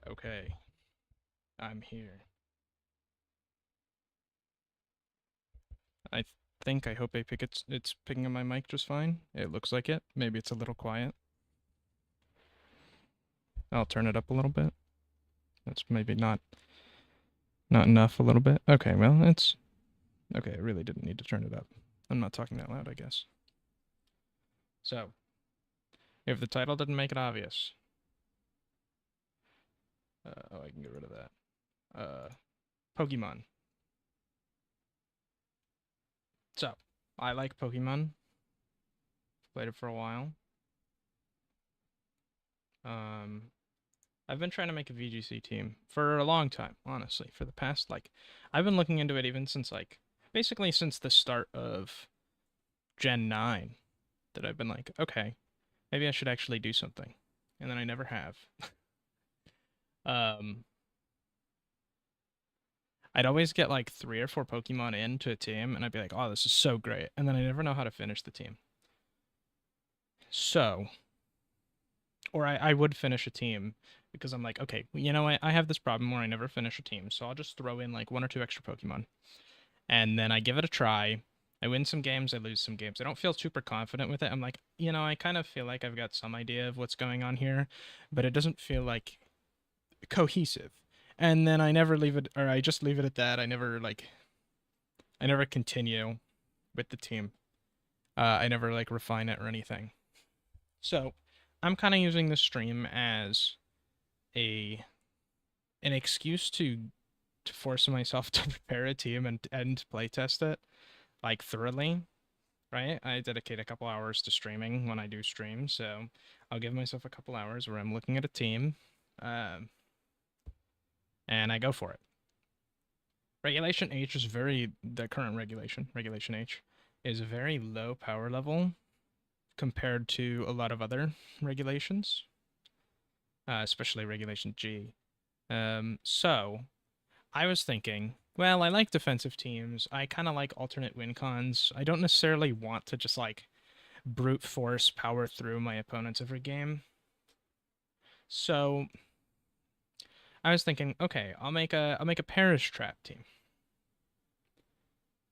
Okay. I'm here. I I hope it's picking up my mic just fine. It looks like it. Maybe it's a little quiet. I'll turn it up a little bit. That's maybe not enough a little bit. Okay, well, it's okay. I really didn't need to turn it up. I'm not talking that loud, I guess. So, if the title didn't make it obvious. I can get rid of that. Pokemon. So, I like Pokemon. Played it for a while. Um, I've been trying to make a VGC team for a long time, honestly. For the past, I've been looking into it even since, basically since the start of Gen 9, that I've been like, okay, maybe I should actually do something. And then I never have. um, I'd always get like 3 or 4 Pokemon into a team, and I'd be like, oh, this is so great. And then I never know how to finish the team. So, or I would finish a team because I'm like, okay, you know what? I have this problem where I never finish a team, so I'll just throw in like 1 or 2 extra Pokemon. And then I give it a try. I win some games, I lose some games. I don't feel super confident with it. I'm like, I kind of feel like I've got some idea of what's going on here, but it doesn't feel like cohesive. And then I never leave it, or I just leave it at that. I never continue with the team. I never like refine it or anything. So I'm kind of using the stream as a an excuse to force myself to prepare a team and play test it like thoroughly, right? I dedicate a couple hours to streaming when I do stream, so I'll give myself a couple hours where I'm looking at a team, um, and I go for it. Regulation H is the current Regulation H, is very low power level compared to a lot of other regulations, especially Regulation G. So I was thinking, well, I like defensive teams. I kind of like alternate win cons. I don't necessarily want to just like brute force power through my opponents every game. So I was thinking, okay, I'll make a Parish Trap team.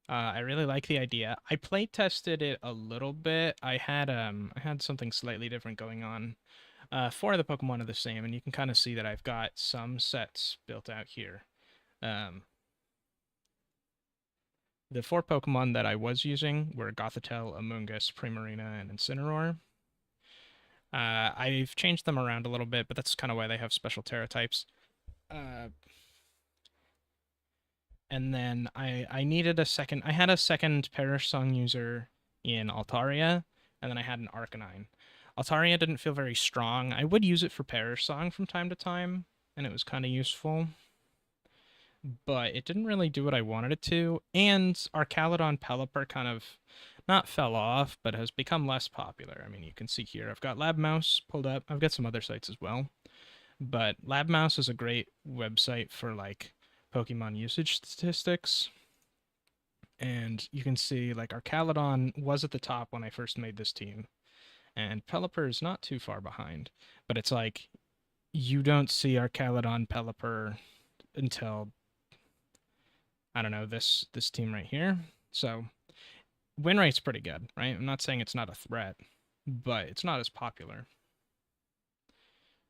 I really like the idea. I play tested it a little bit. I had something slightly different going on. 4 of the Pokemon are the same, and you can kind of see that I've got some sets built out here. Um, the 4 Pokemon that I was using were Gothitelle, Amoonguss, Primarina, and Incineroar. I've changed them around a little bit, but that's kind of why they have special Terra types. Uh, and then I needed a second. I had a second Perish Song user in Altaria, and then I had an Arcanine. Altaria didn't feel very strong. I would use it for Perish Song from time to time, and it was kind of useful, but it didn't really do what I wanted it to. And Archaludon Pelipper kind of not fell off, but has become less popular. I mean, you can see here I've got Lab Mouse pulled up. I've got some other sites as well, but Lab Mouse is a great website for like Pokemon usage statistics. And you can see like Archaludon was at the top when I first made this team, and Pelipper is not too far behind. But it's like you don't see Archaludon Pelipper until I don't know this team right here. So win rate's pretty good, right? I'm not saying it's not a threat, but it's not as popular.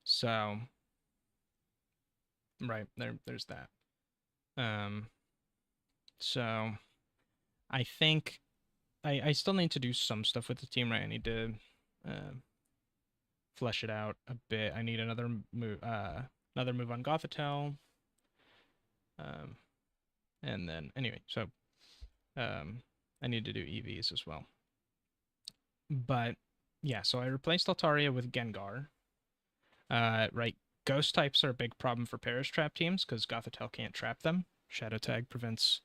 So right there's that. Um, so I think I still need to do some stuff with the team, right? I need to uh, flesh it out a bit. I need another move on Gothitelle. Um, and then anyway, so I need to do EVs as well. But yeah, so I replaced Altaria with Gengar. Right, ghost types are a big problem for Perish Trap teams because Gothitelle can't trap them. Shadow Tag prevents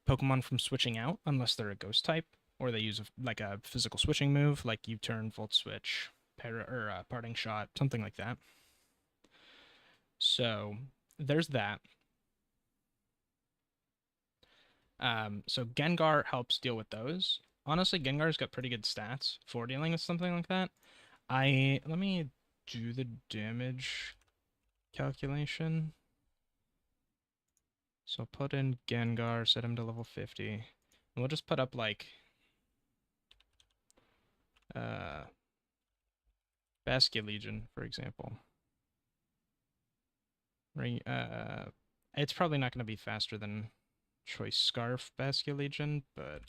Pokemon from switching out unless they're a ghost type, or they use like a physical switching move, like U-turn, Volt Switch, Parting Shot, something like that. So there's that. So Gengar helps deal with those. honestly, Gengar's got pretty good stats for dealing with something like that. Let me do the damage calculation. So I'll put in Gengar, set him to level 50. And we'll just put up like Basculegion, for example. Right, it's probably not going to be faster than Choice Scarf Basculegion, but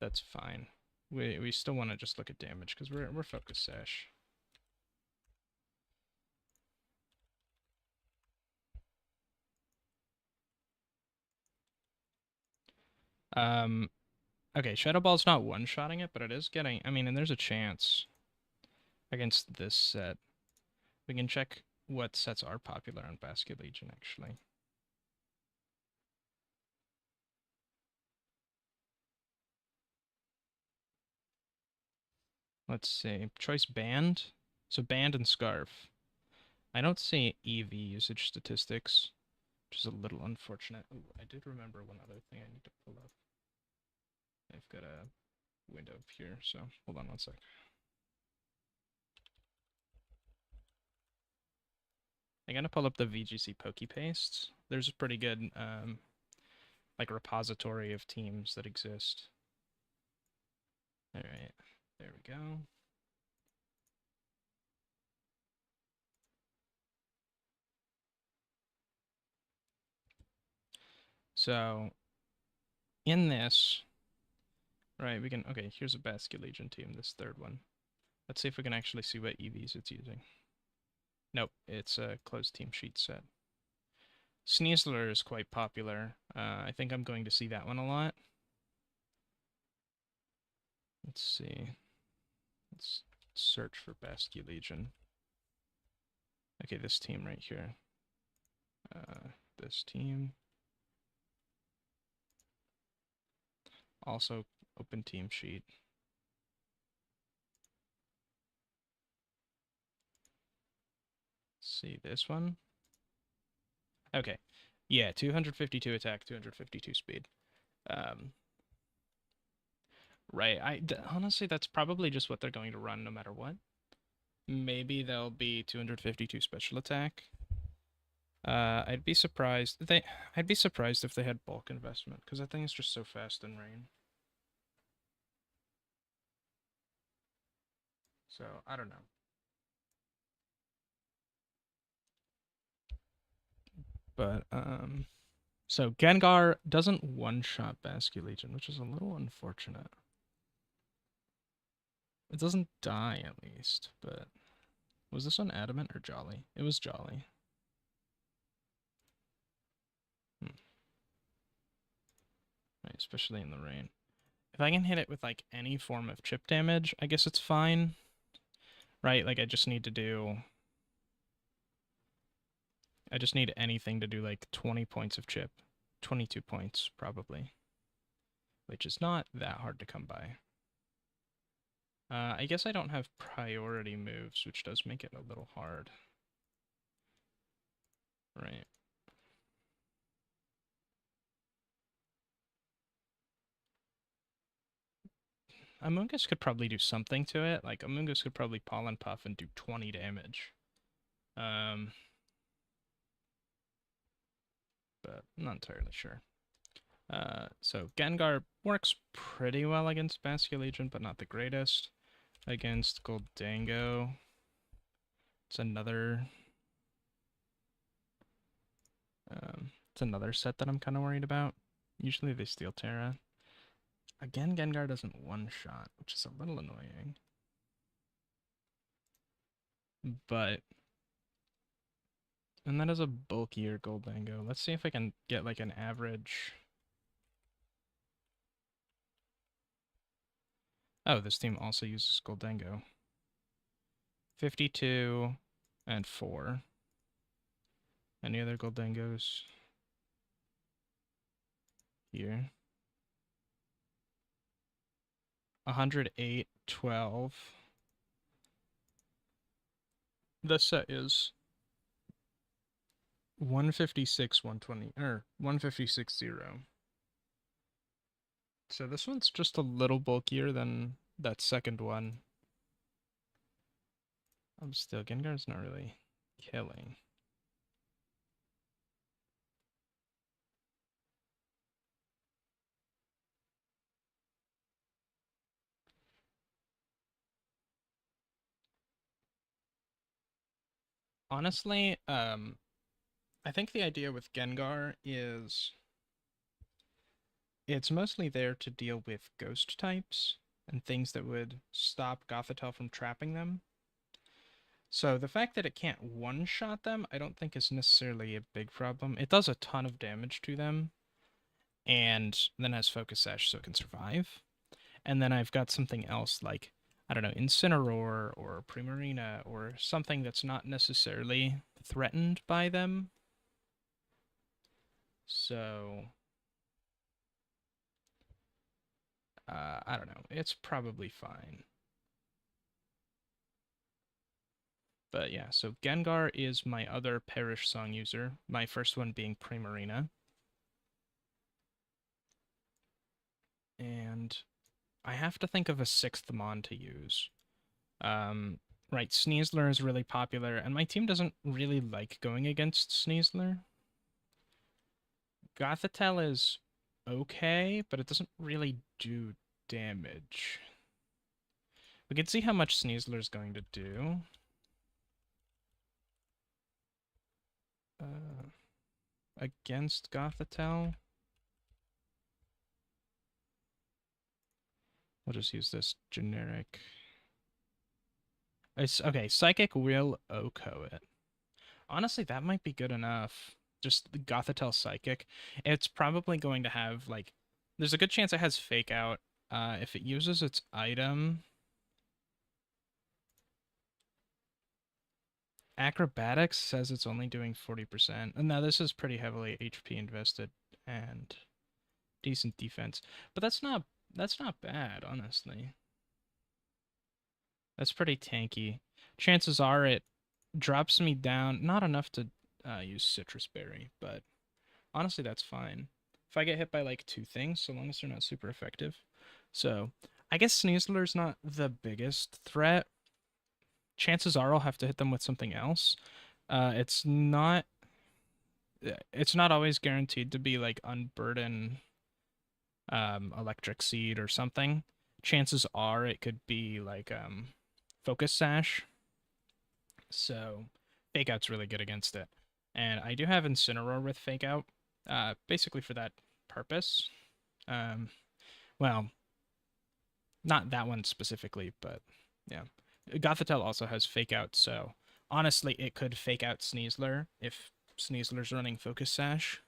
that's fine. We still want to just look at damage because we're Focus Sash. Okay, Shadow Ball's not one-shotting it, but it is getting, I mean, and there's a chance against this set. We can check what sets are popular on Basculegion, actually. Let's see. Choice Band. So Band and Scarf. I don't see EV usage statistics, which is a little unfortunate. Ooh, I did remember one other thing I need to pull up. I've got a window up here, so hold on one sec. I'm gonna pull up the VGC PokePaste. There's a pretty good like repository of teams that exist. All right, there we go. So in this, right, we can, okay, here's a Basculegion team, this third one. Let's see if we can actually see what EVs it's using. Nope, it's a closed team sheet set. Sneasler is quite popular. I think I'm going to see that one a lot. Let's see. Let's search for Basculegion. Okay, this team right here. This team. Also open team sheet. See this one. Okay. Yeah, 252 attack, 252 speed. Right. Honestly, that's probably just what they're going to run no matter what. Maybe they'll be 252 special attack. I'd be surprised if they had bulk investment because that thing is just so fast in rain. So I don't know. But so Gengar doesn't one-shot Basculegion, which is a little unfortunate. It doesn't die at least, but was this one Adamant or Jolly? It was Jolly. Right, especially in the rain. If I can hit it with like any form of chip damage, I guess it's fine. Right, like I just need anything to do like 20 points of chip. 22 points, probably. Which is not that hard to come by. I guess I don't have priority moves, which does make it a little hard. Right. Amoonguss could probably do something to it. Like, Amoonguss could probably Pollen Puff and do 20 damage. But I'm not entirely sure. So Gengar works pretty well against Basculegion, but not the greatest. Against Goldango, it's another set that I'm kind of worried about. Usually they steal Terra. Again, Gengar doesn't one-shot, which is a little annoying. But, and that is a bulkier Goldango. Let's see if I can get like an average. Oh, this team also uses Goldango. 52 and 4. Any other Goldangos? Here. 108, 12. The set is 156, 120, or 156, 0. So this one's just a little bulkier than that second one. I'm still, Gengar's not really killing. Honestly, I think the idea with Gengar is it's mostly there to deal with ghost types and things that would stop Gothitelle from trapping them. So the fact that it can't one-shot them, I don't think is necessarily a big problem. It does a ton of damage to them, and then has Focus Sash so it can survive. And then I've got something else like, I don't know, Incineroar or Primarina or something that's not necessarily threatened by them. So, I don't know. It's probably fine. But yeah, so Gengar is my other Perish Song user, my first one being Primarina. And I have to think of a sixth Mon to use. Right, Sneasler is really popular, and my team doesn't really like going against Sneasler. Gothitelle is okay, but it doesn't really do damage. We can see how much Sneasler is going to do. Against Gothitelle. We'll just use this generic. It's okay. Psychic will OHKO it. Honestly, that might be good enough. Just the Gothitelle Psychic. It's probably going to have like. There's a good chance it has Fake Out. If it uses its item. Acrobatics says it's only doing 40%. And now this is pretty heavily HP invested and decent defense. But that's not bad, honestly. That's pretty tanky. Chances are it drops me down, not enough to use Citrus Berry, but honestly that's fine. If I get hit by like two things, so long as they're not super effective. So I guess Sneasler's not the biggest threat. Chances are I'll have to hit them with something else. It's not always guaranteed to be like Unburden, Electric Seed or something. Chances are it could be like Focus Sash. So Fake Out's really good against it. And I do have Incineroar with Fake Out, basically for that purpose. Well, not that one specifically, but yeah. Gothitelle also has Fake Out, so honestly, it could Fake Out Sneasler if Sneasler's running Focus Sash,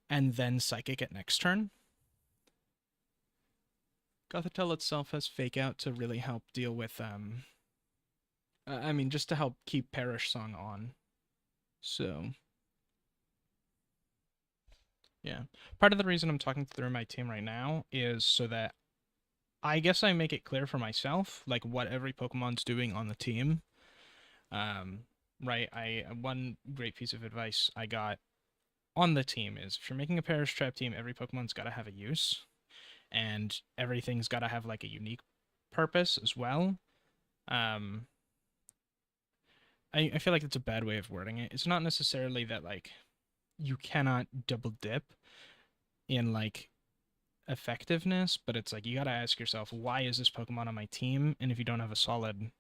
and then Psychic at next turn. Gothitelle itself has Fake Out to really help deal with, I mean, just to help keep Perish Song on. So, yeah. Part of the reason I'm talking through my team right now is so that I guess I make it clear for myself, like, what every Pokemon's doing on the team. Right, one great piece of advice I got on the team is if you're making a Perish Trap team, every Pokemon's got to have a use, and everything's got to have, like, a unique purpose as well. I feel like it's a bad way of wording it. It's not necessarily that, like, you cannot double dip in, like, effectiveness, but it's like you gotta ask yourself, why is this Pokemon on my team? And if you don't have a solid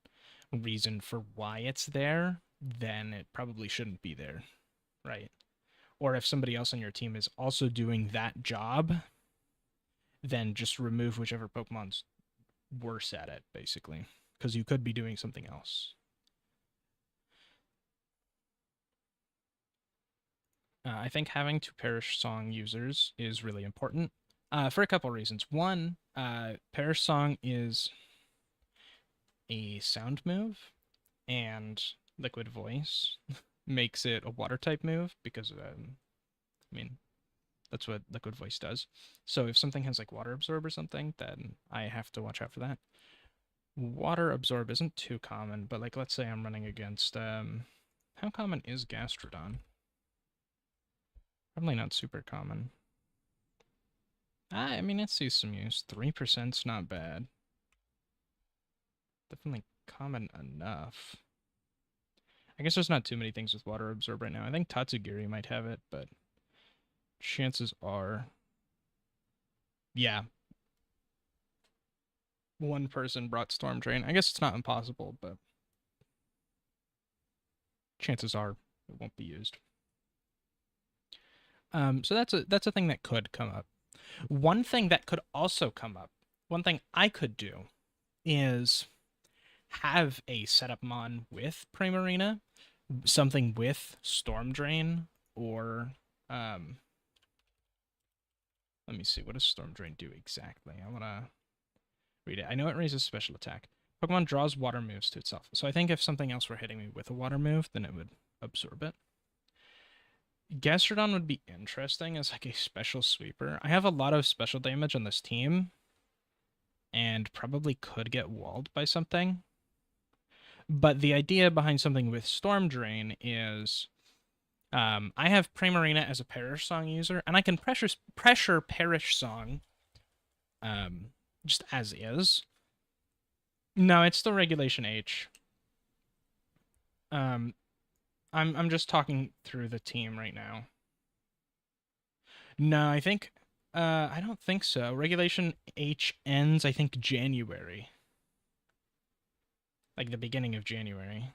reason for why it's there, then it probably shouldn't be there, right? Or if somebody else on your team is also doing that job, then just remove whichever Pokemon's worse at it, basically, because you could be doing something else. I think having two Perish Song users is really important for a couple reasons. One, Perish Song is a sound move, and Liquid Voice makes it a water type move because, I mean, that's what Liquid Voice does. So if something has like Water Absorb or something, then I have to watch out for that. Water Absorb isn't too common, but like let's say I'm running against, how common is Gastrodon? Probably not super common. I mean, it sees some use. 3%'s not bad. Definitely common enough. I guess there's not too many things with water absorb right now. I think Tatsugiri might have it, but chances are, yeah, one person brought Storm Drain. I guess it's not impossible, but chances are it won't be used. So that's a thing that could come up. One thing that could also come up, one thing I could do is have a setup mon with Primarina, something with Storm Drain, or let me see, what does Storm Drain do exactly? I wanna read it. I know it raises special attack. Pokemon draws water moves to itself. So I think if something else were hitting me with a water move, then it would absorb it. Gastrodon would be interesting as like a special sweeper. I have a lot of special damage on this team, and probably could get walled by something. But the idea behind something with Storm Drain is I have Primarina as a Perish Song user, and I can pressure Perish Song just as is. No, it's still Regulation H. I'm just talking through the team right now. No, I think I don't think so. Regulation H ends, I think, January. Like the beginning of January.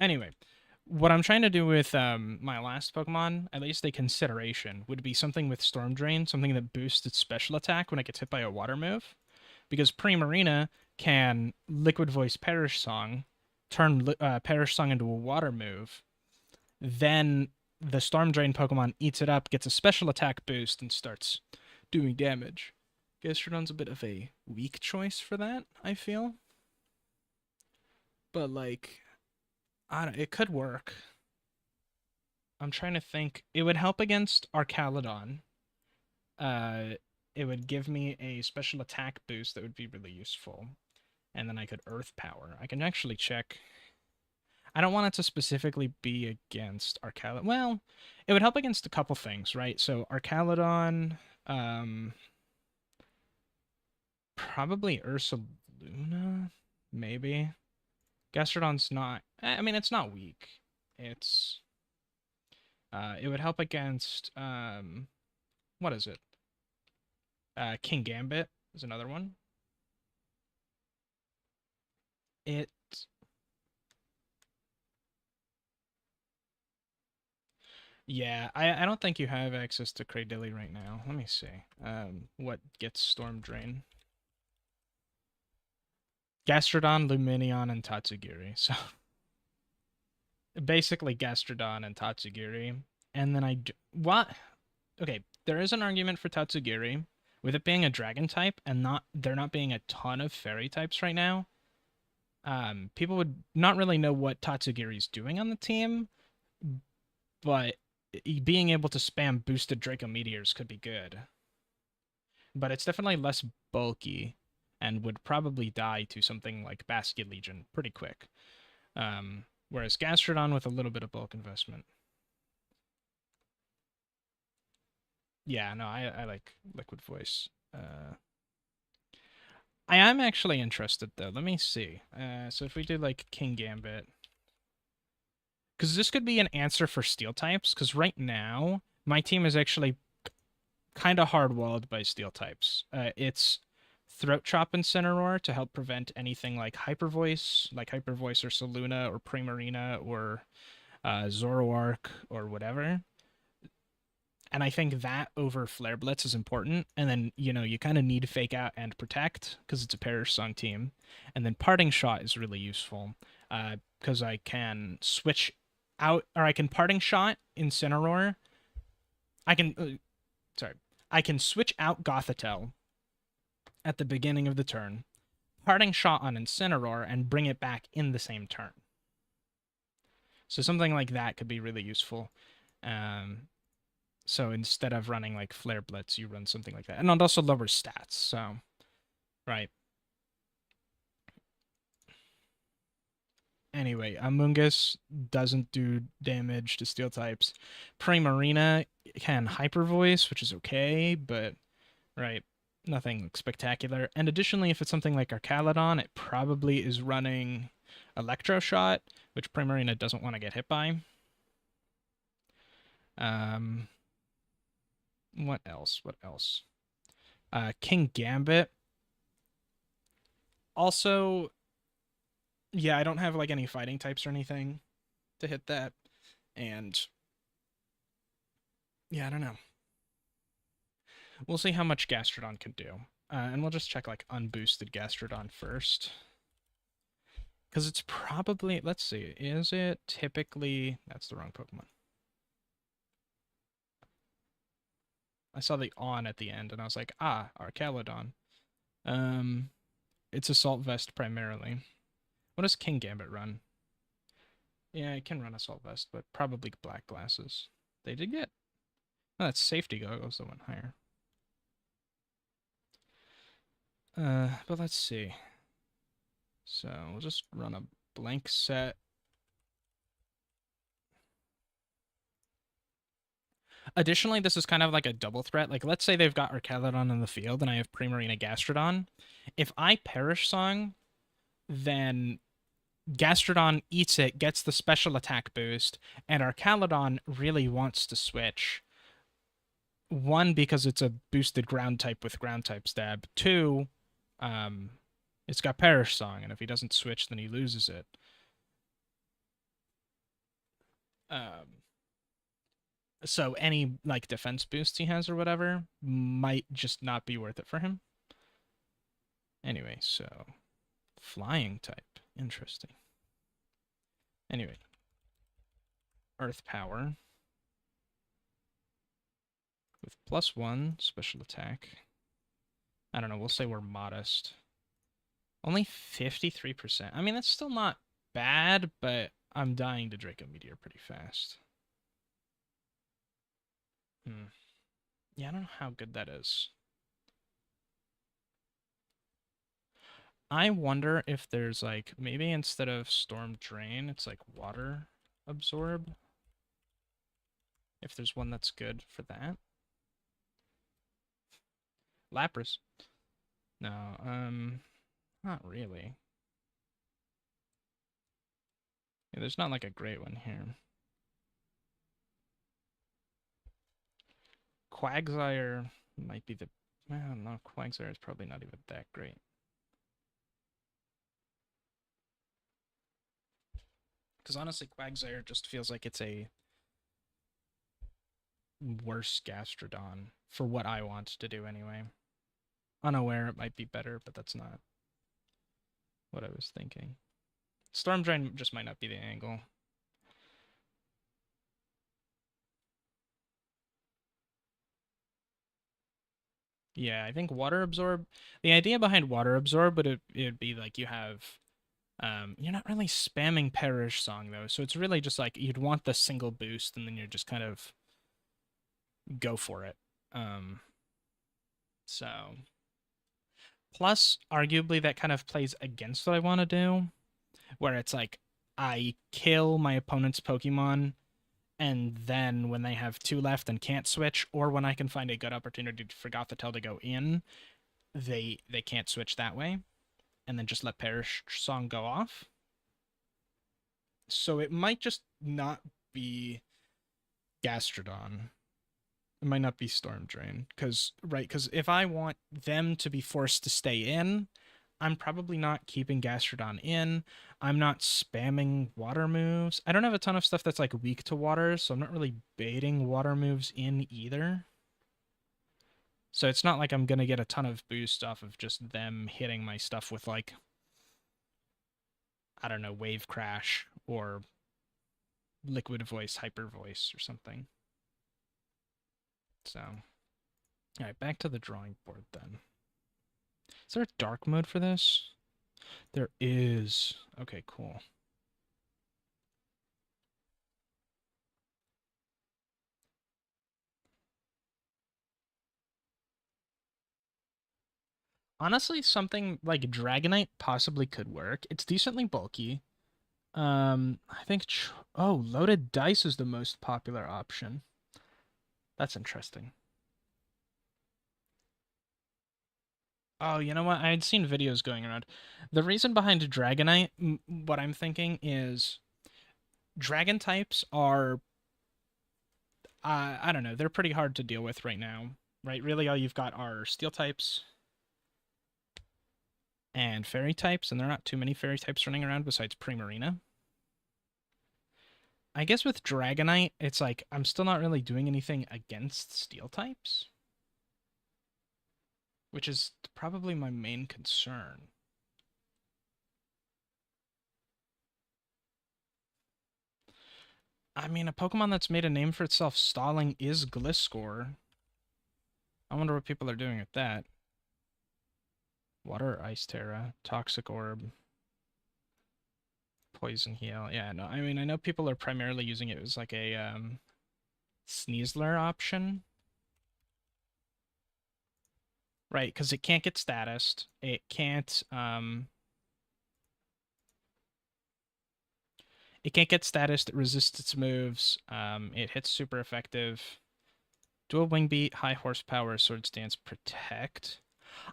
Anyway, what I'm trying to do with my last Pokemon, at least a consideration, would be something with Storm Drain, something that boosts its special attack when it gets hit by a water move. Because Primarina can Liquid Voice Perish Song, turn Perish Song into a water move, then the Storm Drain Pokemon eats it up, gets a special attack boost, and starts doing damage. Gastrodon's a bit of a weak choice for that, I feel. But, like, it could work. I'm trying to think. It would help against Arcaludon. It would give me a special attack boost that would be really useful. And then I could Earth Power. I can actually check. I don't want it to specifically be against Arcaludon. Well, it would help against a couple things, right? So Arcaludon, probably Ursaluna, maybe. Gastrodon's not. I mean, it's not weak. It's. It would help against. What is it? King Gambit is another one. It. Yeah, I don't think you have access to Cradilly right now. Let me see. What gets Storm Drain? Gastrodon, Luminion, and Tatsugiri. So basically Gastrodon and Tatsugiri. And then what? Okay, there is an argument for Tatsugiri with it being a dragon type and there not being a ton of fairy types right now. People would not really know what Tatsugiri's doing on the team, but being able to spam boosted Draco Meteors could be good. But it's definitely less bulky and would probably die to something like Basket Legion pretty quick. Whereas Gastrodon with a little bit of bulk investment. Yeah, no, I like Liquid Voice. I am actually interested, though. Let me see. So if we do, like, King Gambit. Because this could be an answer for Steel types, because right now, my team is actually kind of hard-walled by Steel types. It's Throat Chop Incineroar to help prevent anything like Hyper Voice or Saluna or Primarina or Zoroark or whatever. And I think that over Flare Blitz is important. And then, you kind of need Fake Out and Protect because it's a Perish Song team. And then Parting Shot is really useful because I can switch out, or I can Parting Shot Incineroar. I can switch out Gothitelle at the beginning of the turn, Parting Shot on Incineroar, and bring it back in the same turn. So something like that could be really useful. So instead of running like Flare Blitz, you run something like that. And it also lowers stats, so right. Anyway, Amoonguss doesn't do damage to steel types. Primarina can hyper voice, which is okay, but right, nothing spectacular. And additionally, if it's something like Archaludon, it probably is running Electro Shot, which Primarina doesn't want to get hit by. Um, what else? What else? King Gambit. Also, yeah, I don't have like any fighting types or anything to hit that. And yeah, I don't know. We'll see how much Gastrodon can do. And we'll just check like unboosted Gastrodon first. Because it's probably, let's see, is it typically, that's the wrong Pokemon. I saw the on at the end and I was like, ah, Archaludon. It's Assault Vest primarily. What does King Gambit run? Yeah, it can run Assault Vest, but probably black glasses. They did get, oh, that's safety goggles that went higher. But let's see. So we'll just run a blank set. Additionally, this is kind of like a double threat. Like, let's say they've got Archaludon in the field and I have Primarina Gastrodon. If I Perish Song, then Gastrodon eats it, gets the special attack boost, and Archaludon really wants to switch. One, because it's a boosted ground type with ground type stab. Two, it's got Perish Song, and if he doesn't switch, then he loses it. So any like defense boost he has or whatever might just not be worth it for him. Anyway, so flying type. Interesting. Anyway, Earth Power with +1 special attack. I don't know, we'll say we're modest. Only 53%. I mean, that's still not bad, but I'm dying to Draco Meteor pretty fast. Yeah, I don't know how good that is. I wonder if there's like, maybe instead of Storm Drain, it's like Water Absorb. If there's one that's good for that. Lapras. No, not really. Yeah, there's not like a great one here. Quagsire might be the, well, no, Quagsire is probably not even that great. Because honestly, Quagsire just feels like it's a worse Gastrodon for what I want to do anyway. Unaware it might be better, but that's not what I was thinking. Storm Drain just might not be the angle. Yeah, I think Water Absorb, the idea behind Water Absorb would it'd be like you have, you're not really spamming Perish Song though, so it's really just like you'd want the single boost and then you're just kind of go for it. So plus arguably that kind of plays against what I want to do, where it's like I kill my opponent's Pokemon and then when they have 2 left and can't switch, or when I can find a good opportunity for Gothitelle to go in, they can't switch that way, and then just let Perish Song go off. So it might just not be Gastrodon. It might not be Storm Drain, because if I want them to be forced to stay in, I'm probably not keeping Gastrodon in. I'm not spamming water moves. I don't have a ton of stuff that's like weak to water, so I'm not really baiting water moves in either. So it's not like I'm going to get a ton of boost off of just them hitting my stuff with like, I don't know, Wave Crash or Liquid Voice, Hyper Voice or something. So, all right, back to the drawing board then. Is there a dark mode for this? There is. Okay, cool. Honestly, something like Dragonite possibly could work. It's decently bulky. I think loaded dice is the most popular option. That's interesting. Oh, you know what? I had seen videos going around. The reason behind Dragonite, what I'm thinking is dragon types are, I don't know, they're pretty hard to deal with right now, right? Really, all you've got are steel types and fairy types, and there are not too many fairy types running around besides Primarina. I guess with Dragonite, it's like I'm still not really doing anything against steel types, which is probably my main concern. I mean, a Pokemon that's made a name for itself stalling is Gliscor. I wonder what people are doing with that. Water, Ice Terra, Toxic Orb, Poison Heal. Yeah, no, I mean, I know people are primarily using it as like a Sneasler option. Right, because it can't get statused. It can't get statused, it resists its moves. It hits super effective. Dual Wing Beat, High Horsepower, Swords Dance, Protect.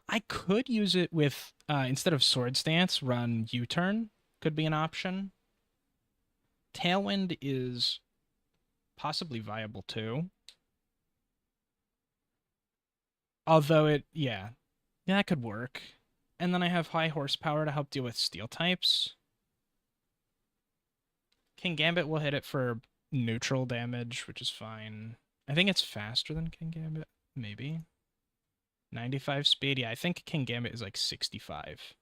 I could use it with instead of Swords Dance, run U-turn. Could be an option. Tailwind is possibly viable too. Although yeah, that could work. And then I have high horsepower to help deal with steel types. King Gambit will hit it for neutral damage, which is fine. I think it's faster than King Gambit, maybe. 95 speed. Yeah, I think King Gambit is like 65.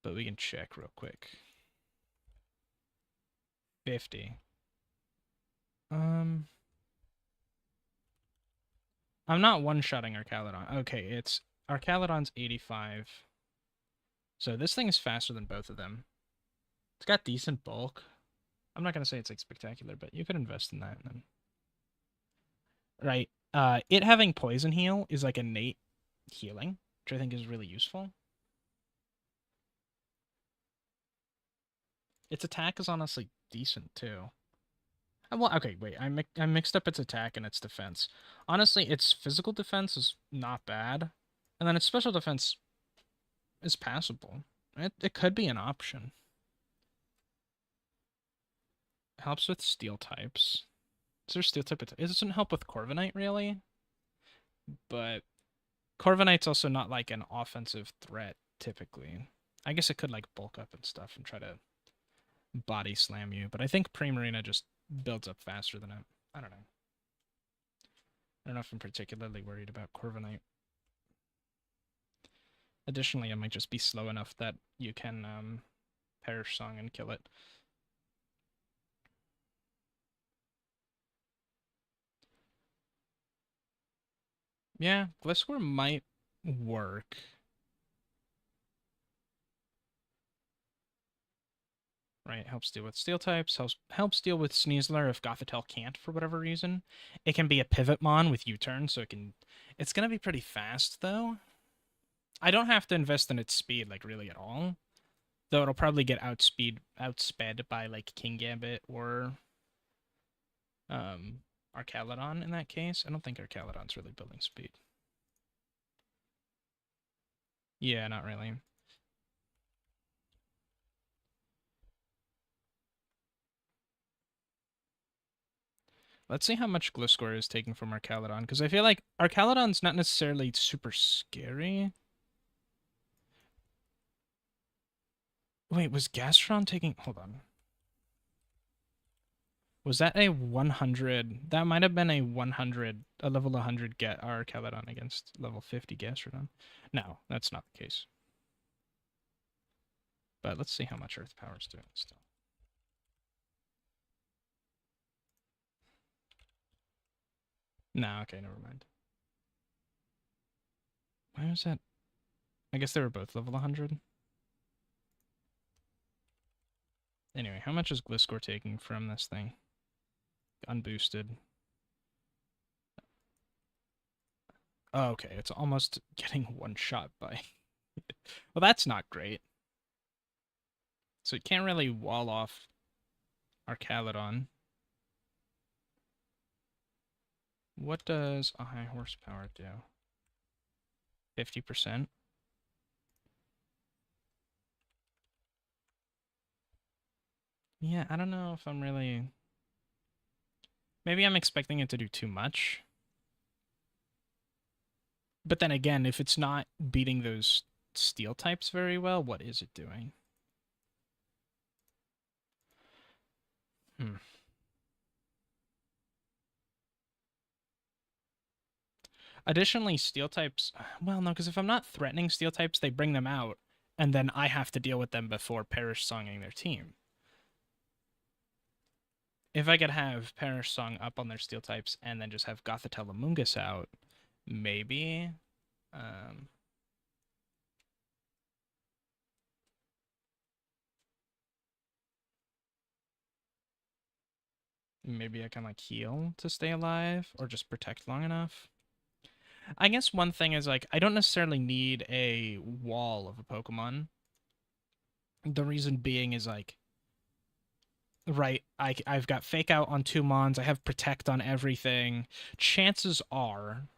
But we can check real quick. 50. I'm not one-shotting Arcaludon. Okay, it's Arcaludon's 85. So this thing is faster than both of them. It's got decent bulk. I'm not gonna say it's like spectacular, but you could invest in that. And then... Right. It having Poison Heal is like innate healing, which I think is really useful. Its attack is honestly decent too. Well, okay, wait. I mixed up its attack and its defense. Honestly, its physical defense is not bad, and then its special defense is passable. It could be an option. Helps with steel types. Is there steel type? It doesn't help with Corviknight really, but Corviknight's also not like an offensive threat typically. I guess it could like bulk up and stuff and try to body slam you, but I think Primarina just builds up faster than it. I don't know. I don't know if I'm particularly worried about Corviknight. Additionally, it might just be slow enough that you can Perish Song and kill it. Yeah, Gliscor might work. Right, helps deal with steel types, helps deal with Sneasler if Gothitelle can't for whatever reason. It can be a pivot mon with U-turn, so it's gonna be pretty fast though. I don't have to invest in its speed like really at all. Though it'll probably get outsped by like King Gambit or Arcaludon in that case. I don't think Arcaludon's really building speed. Yeah, not really. Let's see how much Gliscor is taking from Arcaludon, because I feel like Arcaludon's not necessarily super scary. Wait, was Gastron taking... Hold on. Was that a 100? That might have been a 100, a level 100 get Arcaludon against level 50 Gastrodon. No, that's not the case. But let's see how much Earth Power is doing still. No, okay, never mind. Why was that? I guess they were both level 100. Anyway, how much is Gliscor taking from this thing? Unboosted. Oh, okay, it's almost getting one shot by... Well, that's not great. So it can't really wall off our Calydon. What does a high horsepower do? 50%? Yeah, I don't know if I'm really... Maybe I'm expecting it to do too much. But then again, if it's not beating those steel types very well, what is it doing? Additionally, steel types... Well, no, because if I'm not threatening steel types, they bring them out, and then I have to deal with them before Perish Songing their team. If I could have Perish Song up on their steel types and then just have Gothitella Mungus out, maybe. Maybe I can like heal to stay alive or just protect long enough. I guess one thing is like I don't necessarily need a wall of a Pokemon. The reason being is like, right, I've got Fake Out on 2 Mons, I have Protect on everything. Chances are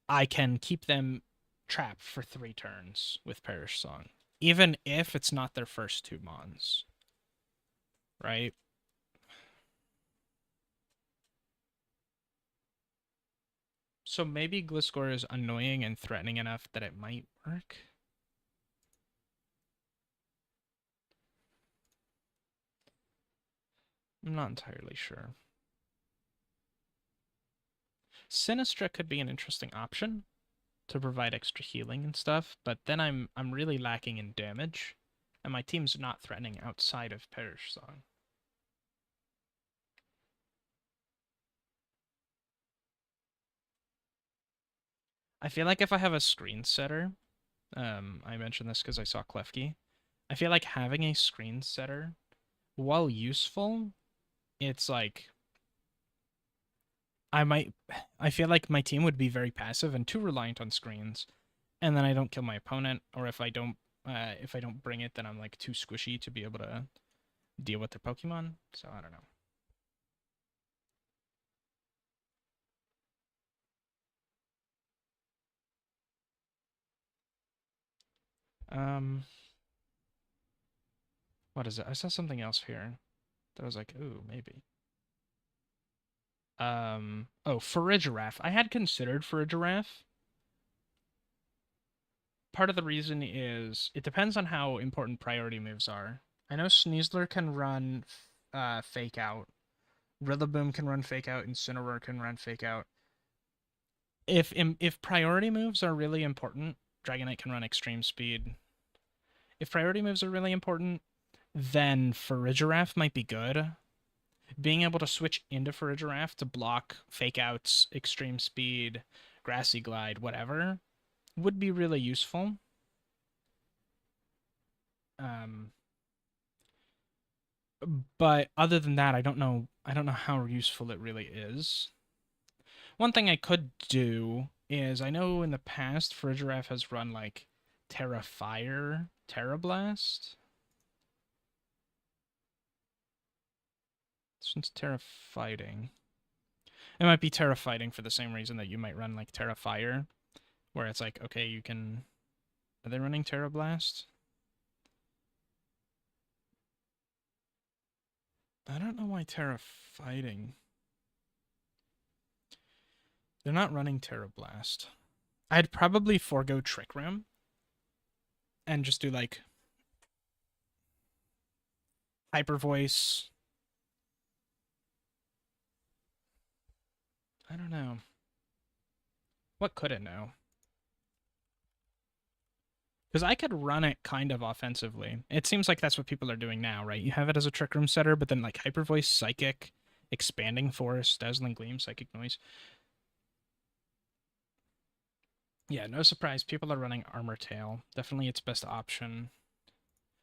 I can keep them trapped for 3 turns with Perish Song, even if it's not their first 2 Mons. Right? So maybe Gliscor is annoying and threatening enough that it might work. I'm not entirely sure. Sinistra could be an interesting option to provide extra healing and stuff, but then I'm really lacking in damage, and my team's not threatening outside of Perish Song. I feel like if I have a screen setter, I mentioned this because I saw Klefki. I feel like having a screen setter, while useful, it's like I feel like my team would be very passive and too reliant on screens, and then I don't kill my opponent, or if I don't bring it, then I'm like too squishy to be able to deal with their Pokemon. So I don't know. What is it? I saw something else here that I was like, ooh, maybe. Oh, Farigiraf. I had considered Farigiraf. Part of the reason is it depends on how important priority moves are. I know Sneasler can run Fake Out. Rillaboom can run Fake Out. Incineroar can run Fake Out. If priority moves are really important, Dragonite can run Extreme Speed. If priority moves are really important, then Farigiraf might be good. Being able to switch into Farigiraf to block Fake Outs, Extreme Speed, Grassy Glide, whatever, would be really useful. But other than that, I don't know how useful it really is. One thing I could do is I know in the past Farigiraf has run like Terra Fire, Terra Blast. Since Terra Fighting. It might be Terra Fighting for the same reason that you might run like Terra Fire, where it's like, okay, you can... Are they running Terra Blast? I don't know why Terra Fighting. They're not running Terra Blast. I'd probably forego Trick Room and just do like Hyper Voice. I don't know. What could it know? Because I could run it kind of offensively. It seems like that's what people are doing now, right? You have it as a Trick Room setter, but then like Hyper Voice, Psychic, Expanding Force, Dazzling Gleam, Psychic Noise. Yeah, no surprise. People are running Armor Tail. Definitely its best option.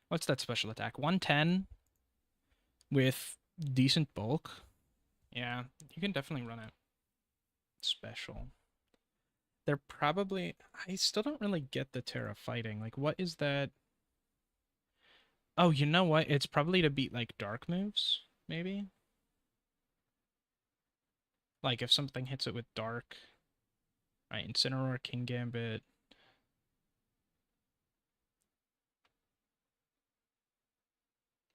What's that special attack? 110 with decent bulk. Yeah, you can definitely run it. Special. They're probably... I still don't really get the Terra Fighting. Like, what is that? Oh, you know what? It's probably to beat like dark moves, maybe. Like if something hits it with dark, right? Incineroar, King Gambit.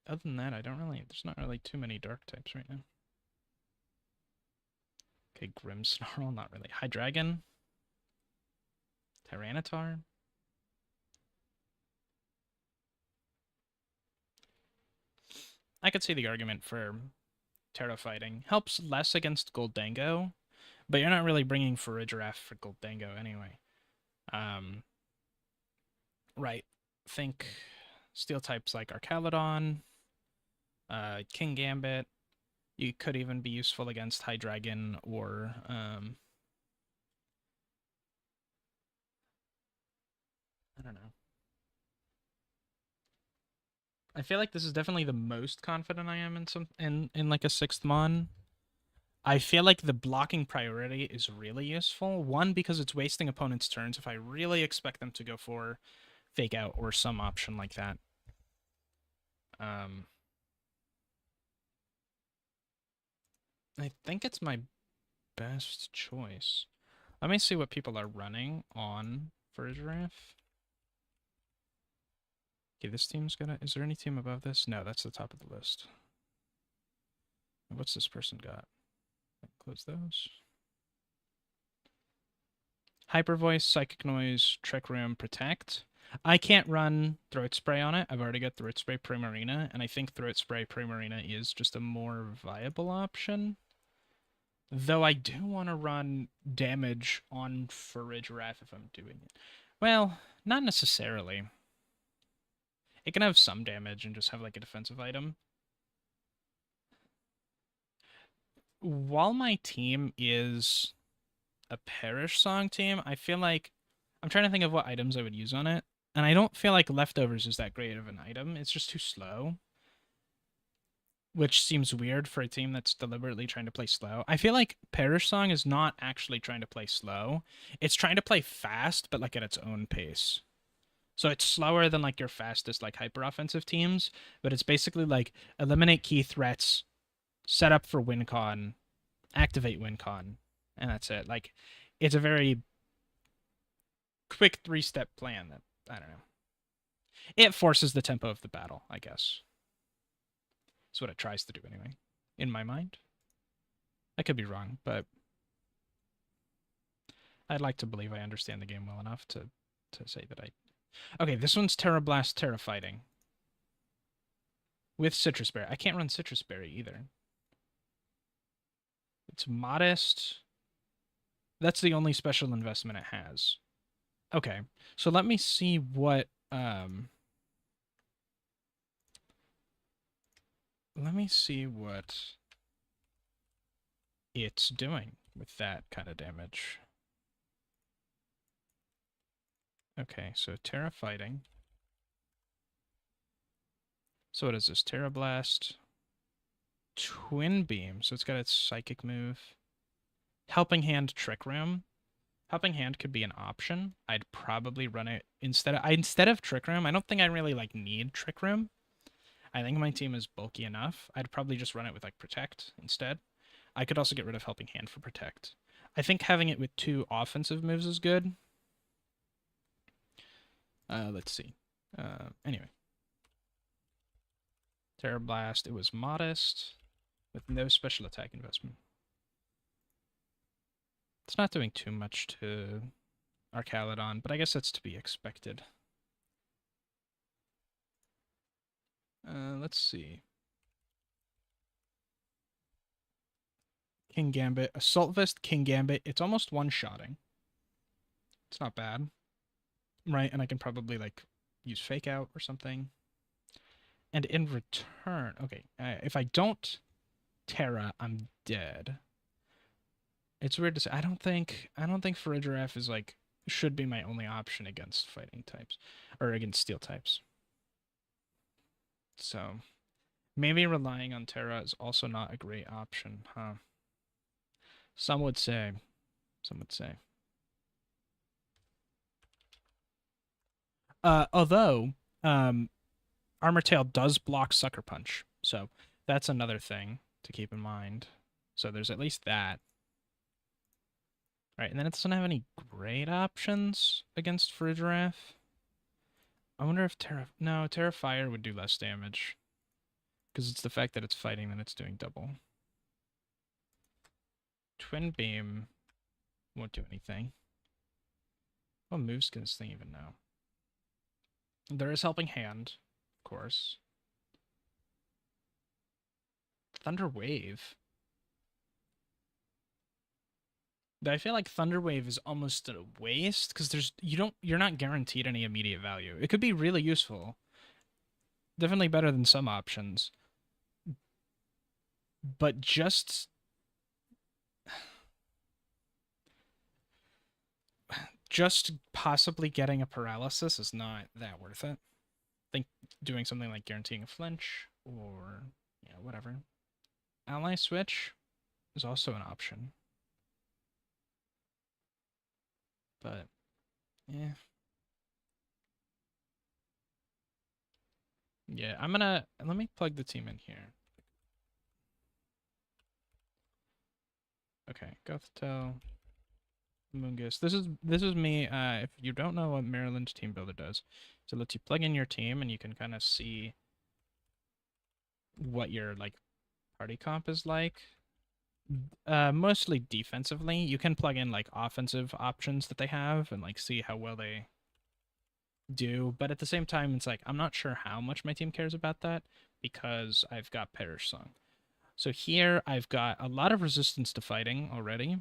Other than that, I don't really. There's not really too many dark types right now. Okay, Grimmsnarl, not really. Hydreigon, Tyranitar. I could see the argument for Terra fighting. Helps less against Goldango, but you're not really bringing Farigiraf for Goldango anyway. Right. Think steel types like Archaludon, King Gambit. You could even be useful against Hydreigon or I don't know. I feel like this is definitely the most confident I am in in like a sixth mon. I feel like the blocking priority is really useful. One, because it's wasting opponents' turns if I really expect them to go for fake out or some option like that. I think it's my best choice. Let me see what people are running on for Giraffe. Okay, this team's gonna. Is there any team above this? No, that's the top of the list. What's this person got? Close those. Hyper Voice, Psychic Noise, Trick Room, Protect. I can't run Throat Spray on it. I've already got Throat Spray Primarina, and I think Throat Spray Primarina is just a more viable option. Though I do want to run damage on Farigiraf if I'm doing it. Well, not necessarily. It can have some damage and just have like a defensive item. While my team is a Perish Song team, I feel like I'm trying to think of what items I would use on it. And I don't feel like Leftovers is that great of an item. It's just too slow. Which seems weird for a team that's deliberately trying to play slow. I feel like Perish Song is not actually trying to play slow. It's trying to play fast, but like at its own pace. So it's slower than like your fastest like hyper offensive teams, but it's basically like eliminate key threats, set up for win con, activate win con, and that's it. Like it's a very quick 3-step plan that I don't know. It forces the tempo of the battle, I guess. That's what it tries to do anyway, in my mind. I could be wrong, but I'd like to believe I understand the game well enough to say that I. Okay, this one's Terra Blast, Terra Fighting. With Citrus Berry. I can't run Citrus Berry either. It's modest. That's the only special investment it has. Okay, so let me see what let me see what it's doing with that kind of damage. Okay, so Terra Fighting. So what is this? Terra Blast. Twin Beam. So it's got its Psychic move. Helping Hand, Trick Room. Helping Hand could be an option. I'd probably run it instead of Trick Room. I don't think I really like need Trick Room. I think my team is bulky enough. I'd probably just run it with like Protect instead. I could also get rid of Helping Hand for Protect. I think having it with 2 offensive moves is good. Let's see. Anyway. Terra Blast, it was modest with no special attack investment. It's not doing too much to Archaludon, but I guess that's to be expected. Let's see. King Gambit. Assault Vest, King Gambit. It's almost one-shotting. It's not bad. Right, and I can probably, like, use Fake Out or something. And in return... Okay, if I don't Terra, I'm dead. It's weird to say. I don't think Farigiraf is, like, should be my only option against fighting types. Or against steel types. So... maybe relying on Terra is also not a great option, huh? Some would say. Some would say. Although, Armor Tail does block Sucker Punch, so that's another thing to keep in mind. So there's at least that. All right, and then it doesn't have any great options against Farigiraf. I wonder if No, Terra Fire would do less damage. Because it's the fact that it's fighting that it's doing double. Twin Beam won't do anything. What moves can this thing even know? There is Helping Hand, of course. Thunder Wave. I feel like Thunder Wave is almost a waste because you're not guaranteed any immediate value. It could be really useful. Definitely better than some options. But just possibly getting a paralysis is not that worth it. I think doing something like guaranteeing a flinch or whatever. Ally switch is also an option. But yeah. Yeah, let me plug the team in here. Okay, Gothtel, Mungus. This is me. If you don't know what Maryland Team Builder does, so it lets you plug in your team and you can kind of see what your like party comp is like. Mostly defensively. You can plug in like offensive options that they have and like see how well they do. But at the same time, it's like I'm not sure how much my team cares about that because I've got Perish Song. So here I've got a lot of resistance to fighting already.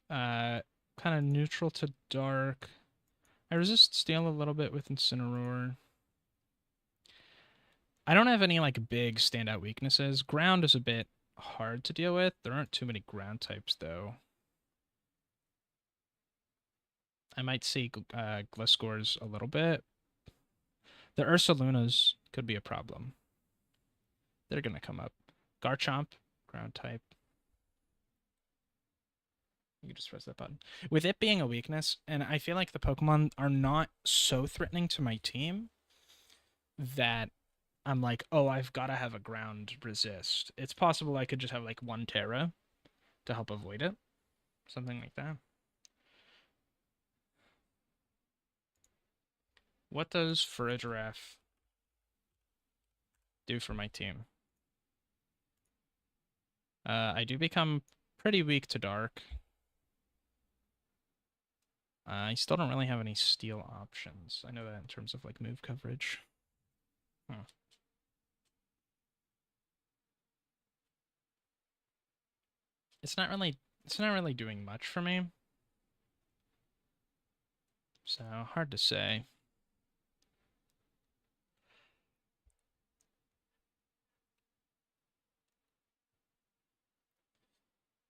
Kind of neutral to dark. I resist steel a little bit with Incineroar. I don't have any like big standout weaknesses. Ground is a bit hard to deal with. There aren't too many ground types though. I might see Gliscors a little bit. The Ursalunas could be a problem. They're gonna come up. Garchomp, ground type. You can just press that button. With it being a weakness, and I feel like the Pokemon are not so threatening to my team that I'm like, oh, I've got to have a ground resist. It's possible I could just have like one Terra to help avoid it. Something like that. What does Farigiraf do for my team? I do become pretty weak to dark. I still don't really have any steel options. I know that in terms of like move coverage. It's not really doing much for me. So hard to say.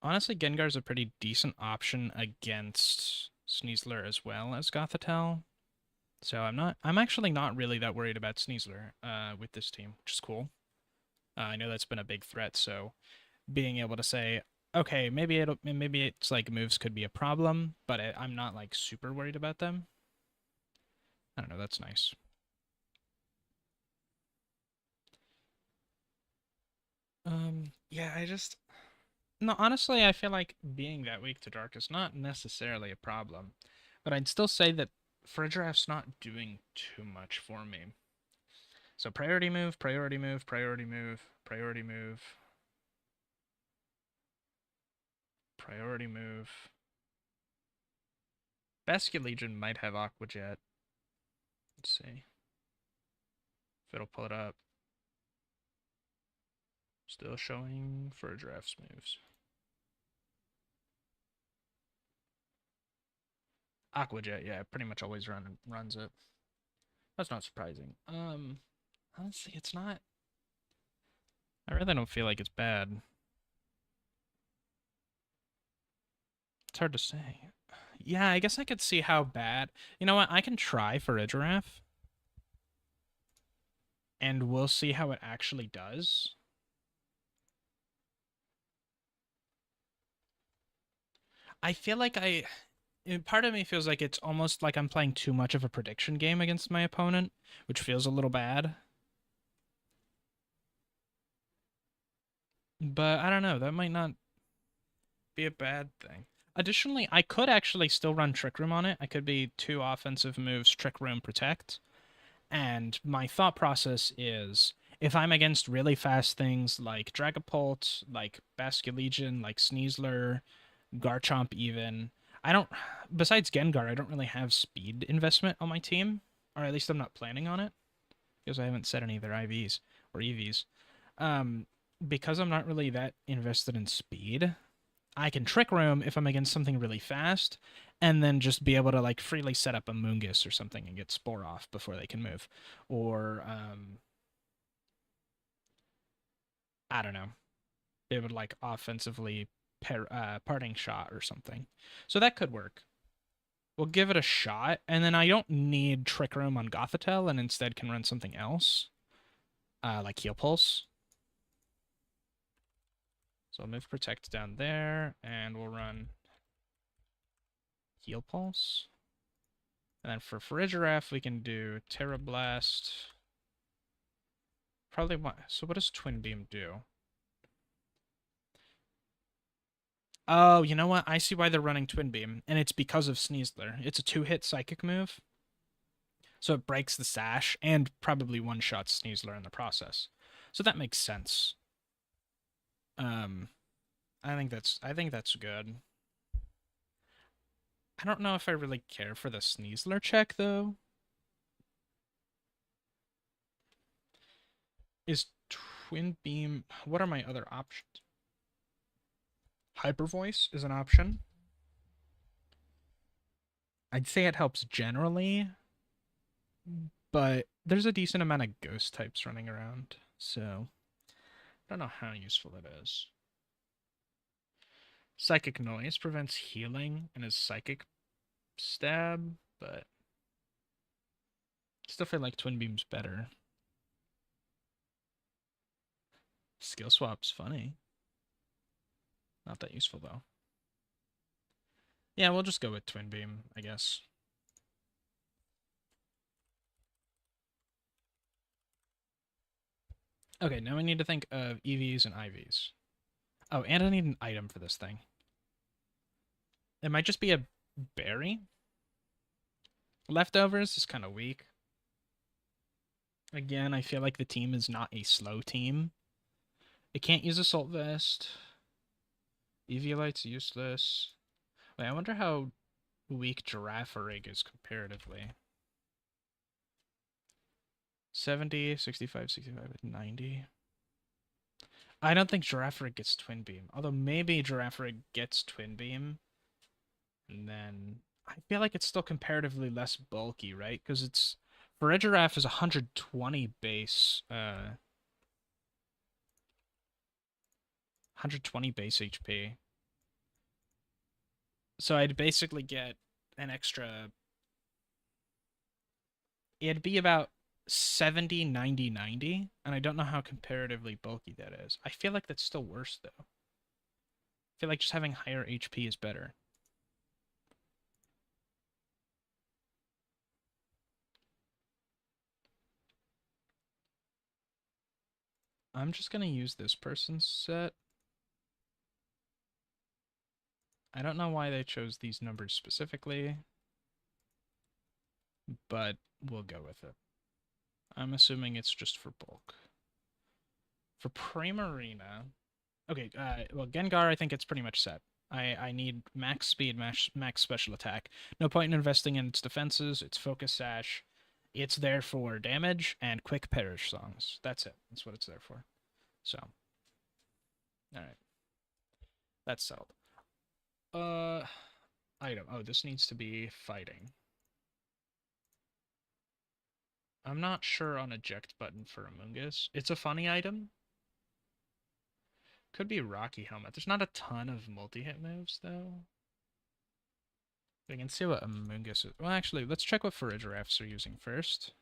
Honestly, Gengar's a pretty decent option against Sneasler as well as Gothitelle. So I'm actually not really that worried about Sneasler with this team, which is cool. I know that's been a big threat, so being able to say, okay, maybe it's like moves could be a problem, but I'm not like super worried about them. I don't know, that's nice. Yeah, no, honestly, I feel like being that weak to dark is not necessarily a problem, but I'd still say that Farigiraf's not doing too much for me. So priority move, priority move, priority move, priority move, priority move. Basculegion might have Aqua Jet. Let's see if it'll pull it up. Still showing Farigiraf's moves. Aqua Jet, yeah, pretty much always runs it. That's not surprising. Honestly, it's not. I really don't feel like it's bad. It's hard to say. Yeah, I guess I could see how bad. You know what? I can try Farigiraf. And we'll see how it actually does. I feel like part of me feels like it's almost like I'm playing too much of a prediction game against my opponent, which feels a little bad. But I don't know, that might not be a bad thing. Additionally, I could actually still run Trick Room on it. I could be 2 offensive moves, Trick Room, Protect. And my thought process is if I'm against really fast things like Dragapult, like Basculegion, like Sneasler, Garchomp even, I don't, besides Gengar, I don't really have speed investment on my team, or at least I'm not planning on it, because I haven't set any of their IVs or EVs. Um, because I'm not really that invested in speed, I can Trick Room if I'm against something really fast, and then just be able to like freely set up a Moongus or something and get Spore off before they can move. Or I don't know, they would like offensively parting shot or something. So that could work. We'll give it a shot, and then I don't need Trick Room on Gothitelle, and instead can run something else, like Heal Pulse. So I'll move Protect down there, and we'll run Heal Pulse. And then for Farigiraf, we can do Terra Blast. Probably what? So what does Twin Beam do? Oh, you know what? I see why they're running Twin Beam, and it's because of Sneasler. It's a 2-hit psychic move, so it breaks the sash and probably one-shots Sneasler in the process. So that makes sense. Um, I think that's good. I don't know if I really care for the Sneasler check though. Is Twin Beam? What are my other options? Hyper Voice is an option. I'd say it helps generally, but there's a decent amount of ghost types running around, so I don't know how useful it is. Psychic Noise prevents healing and is Psychic Stab, but still feel like Twin Beam's better. Skill Swap's funny. Not that useful, though. Yeah, we'll just go with Twin Beam, I guess. Okay, now we need to think of EVs and IVs. Oh, and I need an item for this thing. It might just be a berry. Leftovers is kind of weak. Again, I feel like the team is not a slow team. It can't use Assault Vest. Eviolite's useless. Wait, I wonder how weak Girafarig is comparatively. 70, 65, 65, 90. I don't think Girafarig gets Twin Beam. Although maybe Girafarig gets Twin Beam. And then I feel like it's still comparatively less bulky, right? Because it's Farigiraf is 120 base 120 base HP. So I'd basically get an extra, it'd be about 70, 90, 90, and I don't know how comparatively bulky that is. I feel like that's still worse though. I feel like just having higher HP is better. I'm just gonna use this person's set. I don't know why they chose these numbers specifically, but we'll go with it. I'm assuming it's just for bulk. For Primarina, okay, well, Gengar, I think it's pretty much set. I need max speed, max special attack. No point in investing in its defenses, its focus sash. It's there for damage and quick perish songs. That's it. That's what it's there for. So, alright. That's settled. Item. Oh, this needs to be fighting. I'm not sure on eject button for Amoonguss. It's a funny item. Could be Rocky Helmet. There's not a ton of multi-hit moves, though. We can see what Amoonguss is. Well, actually, let's check what Farigirafs are using first.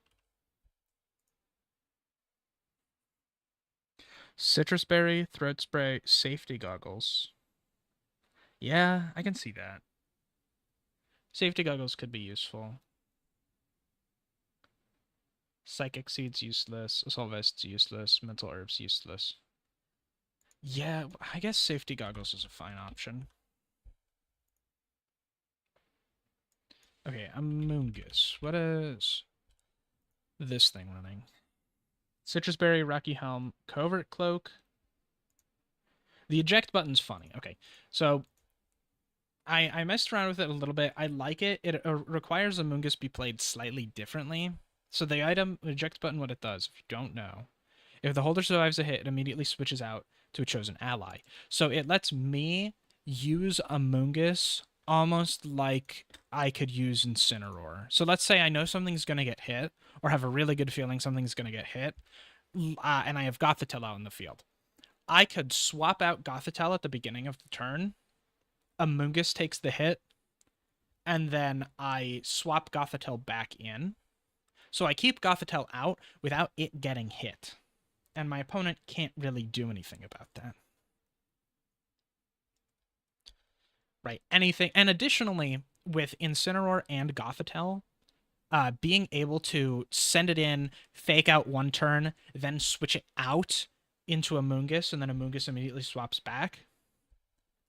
Citrus Berry, Throat Spray, Safety Goggles. Yeah, I can see that. Safety Goggles could be useful. Psychic Seed's useless. Assault Vest's useless. Mental Herb's useless. Yeah, I guess safety goggles is a fine option. Okay, Amoongus. What is this thing running? Citrus Berry, Rocky Helm, Covert Cloak. The eject button's funny. Okay, so I messed around with it a little bit. I like it. It requires Amoongus be played slightly differently. So the item eject button, what it does, if you don't know, if the holder survives a hit, it immediately switches out to a chosen ally. So it lets me use Amoongus almost like I could use Incineroar. So let's say I know something's going to get hit, or have a really good feeling something's going to get hit, and I have Gothitelle out in the field. I could swap out Gothitelle at the beginning of the turn. Amoongus takes the hit, and then I swap Gothitelle back in. So I keep Gothitelle out without it getting hit. And my opponent can't really do anything about that. Right, anything. And additionally, with Incineroar and Gothitelle, being able to send it in, fake out one turn, then switch it out into Amoongus, and then Amoongus immediately swaps back.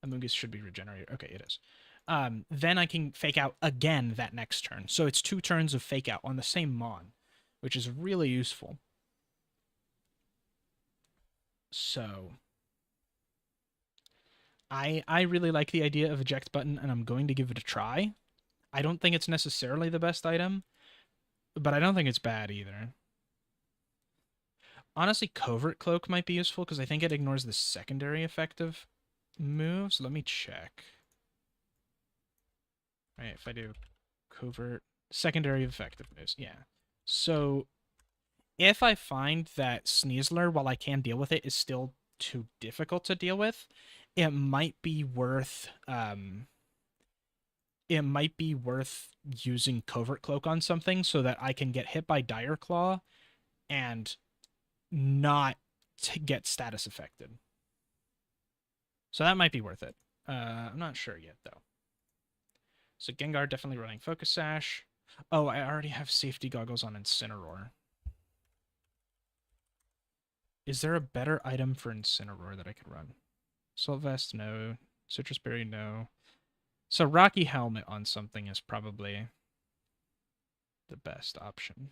Amoongus should be regenerated. Okay, it is. Then I can fake out again that next turn. So it's 2 turns of fake out on the same Mon, which is really useful. So I really like the idea of eject button, and I'm going to give it a try. I don't think it's necessarily the best item, but I don't think it's bad either. Honestly, Covert Cloak might be useful because I think it ignores the secondary effect of moves. Let me check. All right, if I do Covert, secondary effective moves, yeah. So if I find that Sneasler, while I can deal with it, is still too difficult to deal with, it might be worth using Covert Cloak on something so that I can get hit by Dire Claw and not get status affected. So that might be worth it. I'm not sure yet, though. So Gengar definitely running Focus Sash. Oh, I already have safety goggles on Incineroar. Is there a better item for Incineroar that I could run? Salt Vest, no. Citrus Berry, no. So Rocky Helmet on something is probably the best option.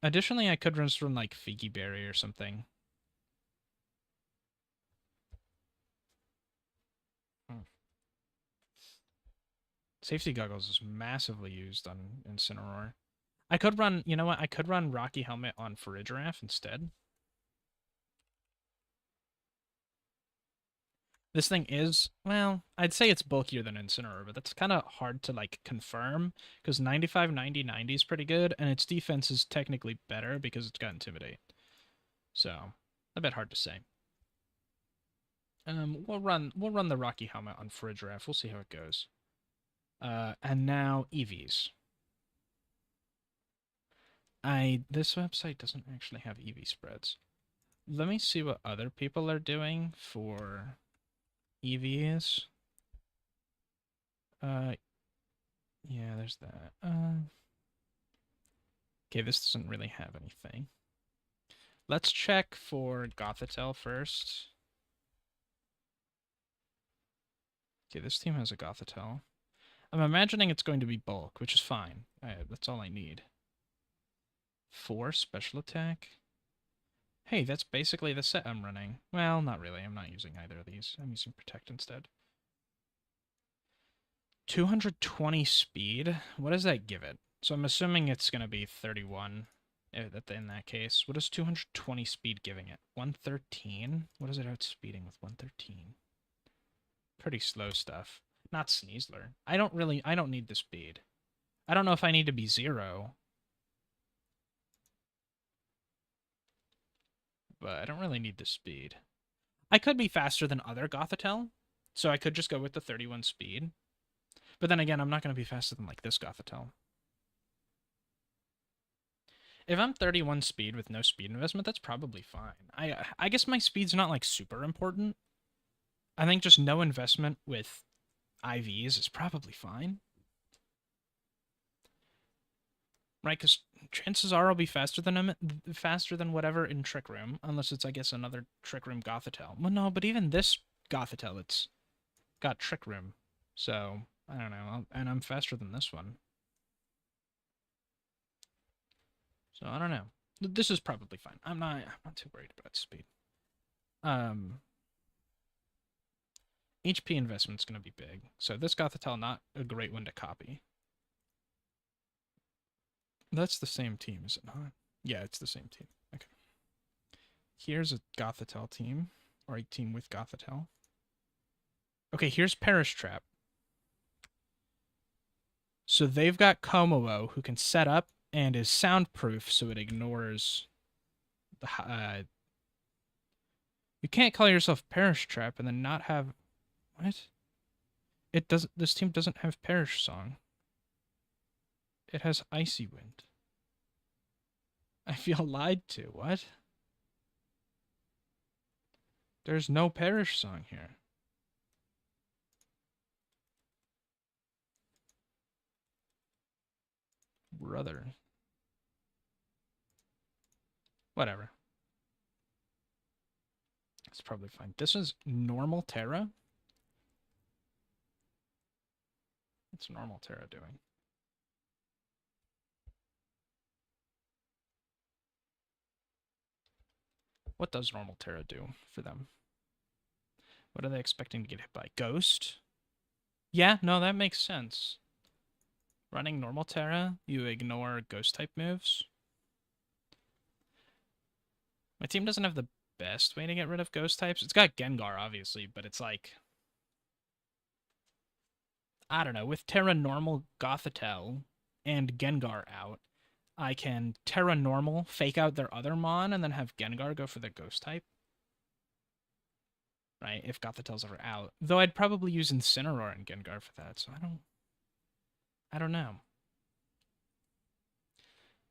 Additionally, I could just run like Figgy Berry or something. Safety Goggles is massively used on Incineroar. I could run, you know what? I could run Rocky Helmet on Farigiraf instead. This thing is, well, I'd say it's bulkier than Incineroar, but that's kind of hard to like confirm because 95, 90, 90 is pretty good, and its defense is technically better because it's got Intimidate. So, a bit hard to say. We'll run the Rocky Helmet on Farigiraf. We'll see how it goes. And now EVs. This website doesn't actually have EV spreads. Let me see what other people are doing for EVs. Yeah, there's that. Okay, this doesn't really have anything. Let's check for Gothitelle first. Okay, this team has a Gothitelle. I'm imagining it's going to be bulk, which is fine. That's all I need. 4 special attack. Hey, that's basically the set I'm running. Well, not really. I'm not using either of these. I'm using Protect instead. 220 speed. What does that give it? So I'm assuming it's going to be 31 in that case. What is 220 speed giving it? 113? What is it outspeeding with 113? Pretty slow stuff. Not Sneasler. I don't need the speed. I don't know if I need to be 0. But I don't really need the speed. I could be faster than other Gothitelle, so I could just go with the 31 speed. But then again, I'm not going to be faster than like this Gothitelle. If I'm 31 speed with no speed investment, that's probably fine. I guess my speed's not like super important. I think just no investment with IVs is probably fine. Right, because chances are I'll be faster than him, faster than whatever in Trick Room, unless it's, I guess, another Trick Room Gothitelle. Well, no, but even this Gothitelle, it's got Trick Room, so I don't know, and I'm faster than this one. So I don't know. This is probably fine. I'm not too worried about speed. HP investment's going to be big. So this Gothitelle, not a great one to copy. That's the same team, is it not? Yeah, it's the same team. Okay. Here's a Gothitelle team, or a team with Gothitelle. Okay, here's Perish Trap. So they've got Komowo, who can set up and is soundproof, so it ignores the... you can't call yourself Perish Trap and then not have... What? It doesn't... This team doesn't have Perish Song. It has Icy Wind. I feel lied to. What? There's no Perish Song here. Brother. Whatever. It's probably fine. This is normal Terra. What's normal Terra doing? What does normal Terra do for them? What are they expecting to get hit by? Ghost? Yeah, no, that makes sense. Running normal Terra, you ignore ghost type moves. My team doesn't have the best way to get rid of ghost types. It's got Gengar, obviously, but it's like... I don't know. With Terra normal Gothitelle and Gengar out, I can Terra normal, fake out their other Mon, and then have Gengar go for the ghost type. Right, if Gothitelle's ever out. Though I'd probably use Incineroar and Gengar for that, so I don't know.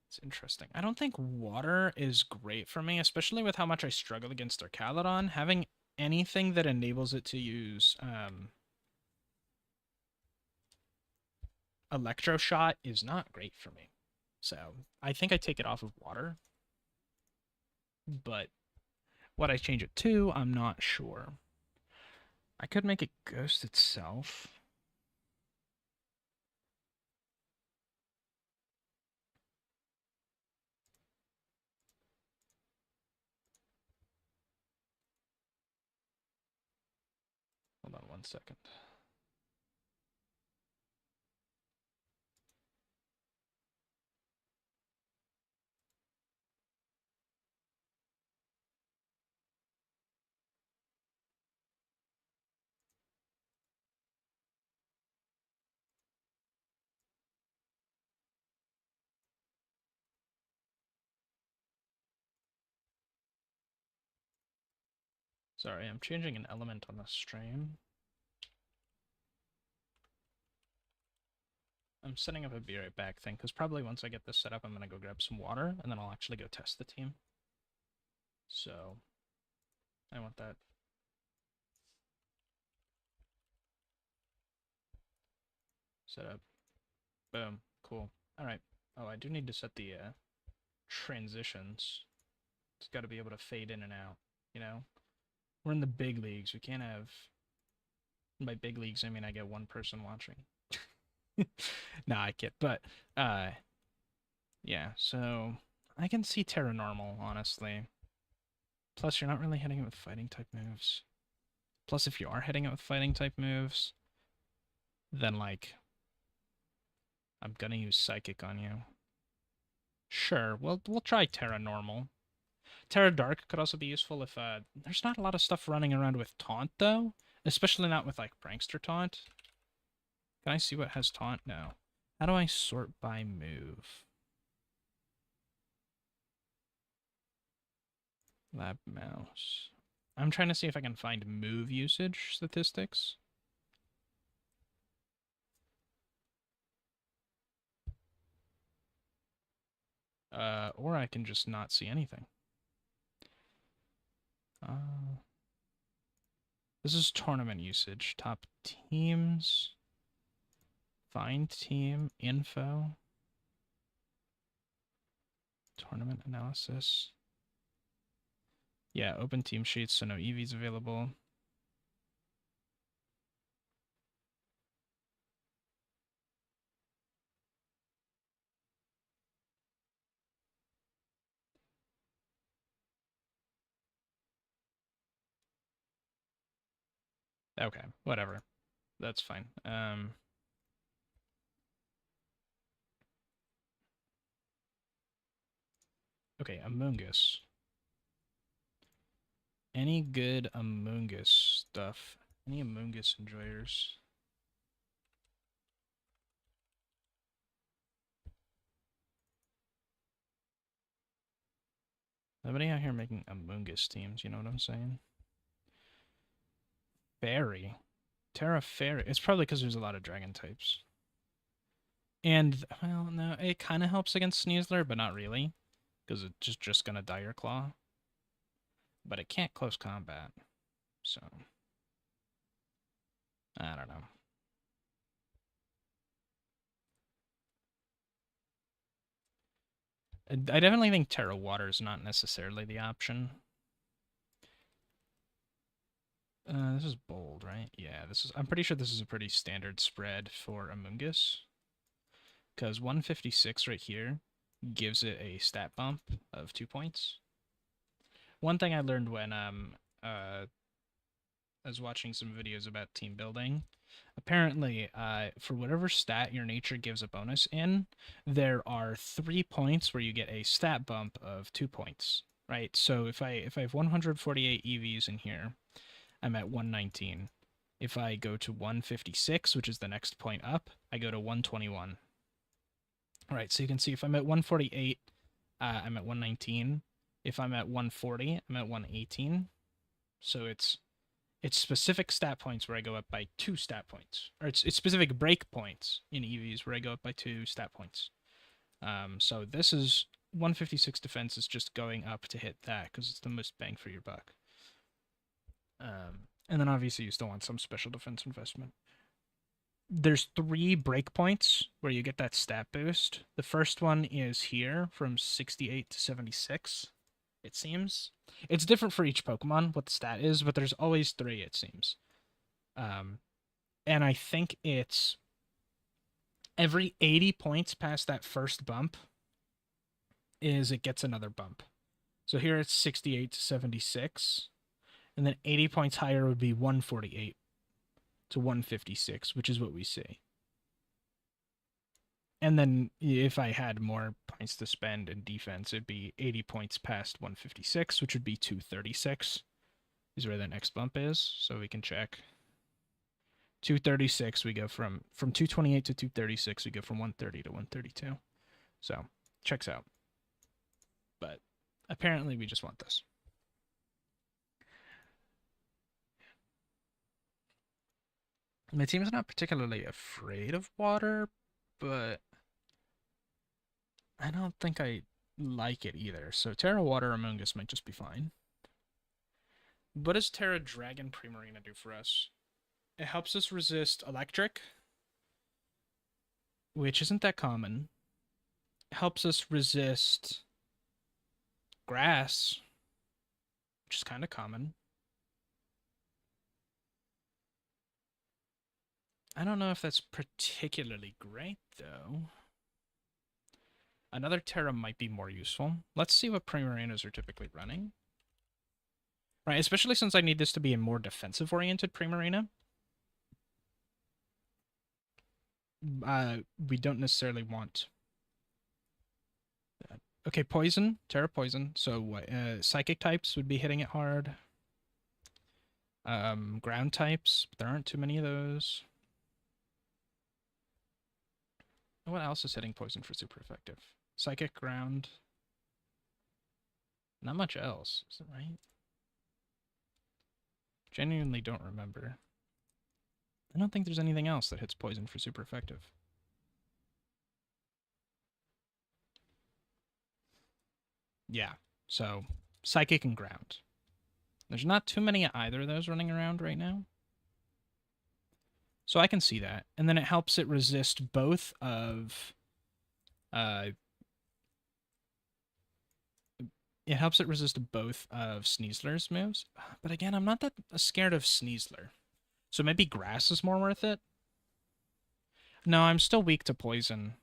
It's interesting. I don't think water is great for me, especially with how much I struggle against their Calodon. Having anything that enables it to use Electro Shot is not great for me. So I think I take it off of water. But what I change it to, I'm not sure. I could make it Ghost itself. Hold on 1 second. Sorry, I'm changing an element on the stream. I'm setting up a be right back thing, because probably once I get this set up, I'm going to go grab some water, and then I'll actually go test the team. So, I want that. Set up. Boom. Cool. Alright. Oh, I do need to set the transitions. It's got to be able to fade in and out, you know? We're in the big leagues. We can't have... By big leagues, I mean I get one person watching. Nah, I kid. But, yeah, so... I can see Terra Normal, honestly. Plus, you're not really hitting it with fighting type moves. Plus, if you are hitting it with fighting type moves, then, like... I'm gonna use Psychic on you. Sure, we'll try Terra Normal. Terra Dark could also be useful if, there's not a lot of stuff running around with Taunt, though. Especially not with, like, Prankster Taunt. Can I see what has Taunt? No. How do I sort by move? Lab mouse. I'm trying to see if I can find move usage statistics. Or I can just not see anything. This is tournament usage. Top teams. Find team. Info. Tournament analysis. Yeah, open team sheets, so no EVs available. Okay, whatever. That's fine. Okay, Among Us. Any good Among Us stuff? Any Among Us enjoyers? Nobody out here making Among Us teams, you know what I'm saying? Fairy. Terra Fairy. It's probably because there's a lot of dragon types. And, well, no, it kind of helps against Sneasler, but not really. Because it's just gonna Dire Claw. But it can't close combat. So, I don't know. I definitely think Terra Water is not necessarily the option. This is bold, right? Yeah, this is. I'm pretty sure this is a pretty standard spread for Among Us. Because 156 right here gives it a stat bump of 2 points. One thing I learned when I was watching some videos about team building, apparently for whatever stat your nature gives a bonus in, there are 3 points where you get a stat bump of 2 points, right? So if I have 148 EVs in here, I'm at 119. If I go to 156, which is the next point up, I go to 121. All right, so you can see if I'm at 148, I'm at 119. If I'm at 140, I'm at 118. So it's specific stat points where I go up by 2 stat points, or it's specific break points in EVs where I go up by 2 stat points. So this is 156 defense is just going up to hit that because it's the most bang for your buck. And then obviously you still want some special defense investment. There's 3 breakpoints where you get that stat boost. The first one is here from 68 to 76, it seems. It's different for each Pokemon what the stat is, but there's always 3, it seems. And I think it's every 80 points past that first bump is it gets another bump. So here it's 68 to 76, and then 80 points higher would be 148 to 156, which is what we see. And then if I had more points to spend in defense, it'd be 80 points past 156, which would be 236. Is where the next bump is, so we can check. 236, we go from 228 to 236, we go from 130 to 132. So, checks out. But apparently we just want this. My team's not particularly afraid of water, but I don't think I like it either. So Terra Water Among Us might just be fine. What does Terra Dragon Primarina do for us? It helps us resist electric, which isn't that common. It helps us resist grass, which is kind of common. I don't know if that's particularly great, though. Another Terra might be more useful. Let's see what Primarinas are typically running. Right, especially since I need this to be a more defensive-oriented Primarina. We don't necessarily want... Okay, Poison. Terra Poison. So what? Psychic types would be hitting it hard. Ground types. But there aren't too many of those. What else is hitting Poison for super effective? Psychic, Ground. Not much else, is it right? Genuinely don't remember. I don't think there's anything else that hits Poison for super effective. Yeah, so Psychic and Ground. There's not too many of either of those running around right now. So I can see that. And then it helps it resist both of it helps it resist both of Sneasler's moves. But again, I'm not that scared of Sneasler. So maybe grass is more worth it? No, I'm still weak to poison.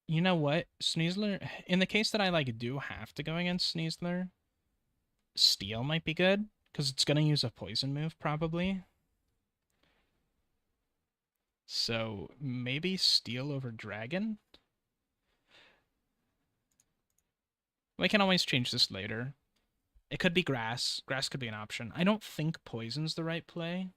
You know what? Sneasler, in the case that I like do have to go against Sneasler, Steel might be good, because it's going to use a poison move probably. So maybe Steel over Dragon? We can always change this later. It could be Grass. Grass could be an option. I don't think Poison's the right play.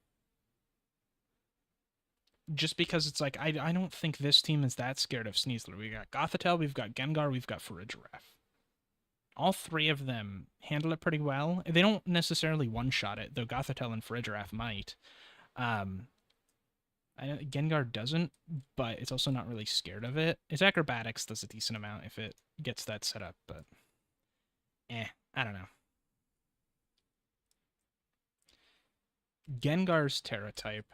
Just because it's like, I don't think this team is that scared of Sneasler. We got Gothitelle, we've got Gengar, we've got Farigiraf. All three of them handle it pretty well. They don't necessarily one-shot it, though Gothitelle and Farigiraf might. Gengar doesn't, but it's also not really scared of it. Its acrobatics does a decent amount if it gets that set up, but I don't know. Gengar's Terra type.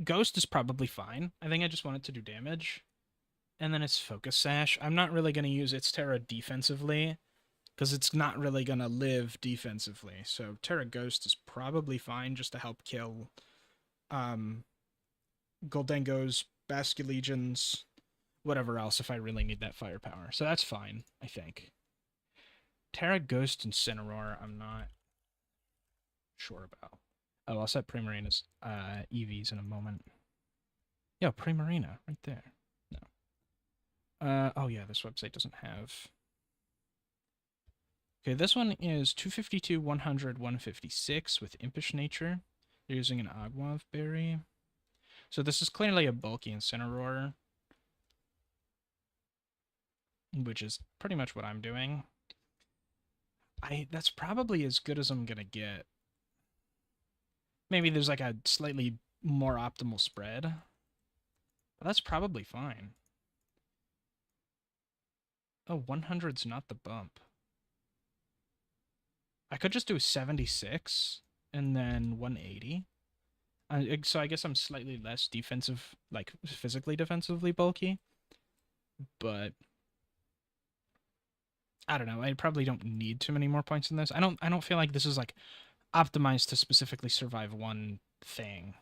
Ghost is probably fine. I think I just want it to do damage. And then its Focus Sash. I'm not really going to use its Terra defensively, because it's not really going to live defensively. So Terra Ghost is probably fine just to help kill Goldengos, Basculegions, whatever else if I really need that firepower. So that's fine, I think. Terra Ghost Incineroar, I'm not sure about. Oh, I'll set Primarina's EVs in a moment. Yeah, Primarina, right there. No. Oh yeah, this website doesn't have... Okay, this one is 252, 100, 156 with Impish Nature. They're using an Agwav Berry. So this is clearly a bulky Incineroar, which is pretty much what I'm doing. That's probably as good as I'm gonna get. Maybe there's like a slightly more optimal spread, but that's probably fine. Oh, 100's not the bump. I could just do 76 and then 180. So I guess I'm slightly less defensive, like physically defensively bulky, but I don't know. I probably don't need too many more points in this. I don't feel like this is like optimized to specifically survive one thing.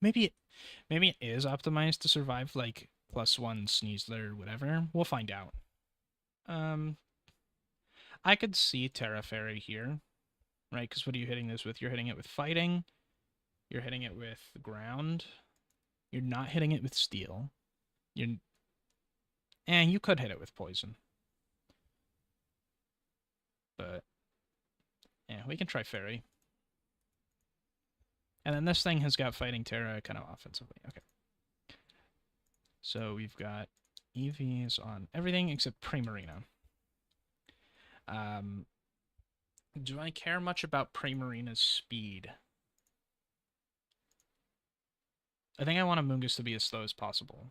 Maybe it is optimized to survive like +1 Sneasler or whatever. We'll find out. I could see Terra Fairy here, right? Because what are you hitting this with? You're hitting it with fighting. You're hitting it with ground. You're not hitting it with steel. And you could hit it with poison. But yeah, we can try Fairy. And then this thing has got Fighting Terra kind of offensively. Okay. So we've got EVs on everything except Primarina. Do I care much about Primarina's speed? I think I want Amoonguss to be as slow as possible.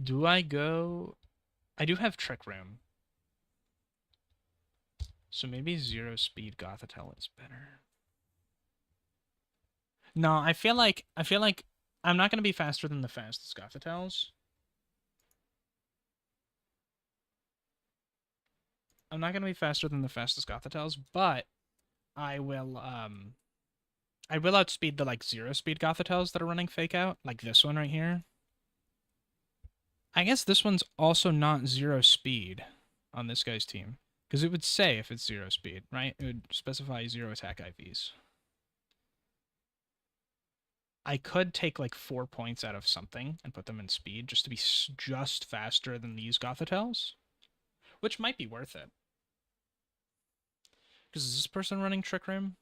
Do I go... I do have Trick Room. So maybe 0 speed Gothitelle is better. No, I feel like I'm not going to be faster than the fastest Gothitelles. I'm not going to be faster than the fastest Gothitelles, but I will outspeed the like 0 speed Gothitelles that are running Fake Out, like this one right here. I guess this one's also not 0 speed on this guy's team, because it would say if it's 0 speed, right? It would specify 0 attack IVs. I could take like 4 points out of something and put them in speed just to be just faster than these Gothitelles, which might be worth it. Because is this person running Trick Room?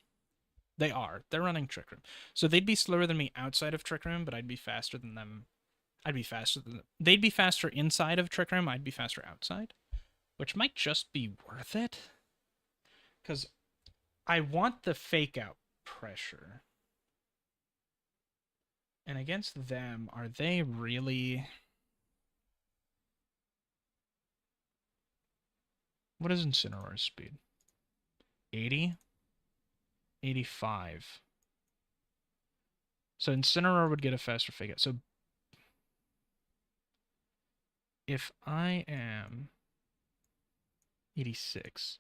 They are. They're running Trick Room. So they'd be slower than me outside of Trick Room, but I'd be faster than them. I'd be faster than them. They'd be faster inside of Trick Room. I'd be faster outside, which might just be worth it. Because I want the Fake Out pressure. And against them, are they really... What is Incineroar's speed? 80? 85. So Incineroar would get a faster Fake Out. So if I am 86,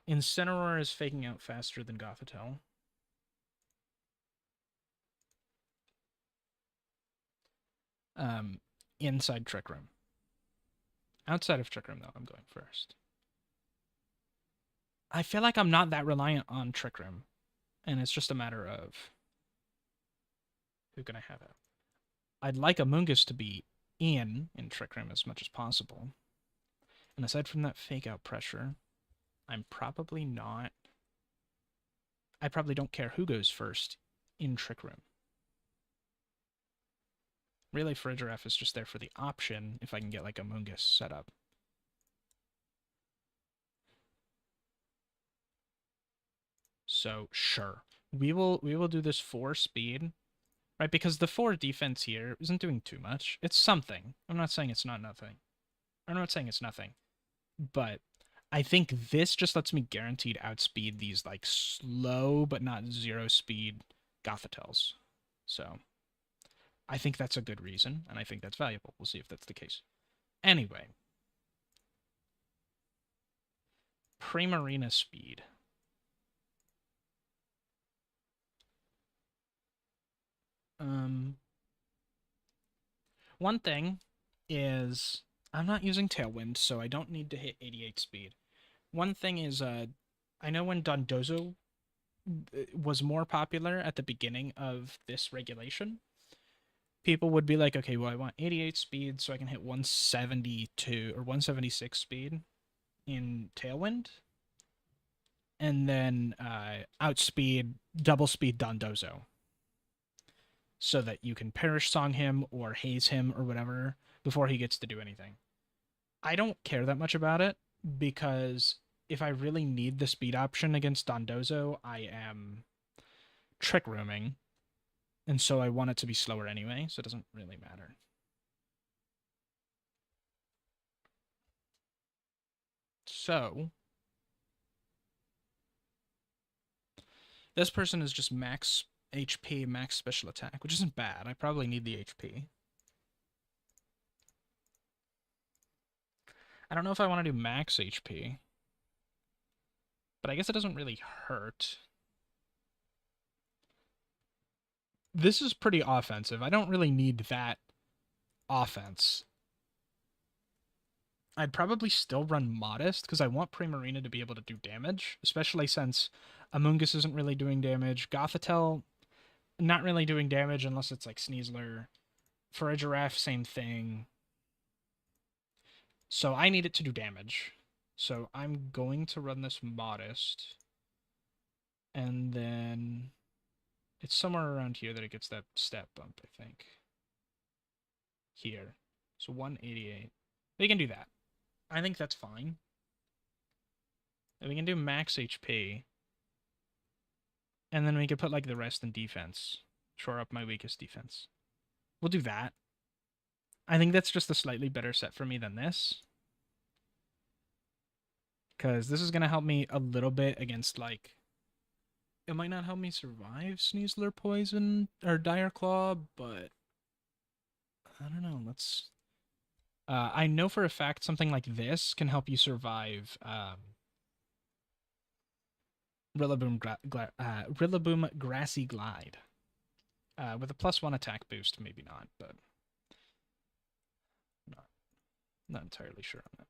Incineroar is faking out faster than Gothitelle. Inside Trick Room. Outside of Trick Room, though, I'm going first. I feel like I'm not that reliant on Trick Room, and it's just a matter of who can I have out. I'd like Amoonguss to be in Trick Room as much as possible. And aside from that fake out pressure, I'm probably not... I probably don't care who goes first in Trick Room. Really, Farigiraf is just there for the option if I can get like Amoonguss set up. So sure, we will do this 4 speed, right? Because the 4 defense here isn't doing too much. It's something. I'm not saying it's not nothing. I'm not saying it's nothing, but I think this just lets me guaranteed outspeed these like slow but not 0 speed Gothitelles. So I think that's a good reason, and I think that's valuable. We'll see if that's the case. Anyway, Primarina speed. One thing is I'm not using Tailwind, so I don't need to hit 88 speed. One thing is, I know when Dondozo was more popular at the beginning of this regulation, people would be like, okay, well, I want 88 speed so I can hit 172 or 176 speed in Tailwind, and then outspeed, double speed Dondozo, so that you can Perish Song him or haze him or whatever before he gets to do anything. I don't care that much about it because if I really need the speed option against Dondozo, I am Trick Rooming, and so I want it to be slower anyway, so it doesn't really matter. So this person is just max HP, max special attack, which isn't bad. I probably need the HP. I don't know if I want to do max HP, but I guess it doesn't really hurt. This is pretty offensive. I don't really need that offense. I'd probably still run Modest because I want Primarina to be able to do damage, especially since Amoonguss isn't really doing damage. Gothitelle, not really doing damage unless it's like Sneasler. Farigiraf, same thing. So I need it to do damage. So I'm going to run this Modest. And then it's somewhere around here that it gets that stat bump, I think. Here. So 188. We can do that. I think that's fine. And we can do max HP. And then we could put like the rest in defense. Shore up my weakest defense. We'll do that. I think that's just a slightly better set for me than this. Because this is going to help me a little bit against like... It might not help me survive Sneasler Poison or Dire Claw, but... I don't know, let's... I know for a fact something like this can help you survive Rillaboom Grassy Glide. With a +1 attack boost, maybe not, but not entirely sure on that.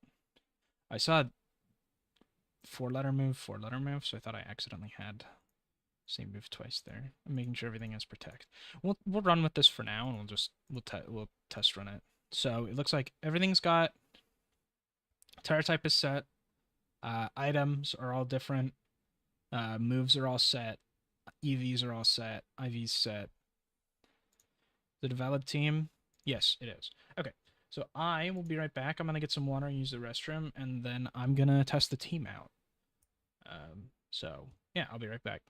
I saw 4-letter move, so I thought I accidentally had same move twice there. I'm making sure everything has protect. We'll run with this for now, and we'll test run it. So it looks like everything's got tire type is set. Items are all different. Moves are all set. EVs are all set. IVs set. The valid team? Yes, it is. Okay, so I will be right back. I'm going to get some water and use the restroom, and then I'm going to test the team out. So, yeah, I'll be right back.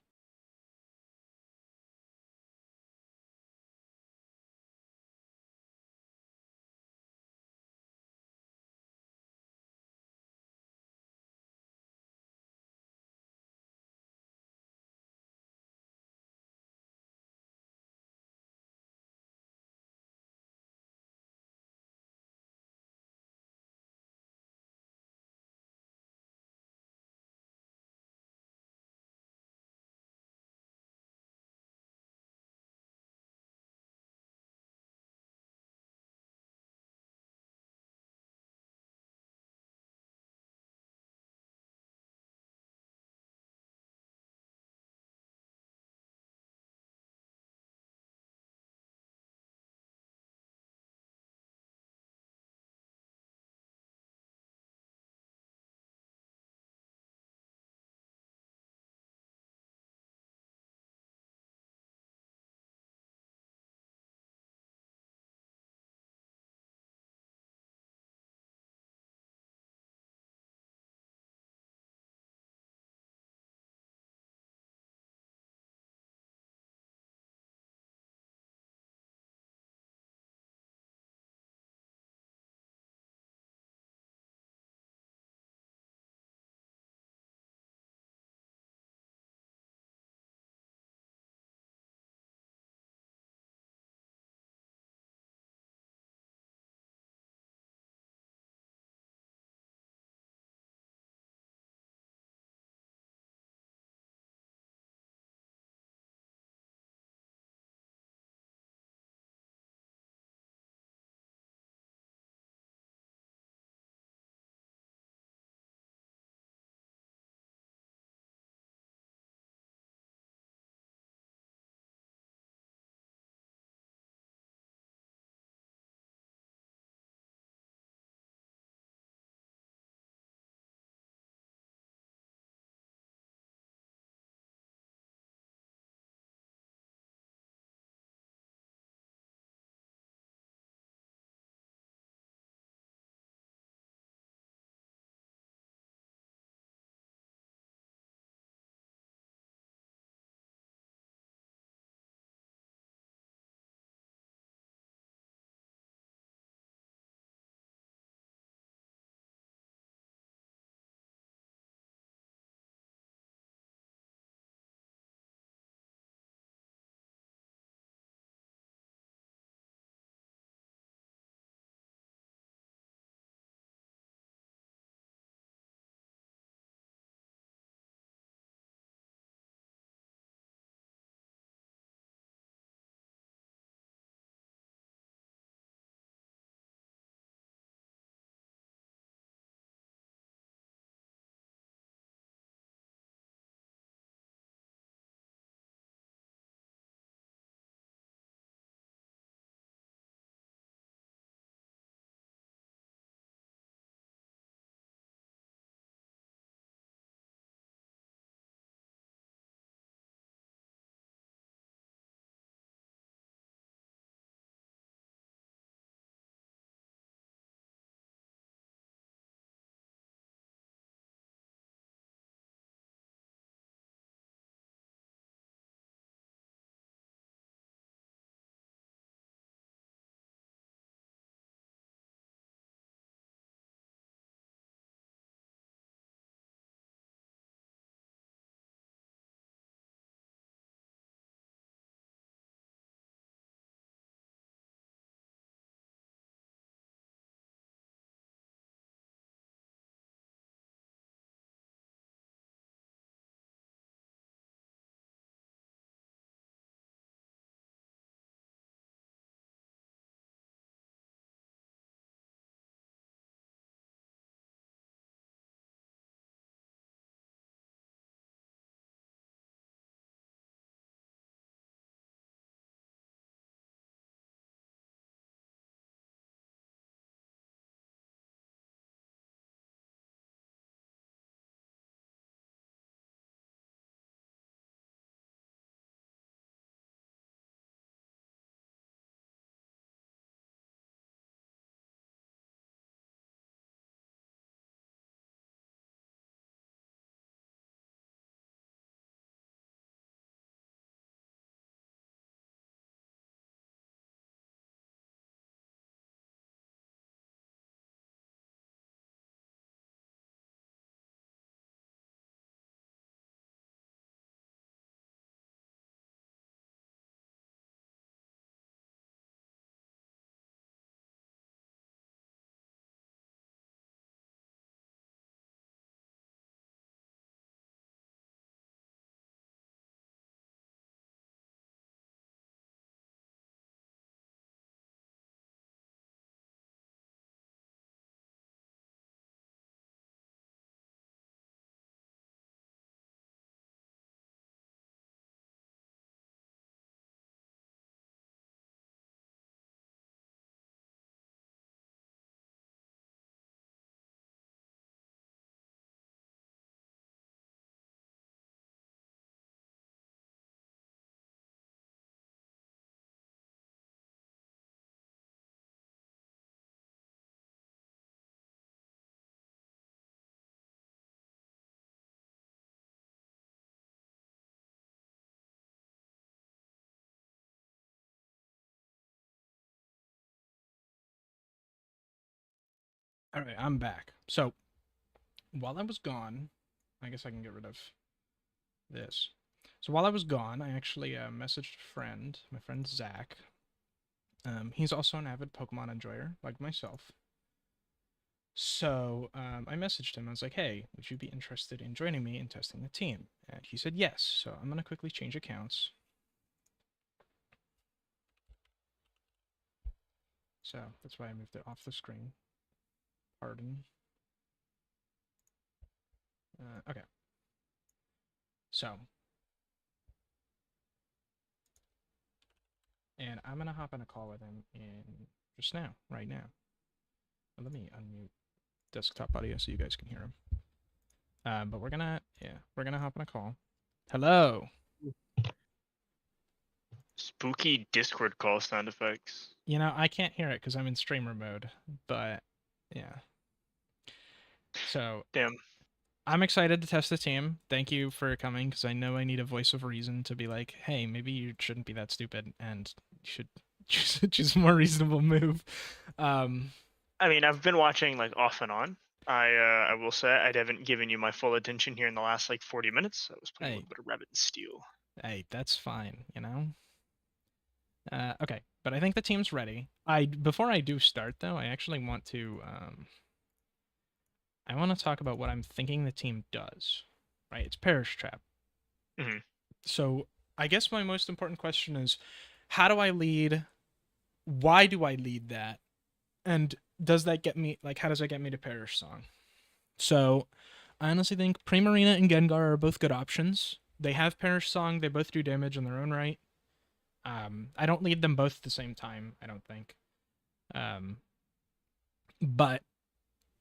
All right, I'm back. So while I was gone, I guess I can get rid of this. So while I was gone, I actually messaged a friend, my friend Zach. He's also an avid Pokemon enjoyer, like myself. So I messaged him. I was like, "Hey, would you be interested in joining me in testing the team?" And he said yes. So I'm gonna quickly change accounts. So that's why I moved it off the screen. Pardon. Okay. So, and I'm gonna hop on a call with him in just now, right now. Let me unmute desktop audio so you guys can hear him. But we're gonna hop on a call. Hello. Spooky Discord call sound effects. You know, I can't hear it because I'm in streamer mode, but yeah. So Damn. I'm excited to test the team. Thank you for coming because I know I need a voice of reason to be like, hey, maybe you shouldn't be that stupid and you should choose a more reasonable move. I mean, I've been watching like off and on. I will say I haven't given you my full attention here in the last like 40 minutes. I was playing a Hey, little bit of Rabbit and Steel. hey, that's fine, you know? Okay, but I think the team's ready. Before I do start though, I actually want to I want to talk about what I'm thinking the team does. Right? It's Perish Trap. Mm-hmm. So I guess my most important question is, how do I lead? Why do I lead that? And does that get me like how does that get me to Perish Song? So I honestly think Primarina and Gengar are both good options. They have Perish Song. They both do damage in their own right. I don't lead them both at the same time. I don't think. But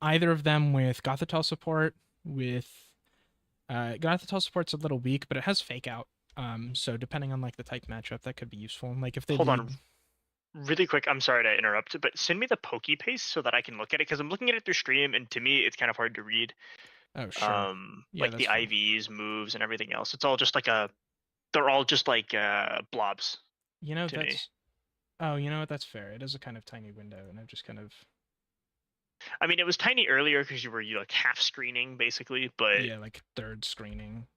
either of them with Gothitelle support, with Gothitelle support's a little weak, but it has Fake Out. So depending on like the type matchup, that could be useful. Like if they Hold lead, on, really quick. I'm sorry to interrupt, but send me the Poke Paste so that I can look at it because I'm looking at it through stream, and to me, it's kind of hard to read. oh sure, yeah, Like that's the fair. IVs, moves, and everything else. It's all just like a. They're all just like blobs You know to me. that's oh you know what that's fair. It is a kind of tiny window, and I've just kind of I mean, it was tiny earlier because you like half screening basically, but yeah like third screening,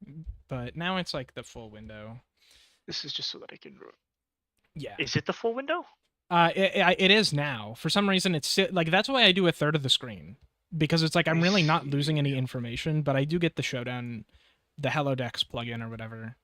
but now it's like the full window. this is just so that I can. Yeah. Is it the full window? It is now. For some reason, it's like that's why I do a third of the screen because it's like I'm I really not see. losing any information, but I do get the showdown, the Hellodex plugin or whatever.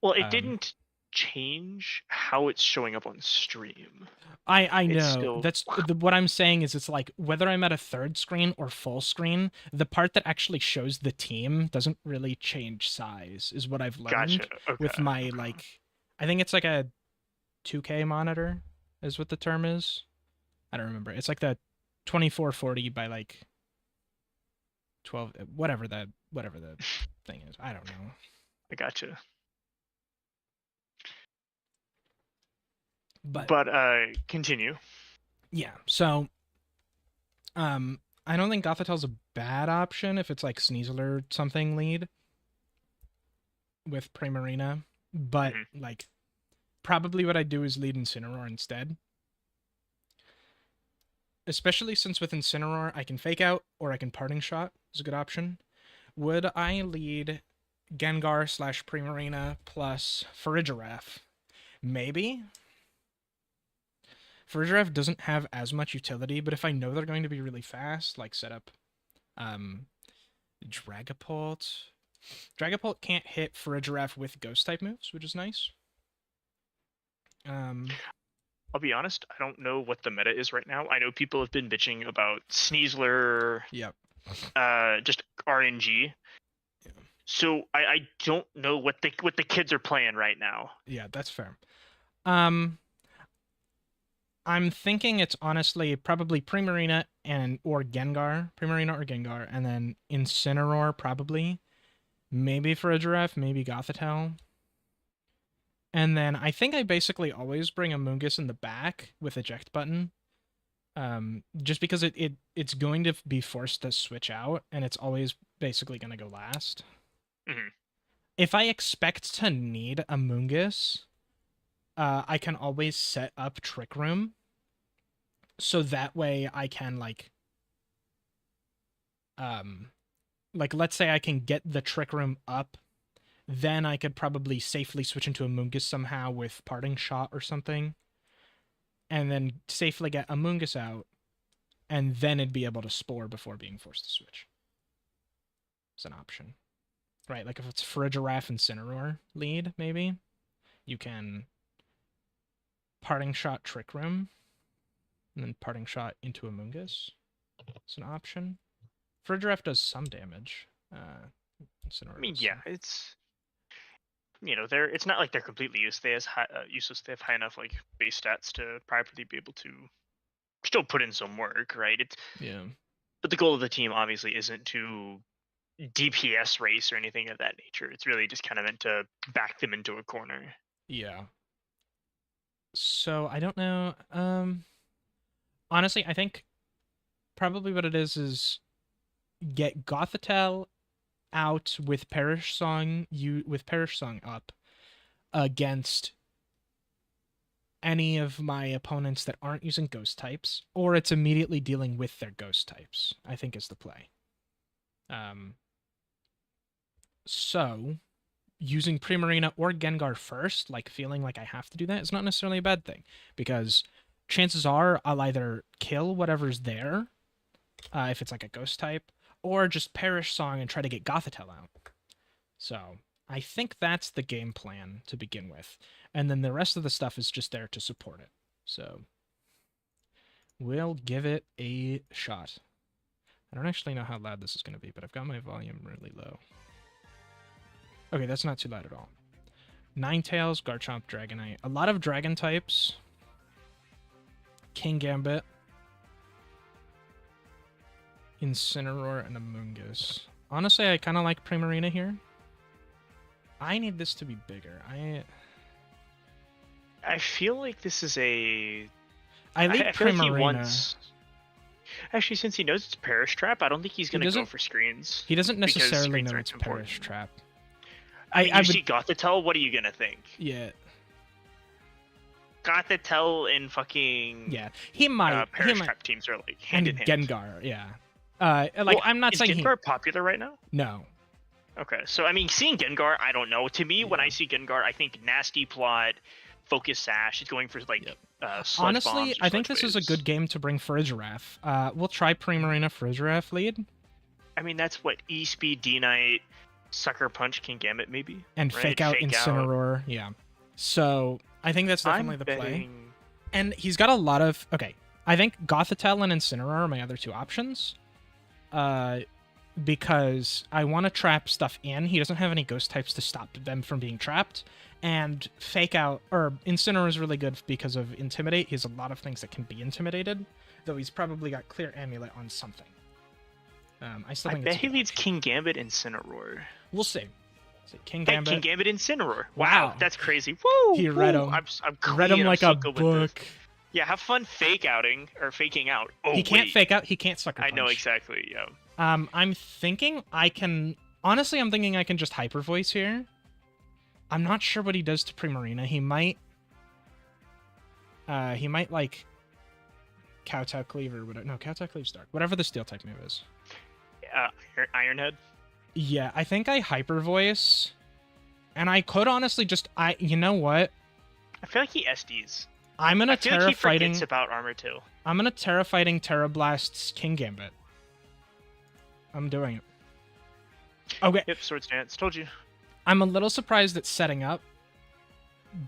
Well, it Um, didn't change how it's showing up on stream. I It's know still. that's what I'm saying is it's like whether I'm at a third screen or full screen, the part that actually shows the team doesn't really change size, is what I've Gotcha. learned Okay. with my Okay. like, I think it's like a 2K monitor, is what the term is. I don't remember. It's like the 2440 by like 12, whatever the thing is. I don't know. I gotcha. But But continue. yeah, so I don't think Gothitel's a bad option if it's like Sneasel or something lead with Primarina, but Hmm. like probably what I'd do is lead Incineroar instead. Especially since with Incineroar I can Fake Out or I can Parting Shot is a good option. Would I lead Gengar slash Primarina plus Farigiraf? Maybe. Farigiraf doesn't have as much utility, but if I know they're going to be really fast, like set up um, Dragapult. Dragapult can't hit Farigiraf with Ghost type moves, which is nice. I'll be honest. I don't know what the meta is right now. I know people have been bitching about Sneasler, Yep. just RNG. Yeah. So I don't know what the kids are playing right now. Yeah, that's fair. Um, I'm thinking it's honestly probably Primarina or Gengar, and then Incineroar probably, maybe for a giraffe, maybe Gothitelle, and then I think I basically always bring a Mungus in the back with eject button, just because it's going to be forced to switch out, and it's always basically going to go last. Hmm. If I expect to need a Mungus, I can always set up Trick Room so that way I can like Like, let's say I can get the Trick Room up, then I could probably safely switch into Amoonguss somehow with Parting Shot or something, and then safely get Amoonguss out, and then it'd be able to Spore before being forced to switch. It's an option. Right, like if it's Farigiraf and Incineroar lead, maybe, you can Parting Shot Trick Room, and then Parting Shot into Amoonguss. It's an option. Farigiraf does some damage. I mean, yeah, it's it's not like they're completely useless. They have high enough like base stats to probably be able to still put in some work, right? Yeah. But the goal of the team obviously isn't to DPS race or anything of that nature. It's really just kind of meant to back them into a corner. Yeah. So I don't know. Honestly, I think probably what it is get Gothitelle out with Perish Song up against any of my opponents that aren't using ghost types, or it's immediately dealing with their ghost types, I think is the play. So using Primarina or Gengar first, like feeling like I have to do that, is not necessarily a bad thing, because chances are I'll either kill whatever's there, if it's like a ghost type, or just Perish Song and try to get Gothitelle out. So I think that's the game plan to begin with. And then the rest of the stuff is just there to support it. So we'll give it a shot. I don't actually know how loud this is going to be, but I've got my volume really low. Okay, that's not too loud at all. Ninetales, Garchomp, Dragonite. A lot of dragon types. Kingambit. Incineroar, and Amoonguss. Honestly, I kind of like Primarina here. I need this to be bigger. I feel like this is a... I lead Primarina. Like actually, since he knows it's Perish Trap, I don't think he's going to go for screens. He doesn't necessarily know it's Perish Trap. I see Gothitelle, what are you going to think? Yeah. Gothitelle and fucking... Yeah, he might. Perish Trap teams are like hand in hand. Gengar, yeah. I'm not saying Gengar popular right now? No. Okay, so I mean, seeing Gengar, I don't know. To me, when I see Gengar, I think Nasty Plot, Focus Sash. He's going for like honestly, I think this is a good game to bring Farigiraf. We'll try Primarina Farigiraf lead. I mean, that's what E-Speed, D-Knight, Sucker Punch, Kingambit maybe, and right? Fake Out Incineroar. Yeah. So I think that's definitely the play. And he's got a lot of I think Gothitelle and Incineroar are my other two options. Because I want to trap stuff in. He doesn't have any ghost types to stop them from being trapped. And Fake Out, or Incineroar is really good because of Intimidate. He has a lot of things that can be intimidated, though he's probably got Clear Amulet on something. I bet he leads Kingambit Incineroar. We'll see. Kingambit. Kingambit Incineroar. Wow, that's crazy. Woo! He read him. I'm read him like a book. Yeah, have fun faking out. Oh, he can't fake out. He can't Sucker Punch. I know exactly. Yeah. I'm thinking I can. Honestly, I'm thinking I can just Hyper Voice here. I'm not sure what he does to Primarina. He might like Kowtow Cleave or whatever. No, Kowtow Cleave's dark. Whatever the Steel type move is. Ironhead. Yeah, I think I Hyper Voice, and I could honestly just you know what? I feel like he SDs. I'm gonna Terra like Fighting. It's about armor too. I'm gonna Terra Fighting Terra Blast's Kingambit. I'm doing it. Okay. Yep, Sword Stance. Told you. I'm a little surprised it's setting up,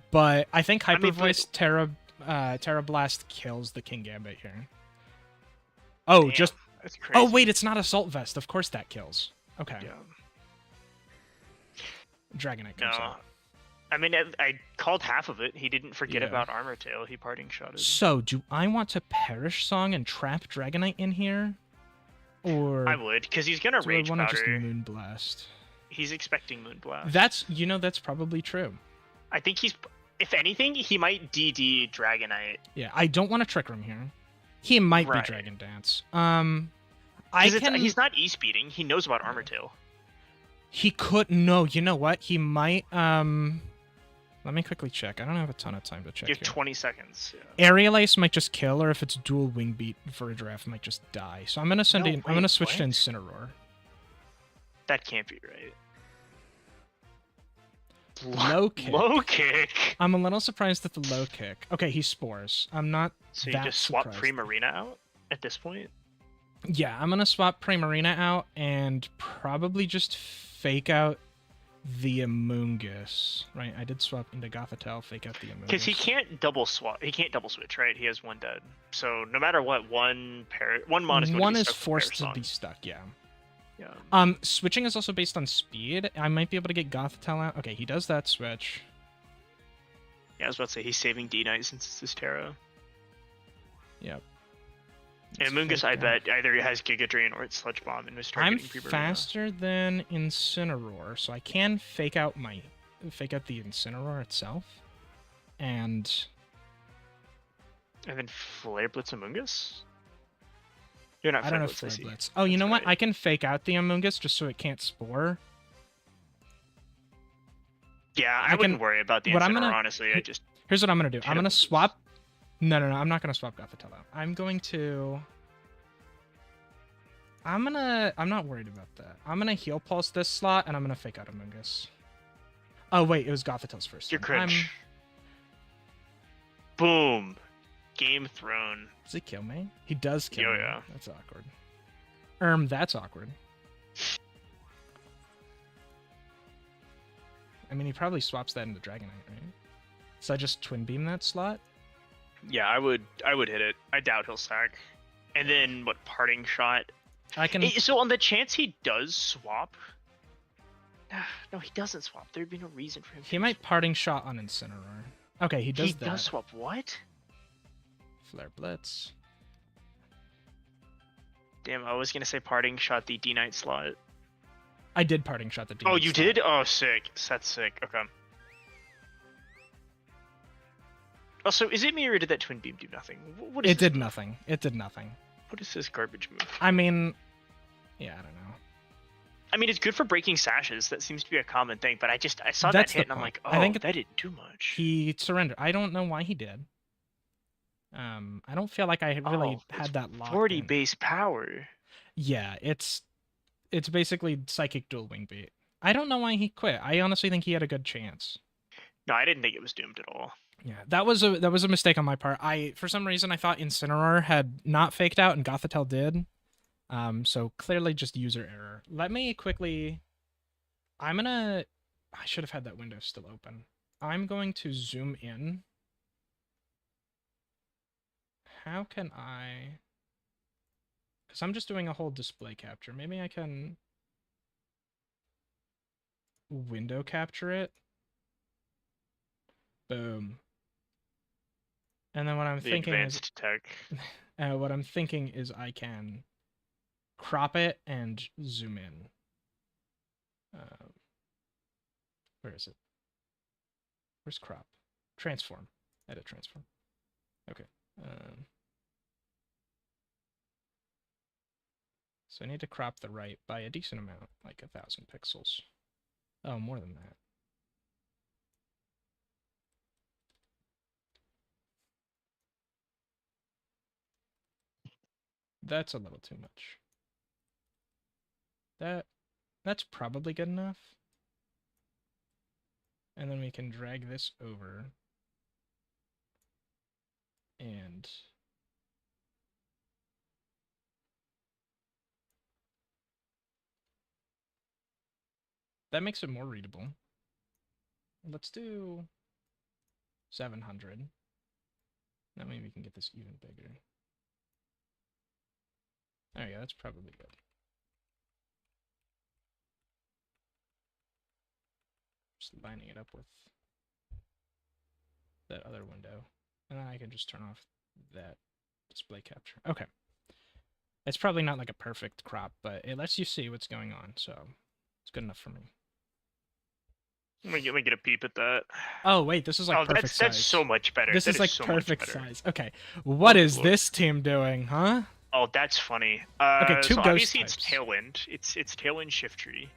but I think Hyper Voice Terra Blast kills the Kingambit here. Oh, damn, that's crazy. Oh wait, it's not Assault Vest. Of course that kills. Okay. Yeah. Dragonite comes out. I mean, I called half of it. He didn't forget about Armor Tail. He Parting Shotted. So, do I want to Perish Song and trap Dragonite in here? Or I would, because he's gonna Rage Powder. Just Moonblast. He's expecting Moonblast. That's probably true. I think if anything, he might DD Dragonite. Yeah, I don't want to Trick Room here. He might be Dragon Dance. He's not E-speeding. He knows about Armor Tail. He could. No, you know what? He might. Let me quickly check. I don't have a ton of time to check. You have 20 seconds. Yeah. Aerial Ace might just kill, or if it's dual Wing Beat for a giraffe, might just die. So I'm gonna send in. I'm gonna switch to Incineroar. That can't be right. Low kick. Low kick. I'm a little surprised at the low kick. Okay, he spores. I'm not. So you just swap Primarina out at this point? Yeah, I'm gonna swap Primarina out and probably just fake out the Amoonguss. Right, I did swap into Gothitelle, fake out the Amoonguss. Because he can't double swap. He can't double switch, right? He has one dead. So no matter what, one mon is going to be stuck. Forced to be stuck. Yeah. Yeah. Switching is also based on speed. I might be able to get Gothitelle out. Okay, he does that switch. Yeah, I was about to say he's saving D-Knight since it's his Terra. Yep. And Amoonguss, I bet, either has Giga Drain or it's Sludge Bomb and was targeting I'm faster than Incineroar, so I can fake out the Incineroar itself. And then Flare Blitz Amoonguss? You're not I don't know Flare Blitz. Oh, you know what? I can fake out the Amoonguss just so it can't spore. Yeah, I wouldn't worry about the Incineroar, honestly. Here's what I'm gonna do. I'm gonna swap. No, I'm not gonna swap Gothitelle out. I'm not worried about that. I'm gonna Heal Pulse this slot, and I'm gonna fake out Amoonguss. Oh wait, it was Gothitelle's first. You're cringe. Boom. Game thrown. Does he kill me? He does kill me. Yeah. That's awkward. That's awkward. I mean, he probably swaps that into Dragonite, right? So I just Twin Beam that slot? Yeah, I would hit it. I doubt he'll sack. And then, what, Parting Shot? I can... So on the chance he does swap... No, he doesn't swap. There'd be no reason for him He might Parting Shot on Incineroar. Okay, he does that. He does swap. What? Flare Blitz. Damn, I was gonna say Parting Shot the D-Knight slot. I did Parting Shot the D-Knight slot. You did? Oh, sick. That's sick. Okay. Also, is it me or did that Twin Beam do nothing? What is it did nothing. It did nothing. What is this garbage move? I mean, yeah, I don't know. I mean, it's good for breaking sashes. That seems to be a common thing. But I saw that hit and I'm like, oh, I think that didn't do much. He surrendered. I don't know why he did. I don't feel like I really had that locked 40 in. base power. Yeah, it's basically Psychic Dual Wing Beat. I don't know why he quit. I honestly think he had a good chance. No, I didn't think it was doomed at all. Yeah, that was a mistake on my part. For some reason I thought Incineroar had not faked out and Gothitelle did. So clearly just user error. Let me quickly. I should have had that window still open. I'm going to zoom in. How can I? Because I'm just doing a whole display capture. Maybe I can window capture it. Boom. And then what I'm thinking is I can crop it and zoom in. Where is it? Where's crop? Transform. Edit transform. Okay. So I need to crop the right by a decent amount, like 1,000 pixels. Oh, more than that. That's a little too much. That's probably good enough. And then we can drag this over. And that makes it more readable. Let's do 700. That way we can get this even bigger. Oh yeah, that's probably good. Just lining it up with that other window. And then I can just turn off that display capture. Okay. It's probably not like a perfect crop, but it lets you see what's going on, so it's good enough for me. Let me get a peep at that. Oh, wait, this is like perfect size. That's so much better. This is like perfect size. Okay, what is this team doing, huh? Oh, that's funny. Okay, two so ghost obviously types. It's Tailwind. It's Tailwind Shift Tree.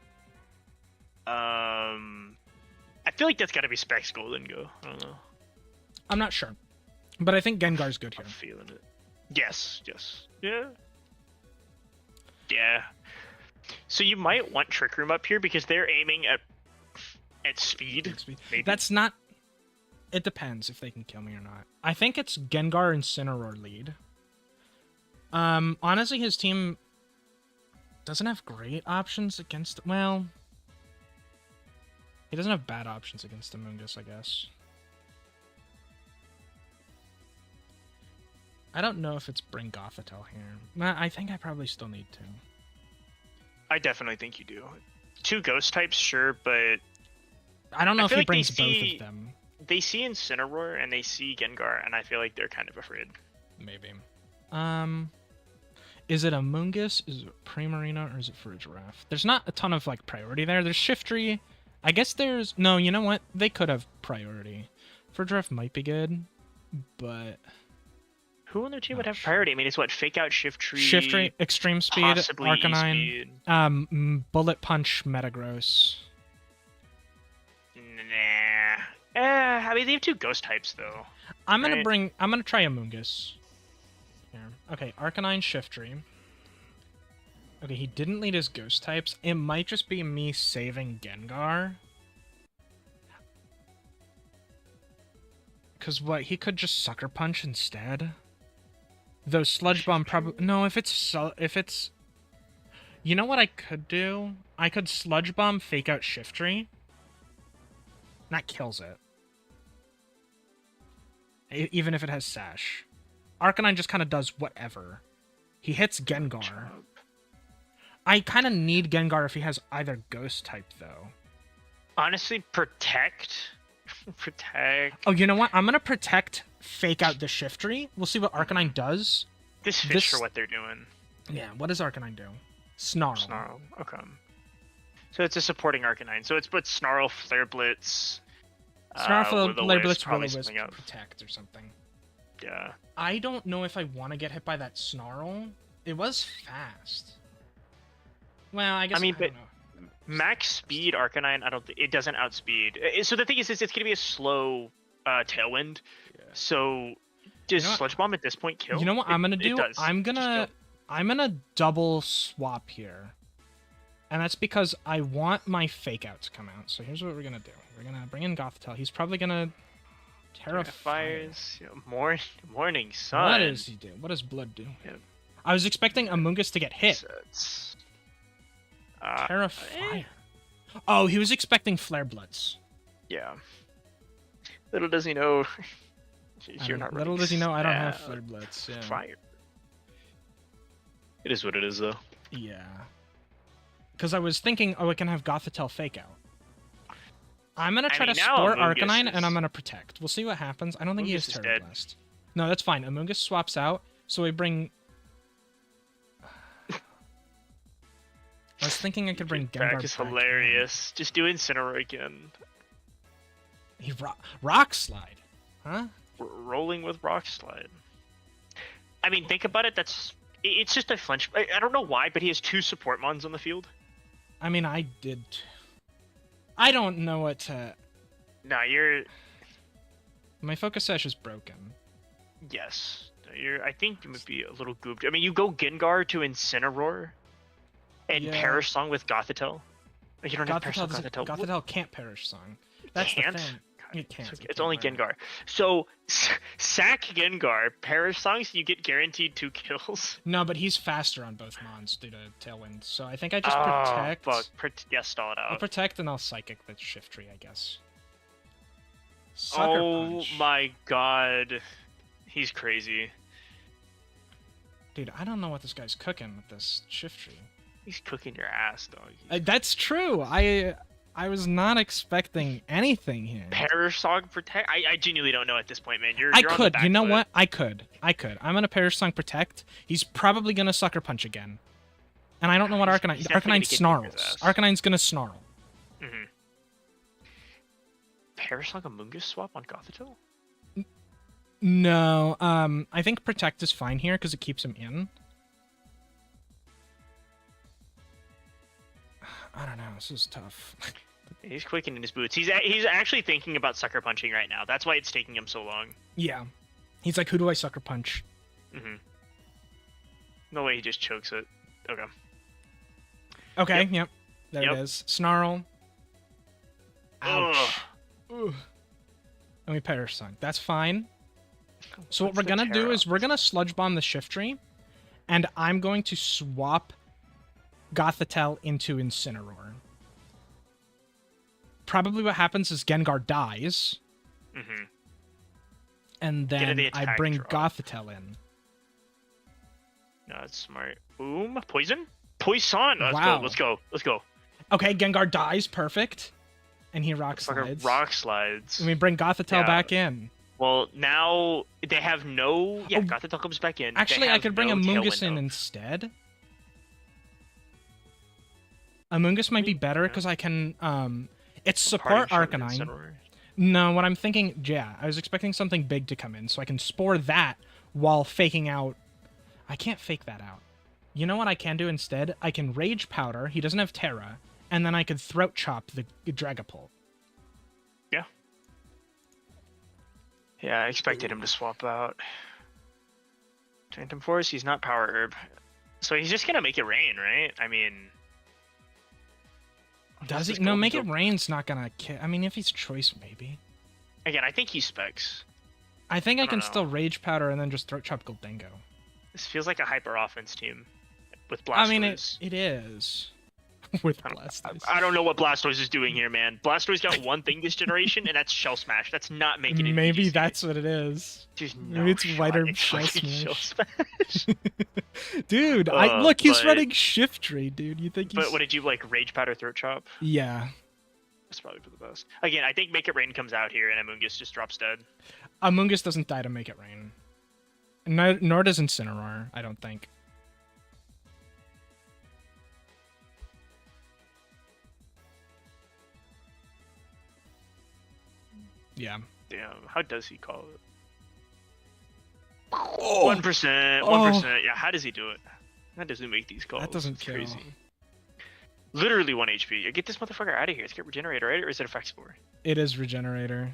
I feel like that's got to be Specs Golden Go. I don't know. I'm not sure, but I think Gengar's good here. I'm feeling it. Yes. Yeah. Yeah. So you might want Trick Room up here because they're aiming at speed. Maybe. That's not... It depends if they can kill me or not. I think it's Gengar Incineroar lead. Honestly, his team doesn't have great options against... Well... He doesn't have bad options against Amoonguss, I guess. I don't know if it's bring Gothitelle here. I think I probably still need to. I definitely think you do. 2 ghost types, sure, but... I don't know if he brings both of them. They see Incineroar and they see Gengar, and I feel like they're kind of afraid. Maybe. Is it Amoonguss? Is it Primarina? Or is it for a Giraffe? There's not a ton of, like, priority there. There's Shiftry. I guess there's... No, you know what? They could have priority. For Giraffe might be good, but... Who on their team would have priority? I mean, it's what? Fake Out, Shiftry... Shiftry, Extreme Speed, Arcanine, Bullet Punch, Metagross. Nah. I mean, they have 2 ghost types, though. I'm gonna try Amoonguss. Here. Okay, Arcanine, Shiftry. Okay, he didn't lead his ghost types. It might just be me saving Gengar. Because what? He could just Sucker Punch instead. Though Sludge Bomb probably... No, if it's... You know what I could do? I could Sludge Bomb, Fake Out Shiftry. That kills it. Even if it has Sash. Arcanine just kind of does whatever. He hits Gengar. I kind of need Gengar if he has either Ghost type, though. Honestly, Protect. Protect. Oh, you know what? I'm going to Protect, Fake Out the Shiftry. We'll see what Arcanine does. This fits for what they're doing. Yeah, what does Arcanine do? Snarl. Snarl, okay. So it's a supporting Arcanine. So it's but Snarl, Flare Blitz... Snarl, Flare Blitz, Will-O-Wisp, Protect or something. Yeah. I don't know if I want to get hit by that Snarl. It was fast. Well, I guess... I mean, but max speed Arcanine, I don't think... It doesn't outspeed. So the thing is it's going to be a slow Tailwind. Yeah. So does Sludge Bomb at this point kill? You know what I'm going to do? I'm going to double swap here. And that's because I want my Fake Out to come out. So here's what we're going to do. We're going to bring in Gothitelle. He's probably going to Terrify. Morning Sun. What does he do? What does Blood do? Yep. I was expecting Amoonguss to get hit. Terrify. Oh, he was expecting Flare Blitz. Yeah. Little does he know. You're not little does he know I don't have Flare Blitz. Yeah. Fire. It is what it is, though. Yeah. Because I was thinking, oh, I can have Gothitelle Fake Out. I'm going to try to Sport Arcanine, and I'm going to Protect. We'll see what happens. I don't think he has Terra Blast. No, that's fine. Amoonguss swaps out, so we bring... I was thinking I could bring Gengar back. Is hilarious. Just do Incineroar again. He Rock Slide. Huh? Rolling with Rock Slide. I mean, think about it. It's just a flinch. I don't know why, but he has 2 support mons on the field. I mean, I did... I don't know what to... No, you're... My Focus Sash is broken. Yes. I think you would be a little gooped. I mean, you go Gengar to Incineroar and Perish Song with Gothitelle. You don't have Perish Song Gothitelle. Gothitelle can't Perish Song. That's the thing. It can't. It's only Gengar. So, sack Gengar, Perish Songs, you get guaranteed 2 kills. No, but he's faster on both mons due to Tailwind. So I think I just Protect. Fuck. Stall it out. I'll Protect and I'll Psychic the Shiftry, I guess. Sucker Punch. My god. He's crazy. Dude, I don't know what this guy's cooking with this Shiftry. He's cooking your ass, dog. That's true. I was not expecting anything here. Perish Song Protect? I genuinely don't know at this point, man. You're I could. You know what? I could. I'm gonna Perish Song Protect. He's probably gonna Sucker Punch again. And I don't know what Arcanine... Arcanine snarls. Arcanine's gonna snarl. Mm-hmm. Perish Song Amoonguss swap on Gothitelle? No. I think Protect is fine here because it keeps him in. I don't know. This is tough. He's quaking in his boots. He's actually thinking about sucker punching right now. That's why it's taking him so long. Yeah. He's like, who do I sucker punch? Mm-hmm. No way he just chokes it. Okay. Okay, yep. There it is. Snarl. Ouch. Ugh. And we perish sunk. That's fine. So what we're gonna do is we're gonna sludge bomb the shift tree, and I'm going to swap Gothitelle into Incineroar. Probably what happens is Gengar dies, and then I bring Gothitelle in. No, that's smart. Boom. Poison? Poison! Wow. Let's go. Okay, Gengar dies. Perfect. And he rock slides. Rock slides. And we bring Gothitelle back in. Well, now they have no... Yeah, Gothitelle comes back in. Actually, I could bring Amoonguss in instead. Amoonguss might be better because I can... It's support Arcanine. No, what I'm thinking... Yeah, I was expecting something big to come in, so I can Spore that while faking out... I can't fake that out. You know what I can do instead? I can Rage Powder. He doesn't have Terra. And then I could Throat Chop the Dragapult. Yeah. Yeah, I expected him to swap out. Phantom Force, he's not Power Herb. So he's just going to make it rain, right? I mean... Does he? No, Make It Rain's not going to kill... I mean, if he's Choice, maybe. Again, I think he specs. I think I can still Rage Powder and then just Throat Chop Goldengo. This feels like a hyper offense team with Blastoise. I mean, it is. With Blastoise. I don't know what Blastoise is doing here, man. Blastoise got one thing this generation, and that's Shell Smash. That's not making it. Maybe that's what it is. Maybe it's Whiter Shell Smash. Dude, look, he's running Shift Tree, dude. You think he's... But what did you like? Rage Powder, Throat Chop? Yeah. That's probably for the best. Again, I think Make It Rain comes out here, and Amoonguss just drops dead. Amoonguss doesn't die to Make It Rain. Nor does Incineroar, I don't think. Yeah. Damn, how does he call it? 1%, 1%. Yeah, how does he do it? How does he make these calls? That doesn't kill. Crazy. Literally 1 HP. Get this motherfucker out of here. Let's get Regenerator, right? Or is it Effect Spore? It is Regenerator.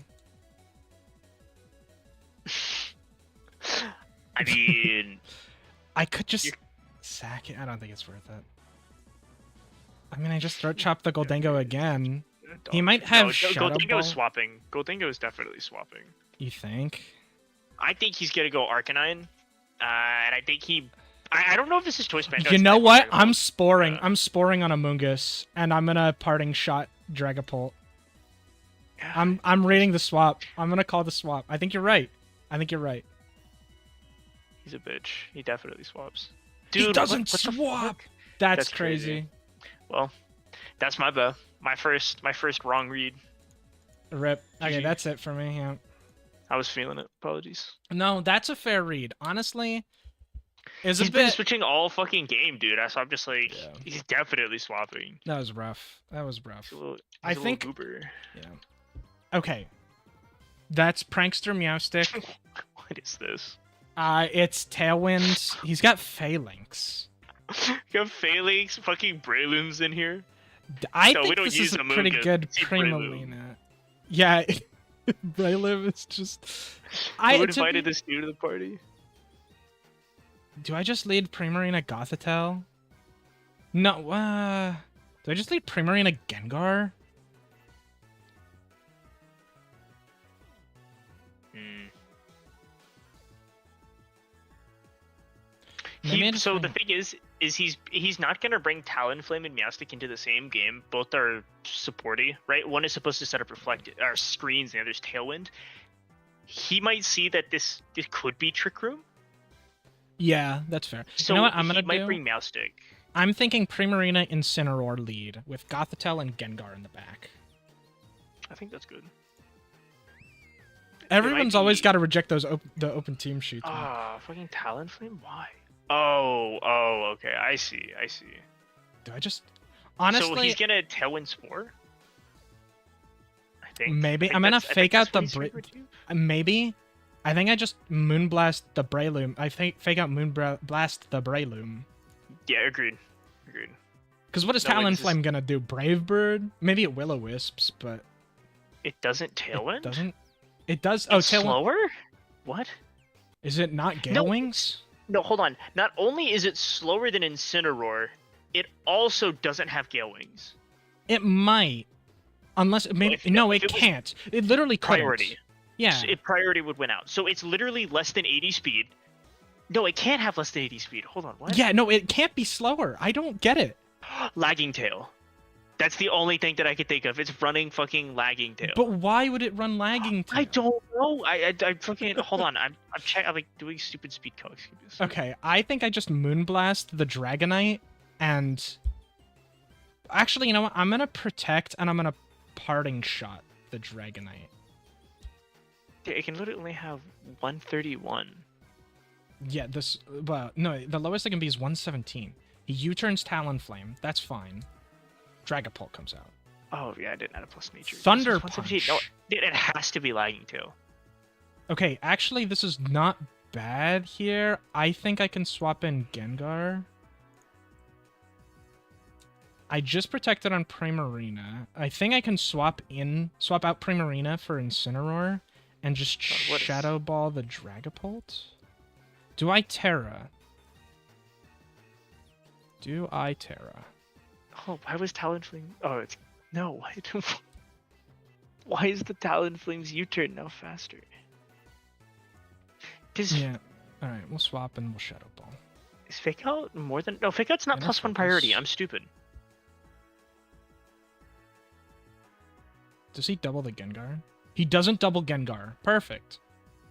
I mean... I could just sack it. I don't think it's worth it. I mean, I just Throat Chop the Goldengo again. He might have Shadow Ball. Swapping. Goldengo is definitely swapping. You think? I think he's gonna go Arcanine, and I think he. I don't know if this is Choice Band. You know what? I'm sporing. I'm sporing on Amoonguss, and I'm gonna Parting Shot Dragapult. I'm reading the swap. I'm gonna call the swap. I think you're right. He's a bitch. He definitely swaps. Dude, he doesn't swap. That's crazy. Well, that's my bad. My first wrong read. Rip. Okay, that's it for me. Yeah. I was feeling it. Apologies. No, that's a fair read. Honestly, he's been switching all fucking game, dude. So I'm just like, he's definitely swapping. That was rough. He's I think. Goober. Yeah. Okay. That's Prankster Meowstick. What is this? It's Tailwind. He's got Phalanx. You have Phalanx, fucking Breloom's in here. I think this is a pretty good Primarina. Yeah, Breloom is just... Who invited this dude to the party? Do I just lead Primarina Gothitelle? No, do I just lead Primarina Gengar? So the thing is he's not gonna bring Talonflame and Meowstic into the same game. Both are supporty, right? One is supposed to set up screens, and the other's Tailwind. He might see that this could be Trick Room. Yeah, that's fair. So you know what I'm gonna do? He might bring Meowstic. I'm thinking Primarina Incineroar lead with Gothitelle and Gengar in the back. I think that's good. Everyone's always got to reject those the open team sheets. Fucking Talonflame? Why? Oh, okay. I see. Do I just... Honestly... So he's gonna Tailwind Spore? I think. Maybe. I'm gonna fake out the... Maybe. I think I just Moonblast the Breloom. I fake out Moonblast the Breloom. Yeah, agreed. Because what is Talonflame gonna do? Brave Bird? Maybe it Will-O-Wisps, but it doesn't Tailwind. It doesn't. It does. It's slower. What? Is it not Gale Wings? No, hold on. Not only is it slower than Incineroar, it also doesn't have Gale Wings. It might, unless maybe it can't. It literally couldn't. Priority. Yeah. So priority would win out. So it's literally less than 80 speed. No, it can't have less than 80 speed. Hold on, what? Yeah, no, it can't be slower. I don't get it. Lagging Tail. That's the only thing that I could think of. It's running fucking Lagging Tail. But why would it run Lagging Tail? I don't know. I fucking hold on. I'm like doing stupid speed calcs. Okay, I think I just Moonblast the Dragonite and actually, you know what? I'm gonna protect and I'm gonna Parting Shot the Dragonite. It can literally only have 131. Yeah, well, no, the lowest it can be is 117. He U-turns Talonflame. That's fine. Dragapult comes out. Oh, yeah, I didn't add a plus nature. Thunder Punch. No, it has to be Lagging Tail. Okay, actually, this is not bad here. I think I can swap in Gengar. I just protected on Primarina. I think I can swap out Primarina for Incineroar and just Shadow Ball the Dragapult. Do I Terra? Oh, why was Talonflame? Oh, it's no. Why is the Talonflame's U-turn now faster? Yeah. All right, we'll swap and we'll Shadow Ball. Is Fake Out more than? No, Fake Out's not +1 priority. I'm stupid. Does he double the Gengar? He doesn't double Gengar. Perfect.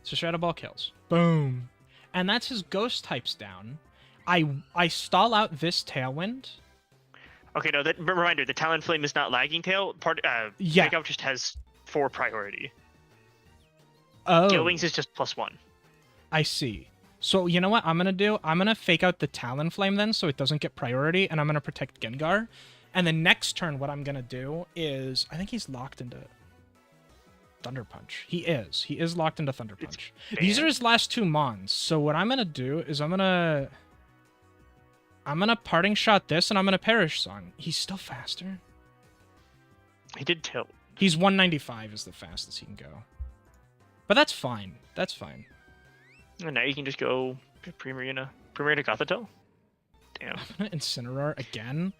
So Shadow Ball kills. Boom. And that's his Ghost types down. I stall out this Tailwind. Okay, no, reminder, the Talonflame is not Lagging Tail. Yeah. Fake Out just has 4 priority. Oh. Gale Wings is just +1. I see. So, you know what I'm going to do? I'm going to Fake Out the Talonflame then so it doesn't get priority, and I'm going to protect Gengar. And the next turn, what I'm going to do is... I think he's locked into Thunder Punch. He is. He is locked into Thunder Punch. These are his last 2 Mons. So what I'm going to do is I'm going to Parting Shot this, and I'm going to Perish Song. He's still faster. He did tilt. He's 195 is the fastest he can go. But that's fine. That's fine. And now you can just go Primarina Gothitelle. Damn. I'm going to Incineroar again.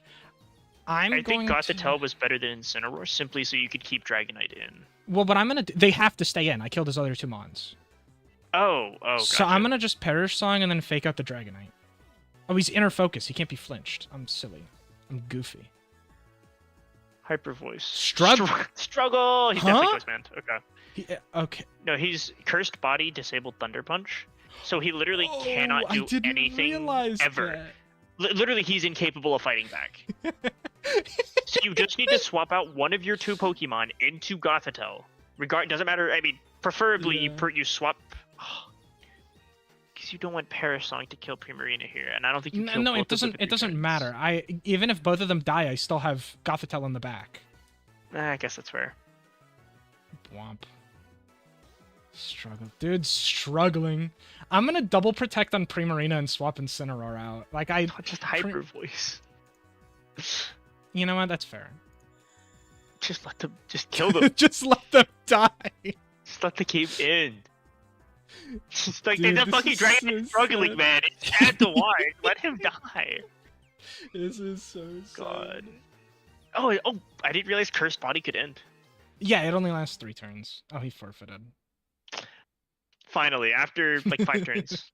I think Gothitelle was better than Incineroar simply so you could keep Dragonite in. Well, what I'm going to do... They have to stay in. I killed his other 2 Mons. Oh, gotcha. So I'm going to just Perish Song and then Fake Out the Dragonite. Oh, he's Inner Focus. He can't be flinched. I'm silly. I'm goofy. Hyper Voice. Struggle. He's definitely Ghost Man. Okay. Okay. No, he's Cursed Body, Disabled Thunder Punch. So he literally cannot do anything ever. Literally, he's incapable of fighting back. So you just need to swap out one of your 2 Pokemon into Gothitelle. Doesn't matter. I mean, preferably you swap. Because you don't want Perish Song to kill Primarina here, and I don't think you kill both of them. It doesn't matter. Even if both of them die, I still have Gothitelle in the back. I guess that's fair. Womp. Dude's struggling. I'm gonna double protect on Primarina and swap Incineroar out. Just Hyper Voice. You know what? That's fair. Just kill them. Just let them die. Just let the game end. Just like the fucking dragon is struggling, man. It's sad to watch. Let him die. This is so sad. Oh, I didn't realize Cursed Body could end. Yeah, it only lasts 3 turns. Oh, he forfeited. Finally, after like 5 turns.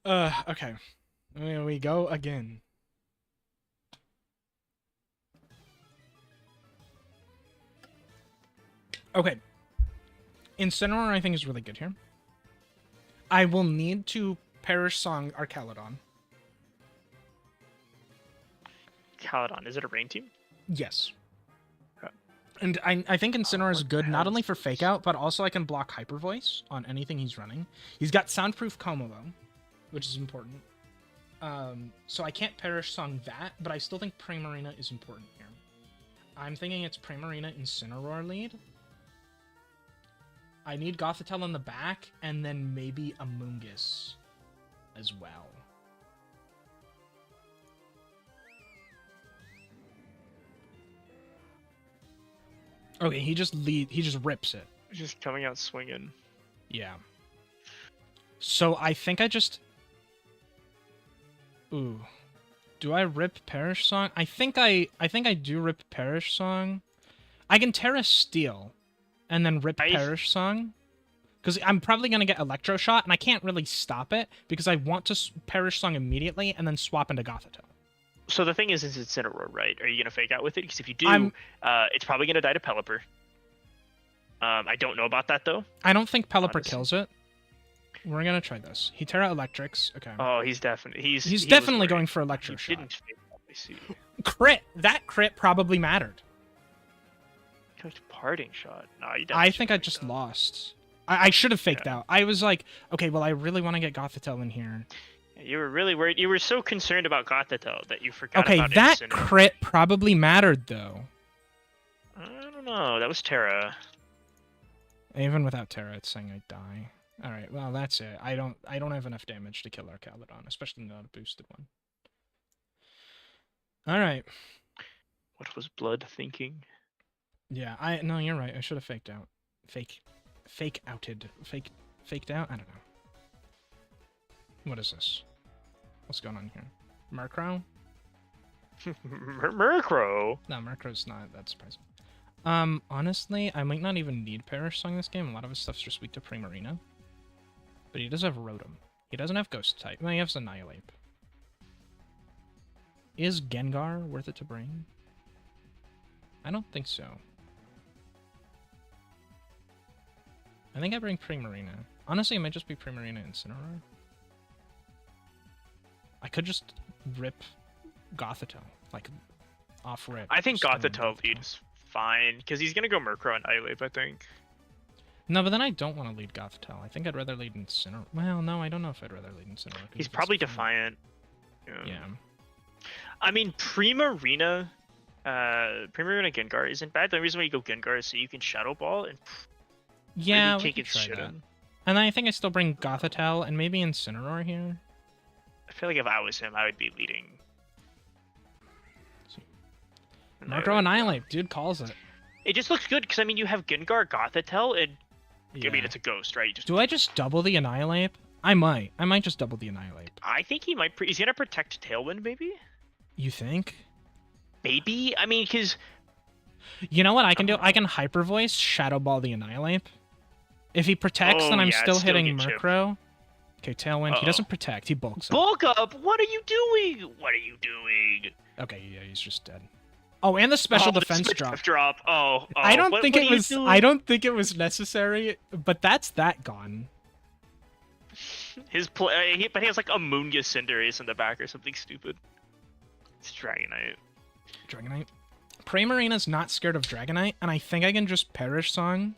Okay. We go again. Okay. Incineroar, I think, is really good here. I will need to Perish Song Archaludon. Caledon, is it a rain team? Yes. And I think Incineroar is good not only for Fake Out, but also I can block Hyper Voice on anything he's running. He's got Soundproof Coma, though, which is important. So I can't Perish Song that, but I still think Primarina is important here. I'm thinking it's Primarina Incineroar lead. I need Gothitelle in the back, and then maybe a Mungus as well. Okay, he just rips it. Just coming out swinging. Yeah. So I think I just... Ooh. Do I rip Perish Song? I think I do rip Perish Song. I can Terra Steel and then rip Perish Song. Because I'm probably going to get Electro Shot, and I can't really stop it because I want to Perish Song immediately and then swap into Gothito. So the thing is it's Incineroar, right? Are you going to fake out with it? Because if you do, it's probably going to die to Pelipper. I don't know about that, though. I don't think Pelipper kills it. We're going to try this. He Terra Electrics. Okay. Oh, he's definitely... He's definitely going for Electro Shot. Didn't fake out, I see. Crit! That crit probably mattered. Parting Shot. No, I think I just lost. I should have faked out. I was like, okay, well, I really want to get Gothitelle in here. You were really worried. You were so concerned about Gothitelle that you forgot about Okay, that crit probably mattered, though. I don't know. That was Terra. Even without Terra, it's saying I die. All right, well, that's it. I don't have enough damage to kill our Caledon, especially not a boosted one. All right. What was Blood thinking? Yeah, no, you're right. I should have faked out. Faked out? I don't know. What is this? What's going on here? Murkrow? Murkrow? No, Murkrow's not that surprising. Honestly, I might not even need Perish Song this game. A lot of his stuff's just weak to Primarina. But he does have Rotom. He doesn't have Ghost type. Well, he has Annihilate. Is Gengar worth it to bring? I don't think so. I think I bring Primarina. Honestly, it might just be Primarina and Incineroar. I could just rip Gothitelle, like, off rip. I think Gothitelle lead is fine, because he's going to go Murkrow and Annihilate, I think. No, but then I don't want to lead Gothitelle. I think I'd rather lead Incineroar. Well, no, I don't know if I'd rather lead Incineroar. He's probably Defiant. Yeah. I mean, Primarina Gengar isn't bad. The reason why you go Gengar is so you can Shadow Ball and yeah, really take its shit in. And I think I still bring Gothitelle and maybe Incineroar here. I feel like if I was him, I would be leading. Murkrow Annihilate, dude calls it. It just looks good because I mean you have Gengar, Gothitelle, and I mean it's a ghost, right? Do I just double the Annihilate? I might just double the Annihilate. I think he might. He's gonna protect Tailwind, maybe. You think? Maybe. I mean, because you know what I can do? I can Hyper Voice Shadow Ball the Annihilate. If he protects, then I'm still hitting Murkrow. Okay, Tailwind. He doesn't protect. He bulks up. Bulk up? What are you doing? What are you doing? Okay, yeah, he's just dead. Oh, and the special defense drop. I don't think it was. I don't think it was necessary, but that's that gone. His play, but he has like a Moongus Cinderace in the back or something stupid. It's Dragonite. Dragonite. Primarina's not scared of Dragonite, and I think I can just Perish Song.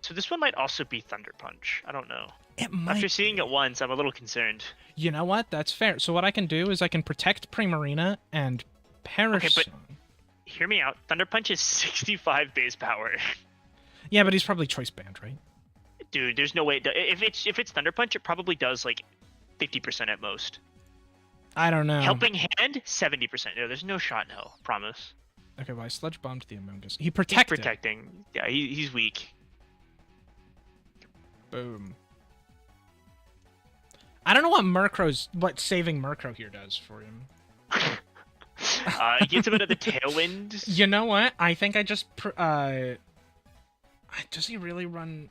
So this one might also be Thunder Punch. I don't know. It might. After seeing it once, I'm a little concerned. You know what? That's fair. So what I can do is I can protect Primarina and Perish Song. Hear me out. Thunder Punch is 65 base power. Yeah, but he's probably choice banned, right? Dude, there's no way. If it's Thunder Punch, it probably does like 50% at most. I don't know. Helping Hand, 70%. No, there's no shot in hell. Promise. Okay, well I Sludge Bombed the Amogus. He protected. He's protecting. Yeah, he's weak. Boom. I don't know what saving Murkrow here does for him. He gets a bit of the Tailwind. You know what? I think I just does he really run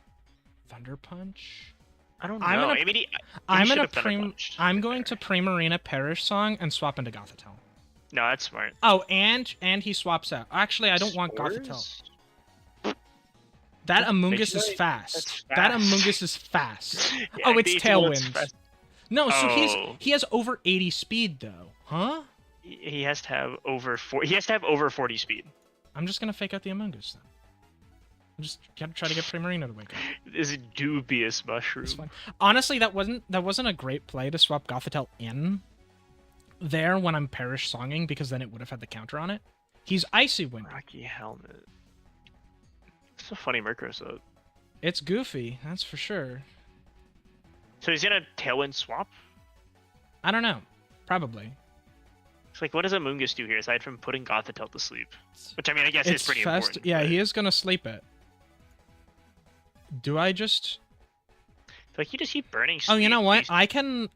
Thunder Punch? I don't know. I'm going to Primarina Perish Song and swap into Gothitelle. No, that's smart. Oh, and he swaps out. Actually, I don't want Gothitelle. That Amogus is fast. That Amogus is fast. Yeah, oh, it's Tailwind. No, so he has over 80 speed though. Huh? He has to have over 40. He has to have over 40 speed. I'm just gonna fake out the Amogus then. I'm just gotta try to get Primarina to wake up. This is dubious mushroom. Honestly, that wasn't a great play to swap Gothitelle in there when I'm Perish Songing because then it would have had the counter on it. He's Icy Wind. Rocky Helmet. It's a funny Murkrow set. It's goofy, that's for sure. So he's gonna Tailwind swap? I don't know. Probably. It's like, what does Amoongus do here aside from putting Gothitelle to sleep? Which, I mean, I guess is pretty fast. important. Yeah, but... he is gonna sleep it. Do I just... Like, you just keep burning sleep. Oh, you know what? I can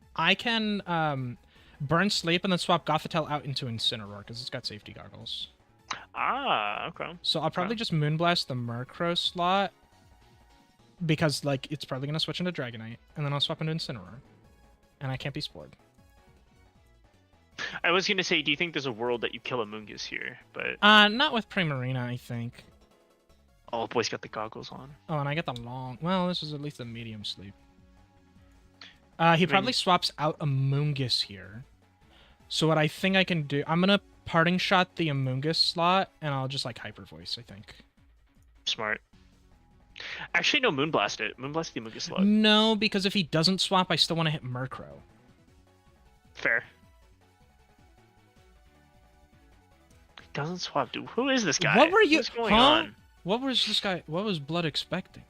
burn sleep and then swap Gothitelle out into Incineroar, because it's got safety goggles. Ah, okay. So I'll probably just Moonblast the Murkrow slot, because, like, it's probably going to switch into Dragonite, and then I'll swap into Incineroar. And I can't be Spored. I was going to say, do you think there's a world that you kill Amoongus here? But not with Primarina, I think. Oh, boy's got the goggles on. Oh, and I get the long... Well, this is at least a medium sleep. He probably swaps out Amoongus here. So what I think I can do... I'm going to Parting Shot the Amoongus slot, and I'll just, like, Hyper Voice, I think. Smart. Actually, no, Moonblast it. Moonblast the Amoongus slot. No, because if he doesn't swap, I still want to hit Murkrow. Fair. He doesn't swap, dude. Who is this guy? What were you... What's going on? What was this guy... What was Blood expecting?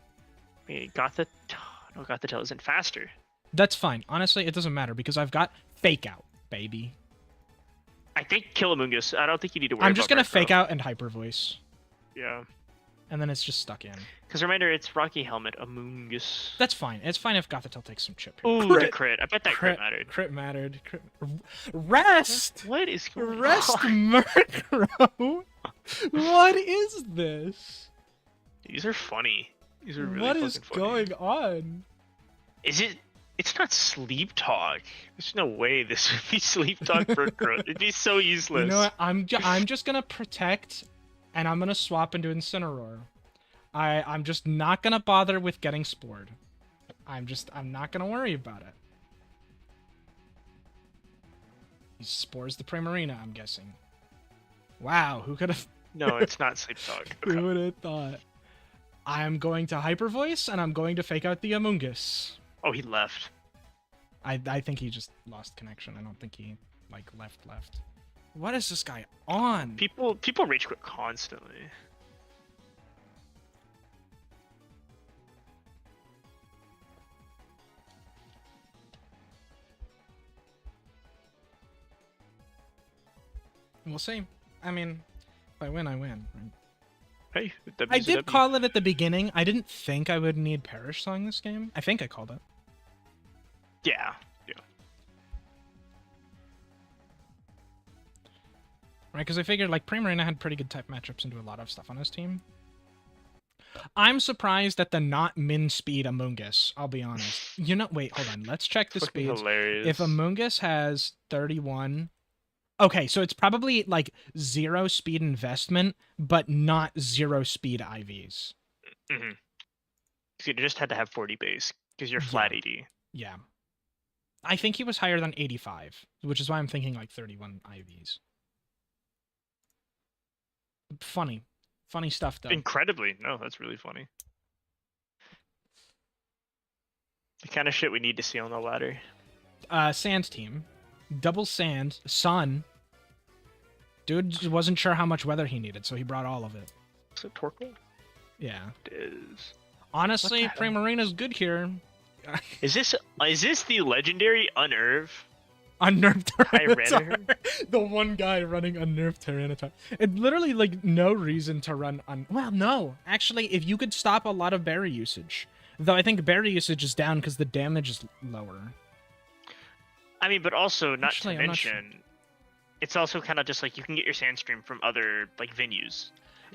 Wait, No, Gothitelle isn't faster. That's fine. Honestly, it doesn't matter, because I've got Fake Out, baby. I think kill Amoongus. I don't think you need to worry about I'm just going to Murkrow. Fake Out and Hyper Voice. Yeah. And then it's just stuck in. Because reminder, it's Rocky Helmet, Amoongus. That's fine. It's fine if Gothitelle takes some chip here. Ooh, the crit. I bet that crit mattered. Crit mattered. Rest! What is going Rest, on? Murkrow! What is this? These are funny. These are really What fucking is funny. going on? Is it... It's not Sleep Talk. There's no way this would be Sleep Talk Murkrow. It'd be so useless. You know what? I'm just gonna protect, and I'm gonna swap into Incineroar. I'm just not gonna bother with getting Spored. I'm not gonna worry about it. He spores the Primarina, I'm guessing. Wow, who could have... No, it's not Sleep Talk. Okay. Who would have thought? I'm going to Hyper Voice, and I'm going to Fake Out the Amoongus. Oh, he left. I think he just lost connection. I don't think he, like, left. What is this guy on? People rage quit constantly. We'll see. I mean, if I win, I win. Right? Hey, I did call it at the beginning. I didn't think I would need Perish Song this game. I think I called it. Yeah. Right, because I figured, like, Primarina had pretty good type matchups and do a lot of stuff on his team. I'm surprised at the not min speed Amoongus, I'll be honest. You know, wait, hold on. Let's check the speeds. Hilarious. If Amoongus has 31... Okay, so it's probably, like, 0 speed investment, but not 0 speed IVs. Mm-hmm. So you just had to have 40 base, because you're flat 80. Yeah. I think he was higher than 85, which is why I'm thinking, like, 31 IVs. Funny. Funny stuff, though. Incredibly. No, that's really funny. The kind of shit we need to see on the ladder. Sand team. Double sand. Sun. Dude wasn't sure how much weather he needed, so he brought all of it. Is it Torkoal? Yeah. It is. Honestly, Primarina's good here. Is this the legendary Unnerve? Unnerved Tyranitar. Tyranitar? The one guy running Unnerved Tyranitar. It literally, like, no reason to run Well, no. Actually, if you could stop a lot of berry usage. Though I think berry usage is down because the damage is lower. I mean, but also, not Actually, to I'm not sure. mention, it's also kind of just like you can get your Sandstream from other, like, venues.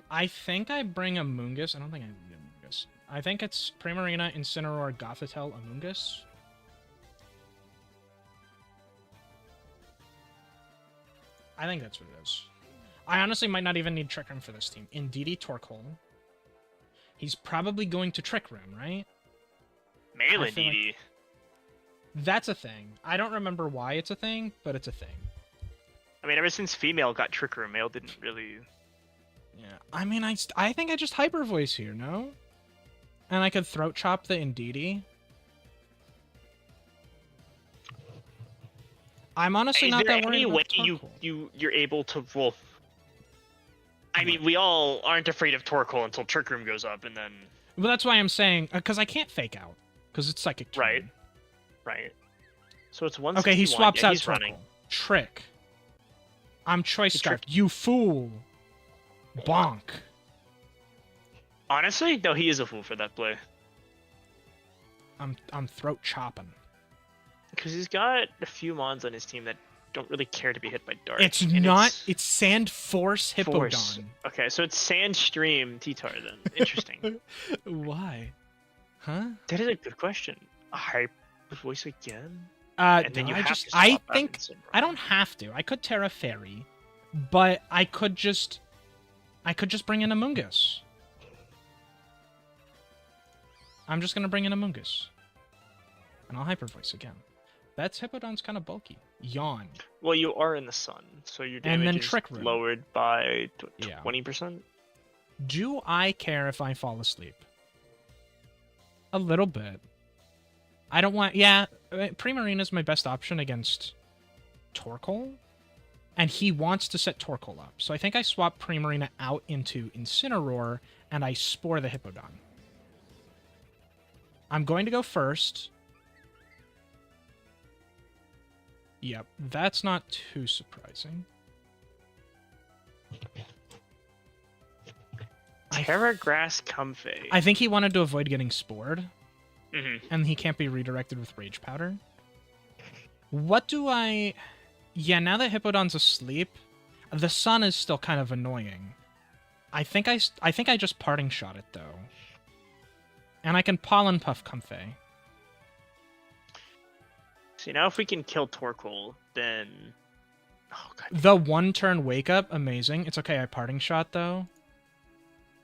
I think I bring Amoongus. I don't think I need Amoongus. I think it's Primarina, Incineroar, Gothitelle, Amoongus. I think that's what it is. I honestly might not even need Trick Room for this team. Indeedee, Torkoal. He's probably going to Trick Room, right? Male I feel Indeedee. like that's a thing. I don't remember why it's a thing, but it's a thing. I mean, ever since female got Trick Room, male didn't really... Yeah, I mean, I think I just Hyper Voice here, no? And I could Throat Chop the Indeedee. I'm honestly not that worried about Torkoal. You're able to... Well, I mean, we all aren't afraid of Torkoal until Trick Room goes up, and then... Well, that's why I'm saying... Because I can't Fake Out. Because it's Psychic Terrain. Right. Right. So it's 161. Okay, he swaps out he's Torkoal. running. Trick. I'm Choice Scarf. You fool. Bonk. Honestly, no, he is a fool for that play. I'm throat chopping. Because he's got a few mons on his team that don't really care to be hit by dark. It's not. It's Sand Force Hippodon. Force. Okay, so it's Sand Stream T-Tar then. Interesting. Why? Huh? That is a good question. A hyper voice again? And then I think I don't have to. I could Terra Fairy, but I could just bring in Amoonguss. I'm just gonna bring in Amoonguss. And I'll Hyper Voice again. That's Hippodon's kind of bulky. Yawn. Well, you are in the sun, so your damage is Trick Room. Lowered by 20%. Do I care if I fall asleep? A little bit. I don't want... Yeah, Primarina is my best option against Torkoal. And he wants to set Torkoal up. So I think I swap Primarina out into Incineroar, and I Spore the Hippodon. I'm going to go first. Yep, that's not too surprising. Terra Grass Comfey. I think he wanted to avoid getting spored. Mm-hmm. And he can't be redirected with Rage Powder. What do I... Yeah, now that Hippodon's asleep, the sun is still kind of annoying. I think I just Parting Shot it, though. And I can Pollen Puff Comfey. See, now if we can kill Torkoal, then... Oh, God. The one-turn wake-up, amazing. It's okay, I Parting Shot, though.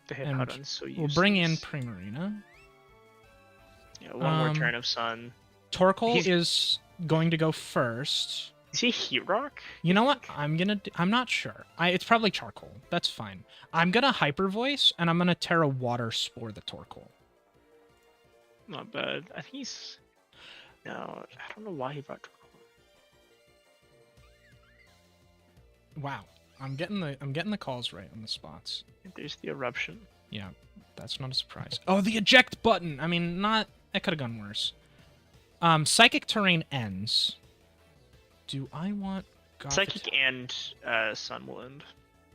The Hippodon's so useless. We'll bring in Primarina. Yeah, one more turn of sun. Torkoal is going to go first. Is he Heat Rock? You know what? I'm not sure. It's probably Charcoal. That's fine. I'm gonna Hyper Voice, and I'm gonna Terra Water Spore the Torkoal. Not bad. I think he's... No, I don't know why he brought Torkoal. Wow. I'm getting the calls right on the spots. There's the Eruption. Yeah, that's not a surprise. Oh, the eject button! I mean, that could have gone worse. Psychic Terrain ends. Do I want... Psychic and Sun will end.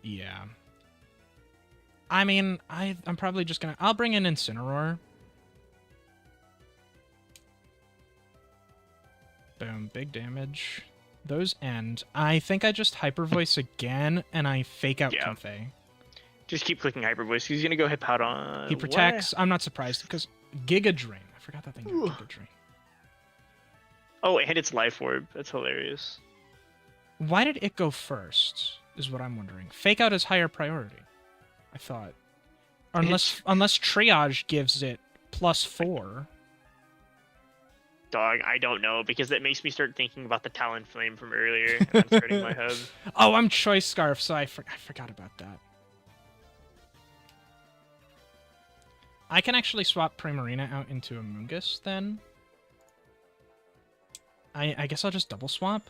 Yeah. I mean, I'm probably just gonna... I'll bring in Incineroar. Boom, big damage. Those end. I think I just Hyper Voice again, and I fake out Comfey. Just keep clicking Hyper Voice. He's gonna go Hippowdon. He protects. What? I'm not surprised, because Giga Drain. I forgot that thing got Giga Drain. Oh, it hit its Life Orb. That's hilarious. Why did it go first, is what I'm wondering. Fake out is higher priority, I thought. Or unless Triage gives it +4. Dog, I don't know, because that makes me start thinking about the Talonflame from earlier, and that's hurting my head. Oh, I'm Choice Scarf, so I forgot about that. I can actually swap Primarina out into Amoonguss, then. I guess I'll just double swap.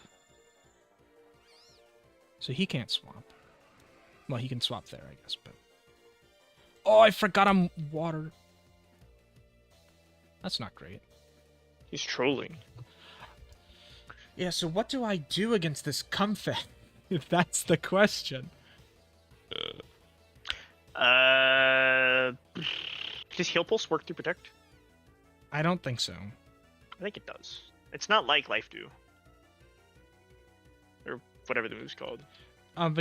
So he can't swap. Well, he can swap there, I guess, but... Oh, I forgot I'm water. That's not great. He's trolling. Yeah, so what do I do against this Comfey? If that's the question. Does Heal Pulse work through Protect? I don't think so. I think it does. It's not like Life Dew. Or whatever the move's called. But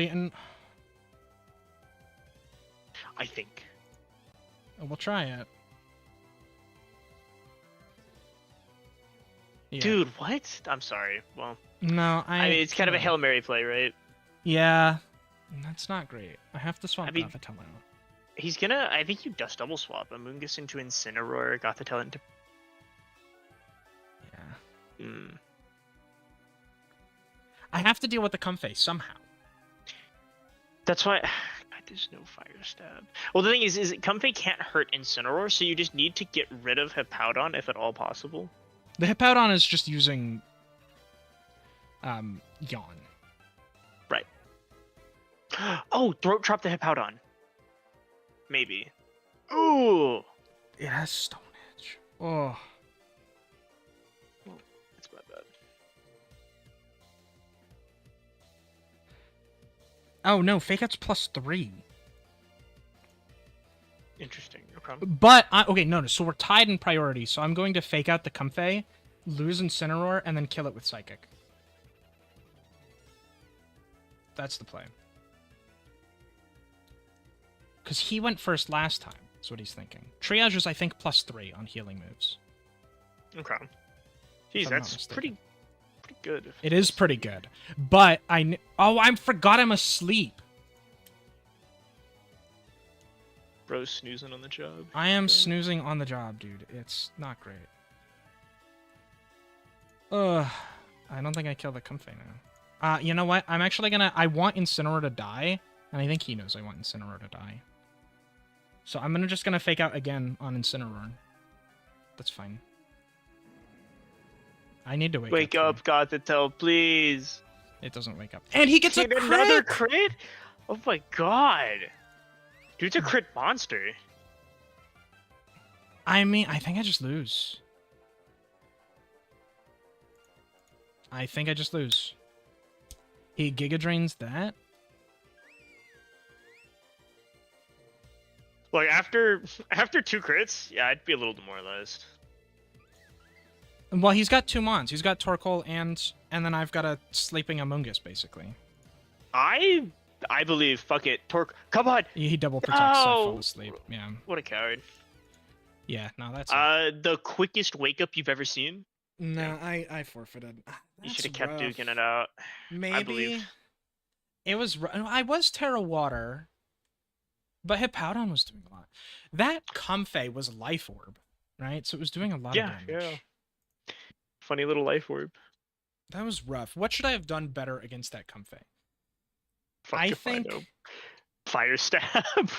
I think. We'll try it. Yeah. Dude, what? I'm sorry. Well, no, I mean, it's kind of a Hail Mary play, right? Yeah. That's not great. I have to swap Gothitelle out. He's gonna... I think you just double swap Amoonguss into Incineroar, Gothitelle into... Yeah. I have to deal with the Comfey somehow. That's why... God, there's no Fire Stab. Well, the thing is Comfey can't hurt Incineroar, so you just need to get rid of Hippowdon if at all possible. The Hippowdon is just using... Yawn. Right. Oh, Throat Trap the Hippowdon. Maybe. Ooh! It has Stone Edge. Oh. That's my bad. Oh, no, Fake Out's +3. Interesting. Okay. But, okay, no, so we're tied in priority, so I'm going to Fake Out the Comfey, lose Incineroar, and then kill it with Psychic. That's the play. Because he went first last time, that's what he's thinking. Triage is, I think, +3 on healing moves. Okay. Jeez, that's pretty good. It is pretty good. But I forgot I'm asleep. Bro's snoozing on the job. I am snoozing on the job, dude. It's not great. Ugh. I don't think I killed the Comfey now. You know what? I'm actually gonna... I want Incineroar to die, and I think he knows I want Incineroar to die. So I'm just gonna Fake Out again on Incineroar. That's fine. I need to wake up, Gothitelle, please. It doesn't wake up. And he gets another crit? Oh my god. Dude's a crit monster. I mean, I think I just lose. I think I just lose. He Giga Drains that? Like, after 2 crits, yeah, I'd be a little demoralized. Well, he's got 2 mons. He's got Torkoal and then I've got a Sleeping Amoonguss, basically. I believe, fuck it. Come on! He double protects, so I fall asleep. Yeah. What a coward. Yeah, no, that's the quickest wake up you've ever seen? No, I forfeited. You should have kept duking it out. Maybe. I believe. It was... I was Terra Water, but Hippowdon was doing a lot. That Comfey was Life Orb, right? So it was doing a lot of damage. Yeah. Funny little Life Orb. That was rough. What should I have done better against that Comfey? I think... Fire Stab.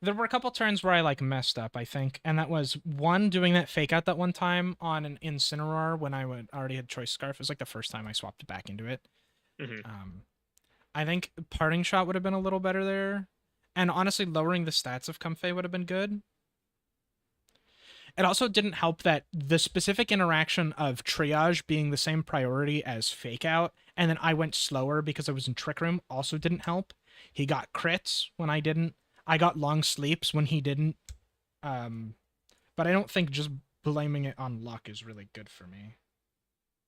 There were a couple turns where I, like, messed up, I think. And that was, one, doing that Fake Out that one time on an Incineroar when I already had Choice Scarf. It was, like, the first time I swapped back into it. I think Parting Shot would have been a little better there. And honestly, lowering the stats of Comfey would have been good. It also didn't help that the specific interaction of Triage being the same priority as Fake Out, and then I went slower because I was in Trick Room, also didn't help. He got crits when I didn't. I got long sleeps when he didn't. But I don't think just blaming it on luck is really good for me.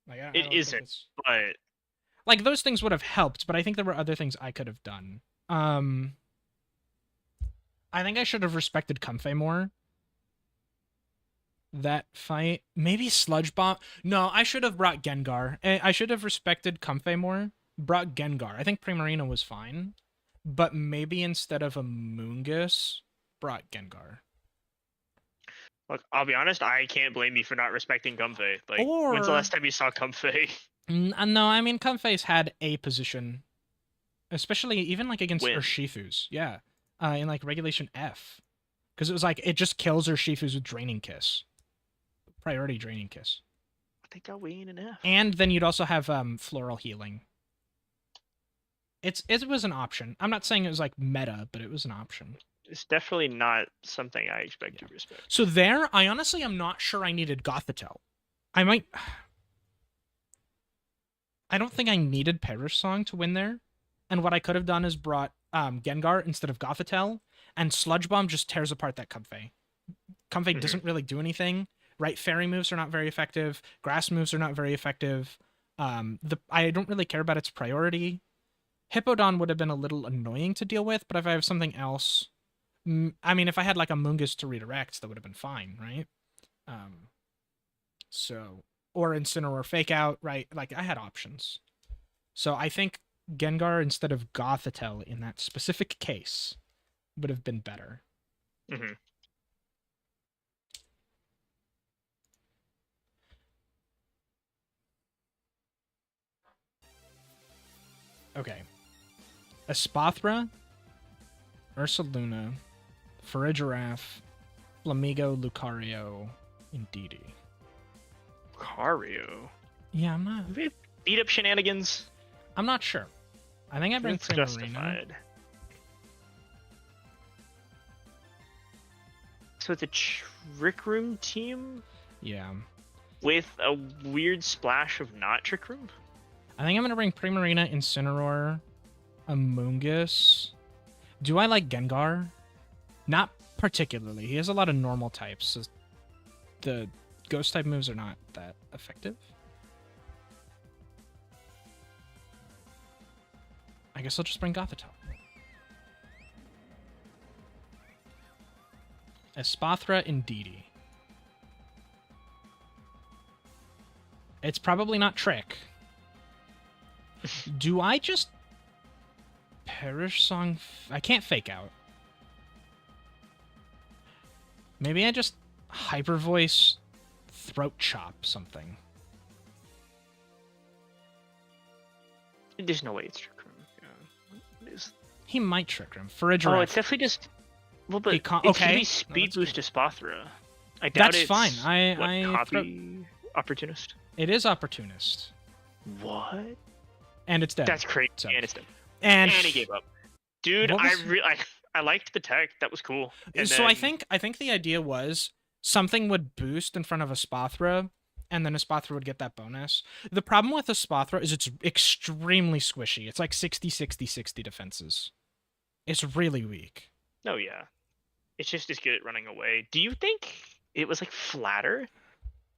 Like, it isn't, but... Like, those things would have helped, but I think there were other things I could have done. I think I should have respected Comfey more. That fight. Maybe Sludge Bomb. No, I should have brought Gengar. I should have respected Comfey more. Brought Gengar. I think Primarina was fine. But maybe instead of a Moongus, brought Gengar. Look, I'll be honest, I can't blame you for not respecting Comfey. Like, when's the last time you saw Comfey? No, I mean, Comfey's had a position. Especially even, like, against Urshifu's. Yeah. In, like, Regulation F. Because it was like, it just kills Urshifu's with Draining Kiss. Priority Draining Kiss. I think I'll weigh in an F. And then you'd also have Floral Healing. It was an option. I'm not saying it was like meta, but it was an option. It's definitely not something I expect to respect. So there, I honestly am not sure I needed Gothitelle. I might... I don't think I needed Perish Song to win there. And what I could have done is brought Gengar instead of Gothitelle, and Sludge Bomb just tears apart that Comfey. Comfey doesn't really do anything, right? Fairy moves are not very effective. Grass moves are not very effective. I don't really care about its priority. Hippowdon would have been a little annoying to deal with, but if I have something else... I mean, if I had, like, a Moongus to redirect, that would have been fine, right? Or Incineroar Fake Out, right? Like, I had options. So I think Gengar instead of Gothitelle in that specific case would have been better. Okay. Espathra, Ursaluna, Farigiraf, Flamigo, Lucario, Indeedee. Lucario? Yeah, I'm not... Beat up shenanigans? I'm not sure. I think I bring Primarina. Justified. So it's a Trick Room team? Yeah. With a weird splash of not Trick Room? I think I'm going to bring Primarina, Incineroar, Amoonguss. Do I like Gengar? Not particularly. He has a lot of normal types. So the ghost type moves are not that effective. I guess I'll just bring Gothitelle. Espathra Indeedee. It's probably not Trick. Do I just Perish Song? I can't Fake Out. Maybe I just Hyper Voice Throat Chop something. There's no way it's Trick Room. Yeah. It is. He might Trick Room. Farigiraf. Oh, it's definitely just. Well, but it's okay. be Speed Boost to Spathra. I doubt that's fine. Copy Opportunist. It is Opportunist. What? And it's dead. That's crazy. So. And it's dead. And he gave up. Dude, I liked the tech. That was cool. And so then... I think the idea was something would boost in front of a Spathra, and then a Spathra would get that bonus. The problem with a Spathra is it's extremely squishy. It's like 60, 60, 60 defenses. It's really weak. Oh, yeah. It's just as good at running away. Do you think it was, like, flatter?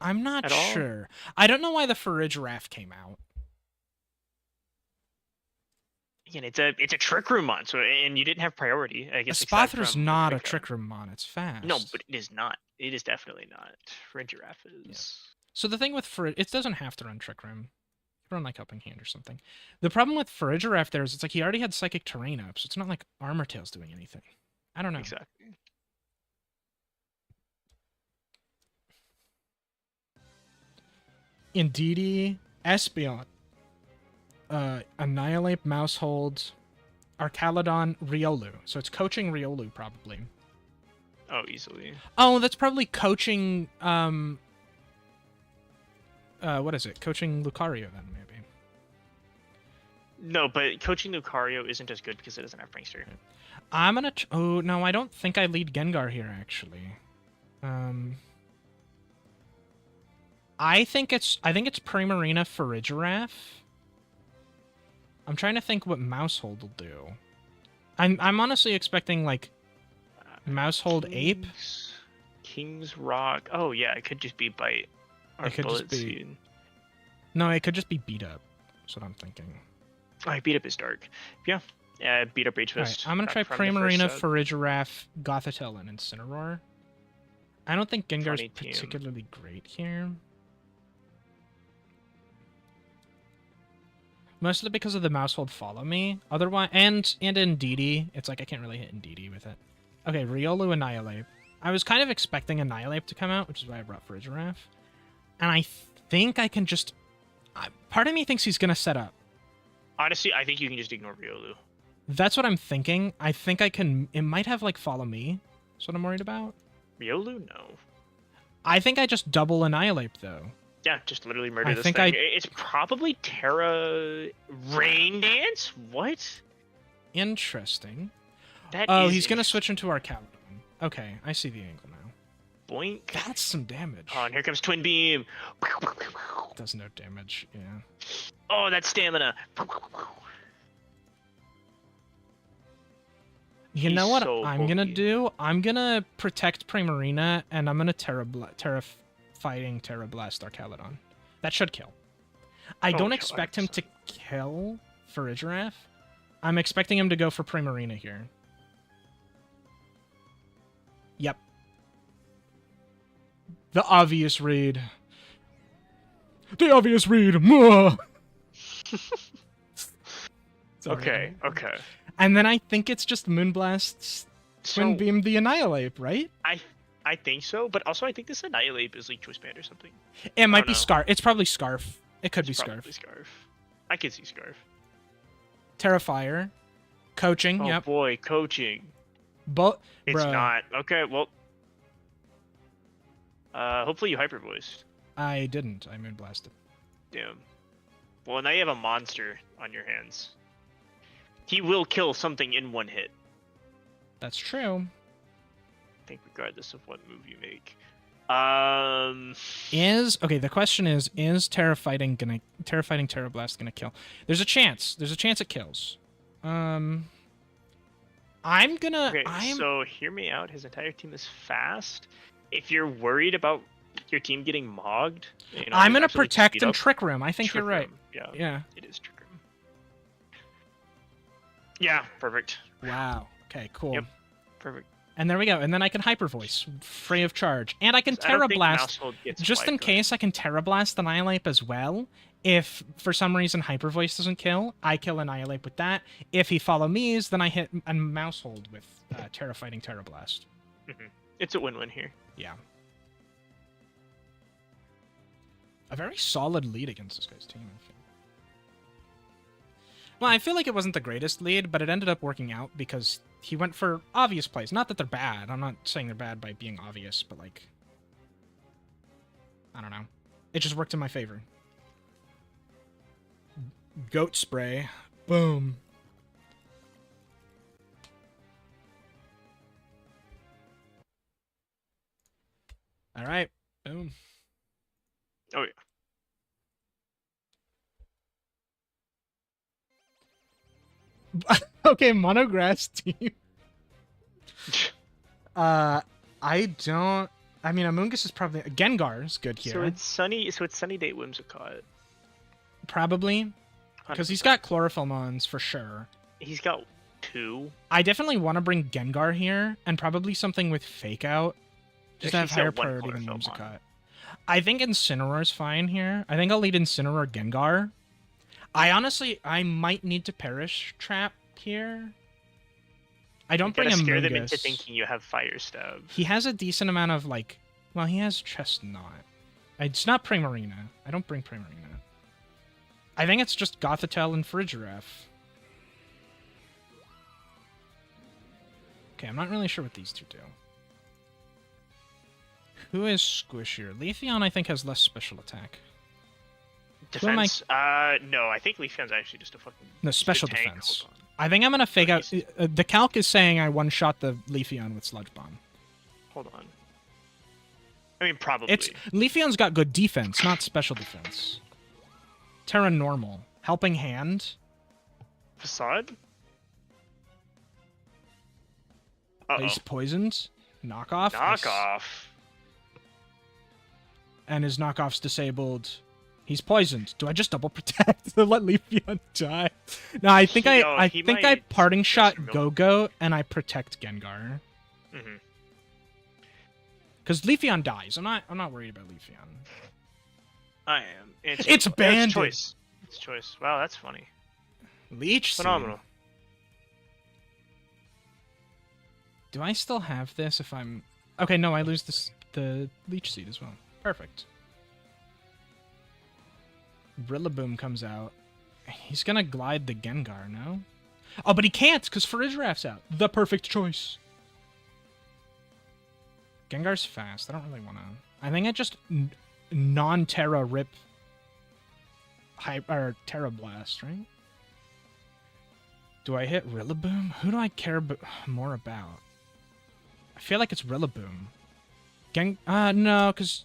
I'm not sure. I don't know why the Farigiraf came out. Again, it's a Trick Room mon, so and you didn't have priority. I guess Spathra's not a Trick Room mon. It's fast. No, but it is not. It is definitely not. Farigiraf is. Yeah. So the thing with it doesn't have to run Trick Room. It can run like Helping Hand or something. The problem with Farigiraf there is it's like he already had Psychic Terrain up, so it's not like Armor Tail's doing anything. I don't know. Exactly. Indeedee, Espeon, Annihilate, Mousehold, Arcaludon, Riolu. So it's coaching Riolu, probably. Oh, easily. Oh, that's probably coaching, what is it? Coaching Lucario, then, maybe. No, but coaching Lucario isn't as good because it doesn't have Prankster. I'm gonna... oh, no, I don't think I lead Gengar here, actually. I think it's Primarina Farigiraf. I'm trying to think what Mousehold will do. I'm honestly expecting like Mousehold Ape. King's Rock. Oh yeah, it could just be Bite. Or it could just be. Seed. No, it could just be Beat Up. That's what I'm thinking. Oh, Beat Up is dark. Yeah. Yeah, Beat Up Rage Fist. Right, I'm gonna try Primarina Farigiraf, Gothitelle, and Incineroar. I don't think Gengar's particularly great here. Mostly because of the Mousehold Follow Me. Otherwise, and Indeedee. It's like I can't really hit Indeedee with it. Okay, Riolu Annihilate. I was kind of expecting Annihilate to come out, which is why I brought Farigiraf. And I think I can just... part of me thinks he's going to set up. Honestly, I think you can just ignore Riolu. That's what I'm thinking. I think I can... It might have, like, Follow Me. That's what I'm worried about. Riolu? No. I think I just double Annihilate, though. Yeah, just literally murder this thing. It's probably Terra Rain Dance? What? Interesting. That he's going to switch into Arcaludon. Okay, I see the angle now. Boink. That's some damage. Oh, and here comes Twin Beam. Does no damage, yeah. Oh, that's stamina. You know what I'm going to do? I'm going to protect Primarina, and I'm going to Fighting Terra Blast Arcaludon. That should kill. I don't expect him to kill Farigiraf. I'm expecting him to go for Primarina here. Yep. The obvious read. The obvious read. Okay. And then I think it's just Moonblast's Twin Beam the Annihilate, right? I think so, but also I think this Annihilate is like Choice Band or something. It might be Scarf. It's probably Scarf. It could be Scarf. I could see Scarf. Terrifier. Coaching, oh, yep. Oh boy, coaching. It's not. Okay, well. Hopefully you Hyper Voiced. I didn't. I Moonblasted. Damn. Well, now you have a monster on your hands. He will kill something in one hit. That's true. I think regardless of what move you make. The question is Terra Blast gonna kill? There's a chance. There's a chance it kills. I'm gonna. Okay, so hear me out. His entire team is fast. If you're worried about your team getting mogged, I'm gonna protect and trick room. I think you're right. Yeah. Yeah. It is trick room. Yeah, perfect. Wow. Okay, cool. Yep. Perfect. And there we go. And then I can hyper voice, free of charge, and I can Terra Blast. Just in case, I can Terra Blast Annihilate as well. If for some reason hyper voice doesn't kill, I kill Annihilate with that. If he follow me's, then I hit a mouse hold with Terra Fighting Terra Blast. It's a win-win here. Yeah. A very solid lead against this guy's team, I feel. Well, I feel like it wasn't the greatest lead, but it ended up working out because he went for obvious plays. Not that they're bad. I'm not saying they're bad by being obvious, but like... I don't know. It just worked in my favor. Goat spray. Boom. Alright. Boom. Oh, yeah. Okay, monograss team. I don't... I mean, Amoongus is probably... Gengar's good here. So it's Sunny Day Whimsicott. Probably. Because he's got Chlorophyll Mons for sure. He's got 2. I definitely want to bring Gengar here, and probably something with Fake Out. Just to have higher priority than Whimsicott. I think Incineroar's fine here. I think I'll lead Incineroar Gengar. I might need to Perish Trap here. I don't bring Amoongus. Scare them into thinking you have Fire Stab. He has a decent amount of, like... Well, he has Chestnut. It's not Primarina. I don't bring Primarina. I think it's just Gothitelle and Farigiraf. Okay, I'm not really sure what these two do. Who is squishier? Leafeon, I think, has less special attack. Defense? No, I think Leafeon's actually just a fucking... No, special defense. I think I'm gonna fake out... the calc is saying I one-shot the Leafeon with Sludge Bomb. Hold on. I mean, probably. Leafeon's got good defense, not special defense. Terra Normal. Helping Hand. Facade? He's poisoned. Knockoff. Knockoff. And his knockoff's disabled. He's poisoned. Do I just double protect to let Leafeon die? No, I think I parting shot Go-Go and I protect Gengar. Because Leafeon dies. I'm not worried about Leafeon. I am. It's banned. It's choice. Wow, that's funny. Leech Phenomenal. Seed. Do I still have this if I'm... Okay, no, I lose the Leech Seed as well. Perfect. Rillaboom comes out. He's gonna glide the Gengar, no? Oh, but he can't, because Farigiraf's out. The perfect choice. Gengar's fast. I don't really want to... I think I just non-Terra rip... or Terra Blast, right? Do I hit Rillaboom? Who do I care more about? I feel like it's Rillaboom. No, because...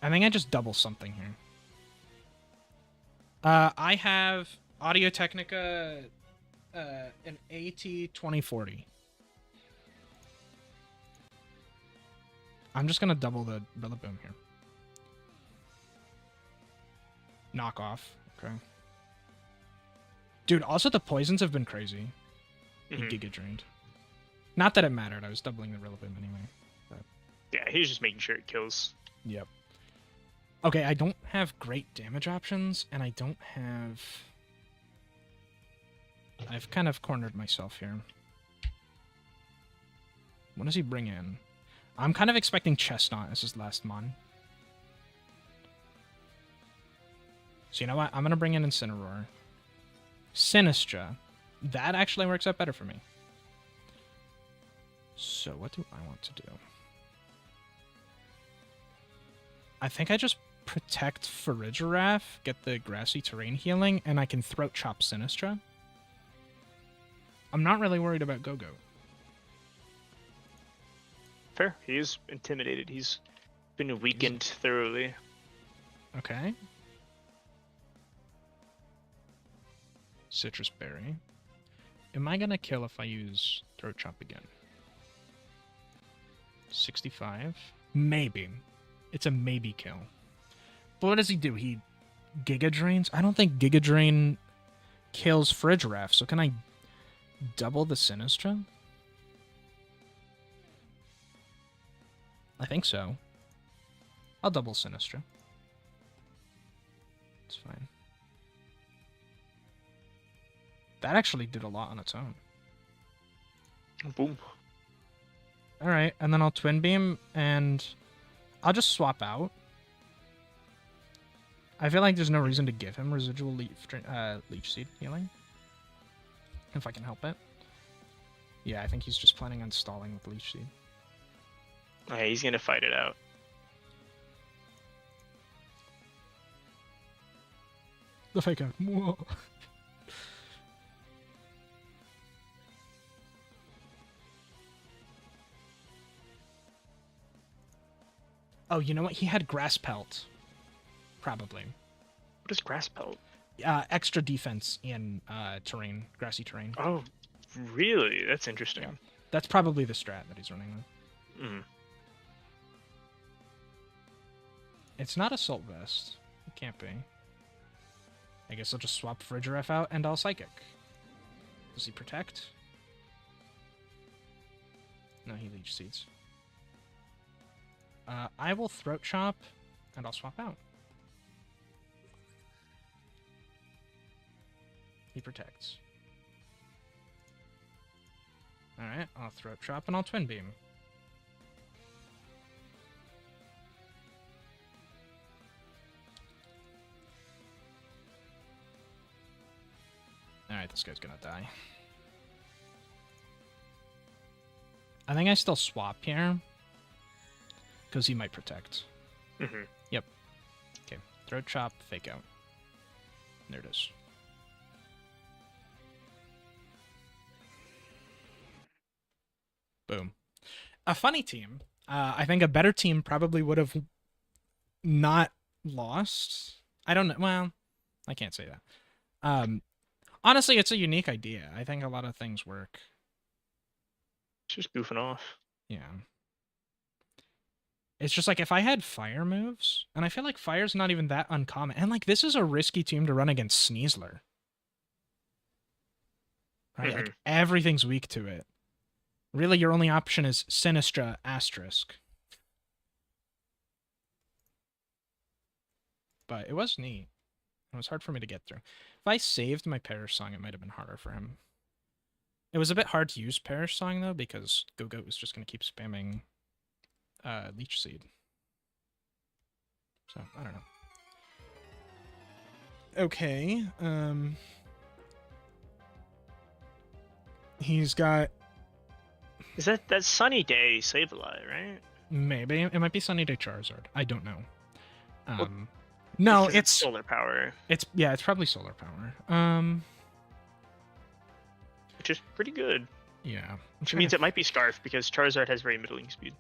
I think I just double something here. I have Audio-Technica an AT2040. I'm just gonna double the Rillaboom here. Knockoff. Okay. Dude, also the poisons have been crazy. He Giga Drained. Not that it mattered. I was doubling the Rillaboom anyway. But... Yeah, he was just making sure it kills. Yep. Okay, I don't have great damage options, and I don't have... I've kind of cornered myself here. What does he bring in? I'm kind of expecting Chestnut as his last mon. So you know what? I'm going to bring in Incineroar. Sinistra. That actually works out better for me. So what do I want to do? I think I just protect Farigiraf, get the Grassy Terrain healing, and I can Throat Chop Sinistra. I'm not really worried about Go-Go. Fair. He is intimidated. He's been weakened thoroughly. Okay. Citrus Berry. Am I gonna kill if I use Throat Chop again? 65? Maybe. It's a maybe kill. But what does he do? He Giga Drains? I don't think Giga Drain kills Fridge Ref, so can I double the Sinistra? I think so. I'll double Sinistra. It's fine. That actually did a lot on its own. Boom. Alright, and then I'll Twin Beam, and I'll just swap out. I feel like there's no reason to give him residual Leech Seed healing. If I can help it. Yeah, I think he's just planning on stalling with Leech Seed. Okay, he's gonna fight it out. The fake out. Whoa. Oh, you know what? He had Grass Pelt. Probably. What is Grass Pelt? Extra defense in terrain, grassy terrain. Oh, really? That's interesting. Yeah. That's probably the strat that he's running with. Mm. It's not Assault Vest. It can't be. I guess I'll just swap Frigiref out and I'll Psychic. Does he protect? No, he Leech Seeds. I will Throat Chop and I'll swap out. He protects. Alright, I'll Throat Chop and I'll Twin Beam. Alright, this guy's gonna die. I think I still swap here. Because he might protect. Mm-hmm. Yep. Okay, Throat Chop, Fake Out. There it is. Boom. A funny team. I think a better team probably would have not lost. I don't know. Well, I can't say that. Honestly, it's a unique idea. I think a lot of things work. It's just goofing off. Yeah. It's just like if I had fire moves, and I feel like fire's not even that uncommon. And like this is a risky team to run against Sneasler. Right? Like everything's weak to it. Really, your only option is Sinistra Asterisk. But it was neat. It was hard for me to get through. If I saved my Perish Song, it might have been harder for him. It was a bit hard to use Perish Song, though, because Go-Goat was just going to keep spamming Leech Seed. So, I don't know. Okay. He's got... Is that Sunny Day Sableye, right? Maybe. It might be Sunny Day Charizard. I don't know. Well, no, it's solar power. It's probably solar power. Which is pretty good. Yeah. Which means it might be Scarf because Charizard has very middling speed.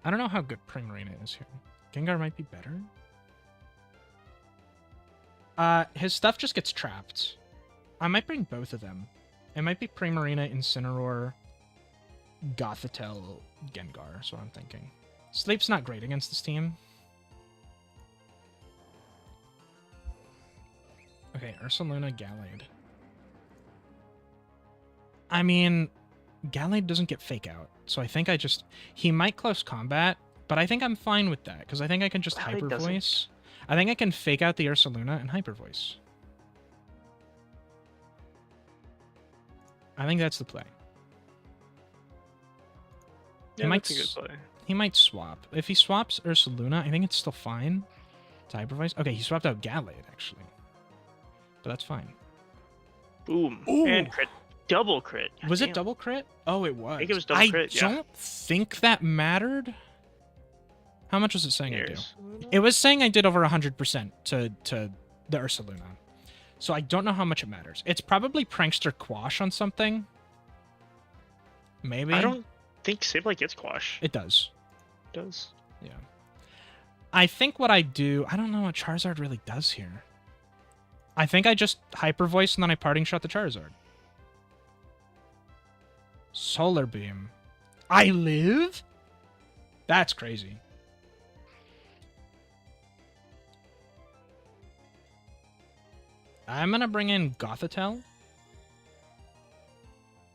I don't know how good Primarina is here. Gengar might be better. His stuff just gets trapped. I might bring both of them. It might be Primarina, Incineroar, Gothitelle, Gengar, is what I'm thinking. Sleep's not great against this team. Okay, Ursaluna, Gallade. I mean, Gallade doesn't get Fake Out, so I think he might close combat, but I think I'm fine with that, because I think I can just Hyper Voice. I think I can Fake Out the Ursaluna and Hyper Voice. I think that's the play. Yeah, that's a good play. He might swap. If he swaps Ursaluna, I think it's still fine to Hyper Voice. Okay, he swapped out Gallade, actually. But that's fine. Boom. Ooh. And crit. Double crit. God was damn. it double crit? Oh, it was. I think it was double crit, I don't think that mattered. How much was it saying I do? Mm-hmm. It was saying I did over 100% to the Ursaluna. So I don't know how much it matters. It's probably Prankster Quash on something. Maybe. I don't think Sableye gets Quash. It does. It does. Yeah. I think what I do... I don't know what Charizard really does here. I think I just Hyper Voice and then I Parting Shot the Charizard. Solar Beam. I live? That's crazy. I'm gonna bring in Gothitelle.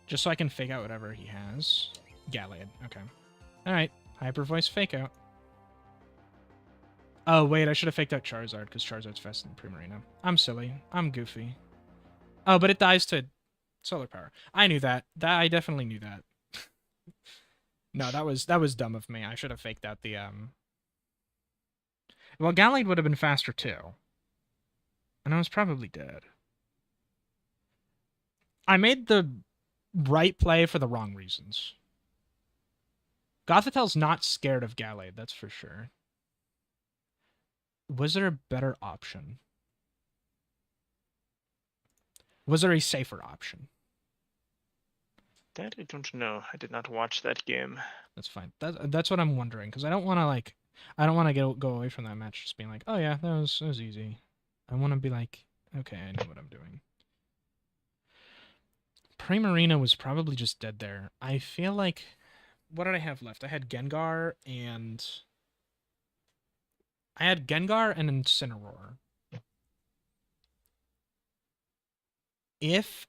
Just so I can fake out whatever he has. Gallade. Okay. Alright. Hyper Voice Fake Out. Oh, wait. I should have faked out Charizard, because Charizard's faster than Primarina. I'm silly. I'm goofy. Oh, but it dies to Solar Power. I knew that. I definitely knew that. No, that was dumb of me. I should have faked out the, Well, Gallade would have been faster, too. And I was probably dead. I made the right play for the wrong reasons. Gothitel's not scared of Gallade, that's for sure. Was there a better option? Was there a safer option? That I don't know. I did not watch that game. That's fine. That's what I'm wondering, because I don't want to go away from that match just being like, oh yeah, that was easy. I want to be like, okay, I know what I'm doing. Primarina was probably just dead there. I feel like, what did I have left? I had Gengar and Incineroar. If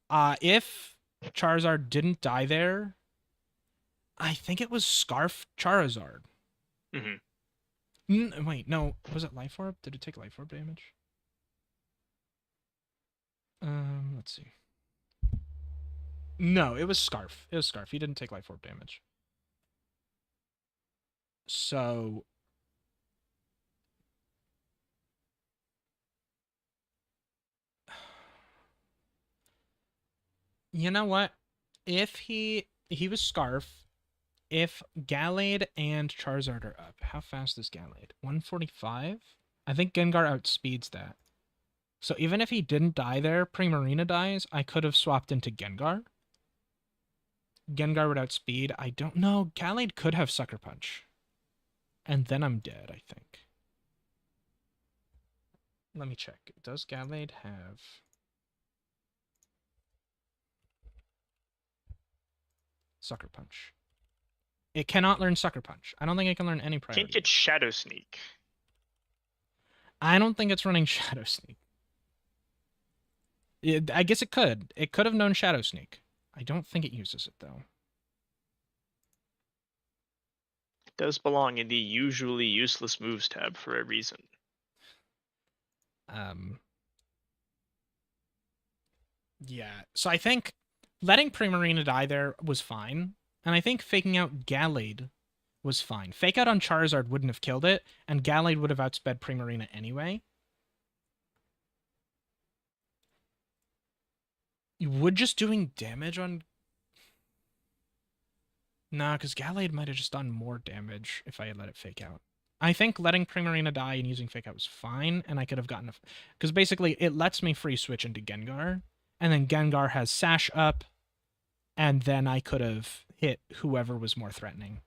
Charizard didn't die there, I think it was Scarf Charizard. Wait, no. Was it Life Orb? Did it take Life Orb damage? Let's see. No, it was Scarf. It was Scarf. He didn't take Life Orb damage. So... You know what? If he was Scarf, if Gallade and Charizard are up, how fast is Gallade? 145? I think Gengar outspeeds that. So even if he didn't die there, Primarina dies, I could have swapped into Gengar. Gengar would outspeed. I don't know. Gallade could have Sucker Punch. And then I'm dead, I think. Let me check. Does Gallade have... Sucker Punch? It cannot learn Sucker Punch. I don't think it can learn any priority. Can't get Shadow Sneak. I don't think it's running Shadow Sneak. I guess it could. It could have known Shadow Sneak. I don't think it uses it, though. It does belong in the usually useless moves tab for a reason. Yeah. So I think letting Primarina die there was fine. And I think faking out Gallade was fine. Fake out on Charizard wouldn't have killed it, and Gallade would have outsped Primarina anyway. Would just doing damage on... Nah, because Gallade might have just done more damage if I had let it fake out. I think letting Primarina die and using fake out was fine, and I could have gotten a... Because basically, it lets me free switch into Gengar, and then Gengar has Sash up, and then I could have hit whoever was more threatening.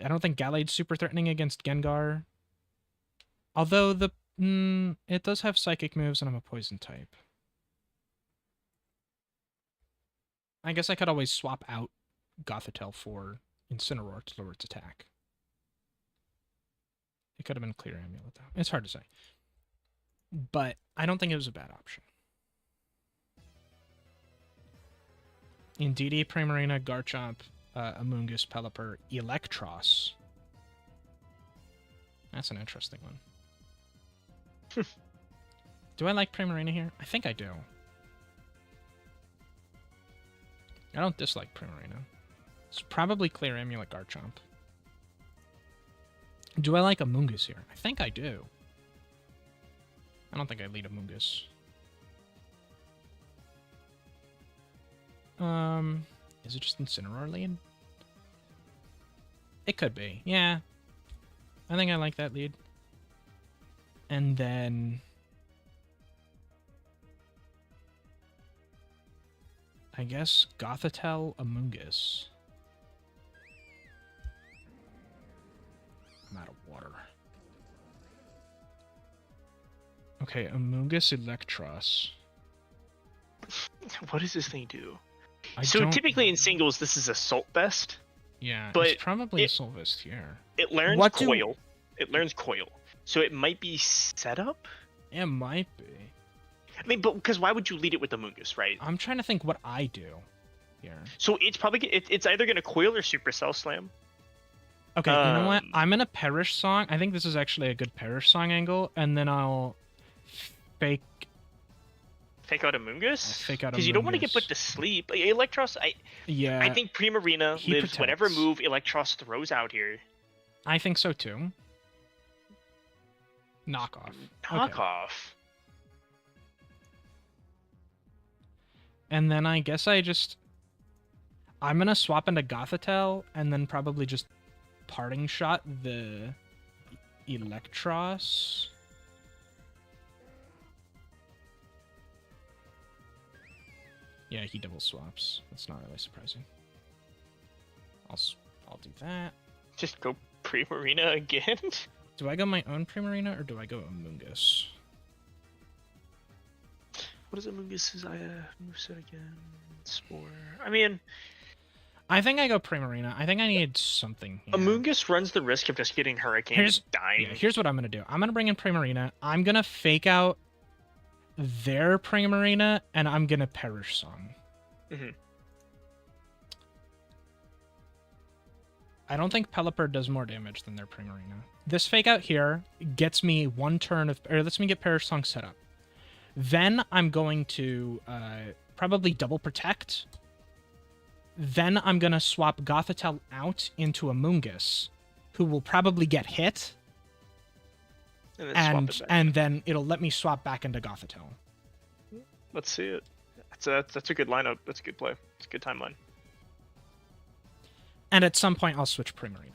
I don't think Gallade's super threatening against Gengar. Although it does have psychic moves and I'm a poison type. I guess I could always swap out Gothitelle for Incineroar to lower its attack. It could have been Clear Amulet though. It's hard to say. But I don't think it was a bad option. Indeedee, Primarina, Garchomp, Amoonguss, Pelipper, Electros. That's an interesting one. Do I like Primarina here? I think I do. I don't dislike Primarina. It's probably Clear Amulet Garchomp. Do I like Amoonguss here? I think I do. I don't think I lead Amoonguss. Is it just Incineroar lead? It could be, yeah. I think I like that lead. And then... I guess Gothitelle, Amoonguss. I'm out of water. Okay, Amoonguss, Electros. What does this thing do? I so don't... typically in singles, this is Assault Vest. Yeah, but it's probably Assault Vest here. It learns Coil. It learns Coil. So it might be setup? It might be. I mean, but because why would you lead it with the Mungus, right? I'm trying to think what I do here. So it's probably it's either gonna Coil or Supercell Slam. Okay, you know what? I'm gonna Perish Song. I think this is actually a good Perish Song angle, and then I'll fake out a Mungus? Fake out a Mungus. Because you don't want to get put to sleep. Electros, I think Primarina lives whatever move Electros throws out here. I think so too. Knockoff. Okay. And then I guess I'm gonna swap into Gothitelle and then probably just Parting Shot the Electros. Yeah, he double swaps. That's not really surprising. I'll do that. Just go Primarina again? Do I go my own Primarina or do I go Amoongus? What is Amoongus's moveset again? Spore. I mean, I think I go Primarina. I think I need something here. Amoongus runs the risk of just getting Hurricane and dying. Yeah, here's what I'm gonna do. I'm gonna bring in Primarina. I'm gonna fake out their Primarina, and I'm gonna Perish Song. Mm-hmm. I don't think Pelipper does more damage than their Primarina. This fake out here gets me one turn of, or lets me get Perish Song set up. Then I'm going to probably double protect. Then I'm gonna swap Gothitelle out into Amoongus, who will probably get hit. And then it'll let me swap back into Gothitelle. Let's see it. That's a good lineup. That's a good play. It's a good timeline. And at some point, I'll switch Primarina.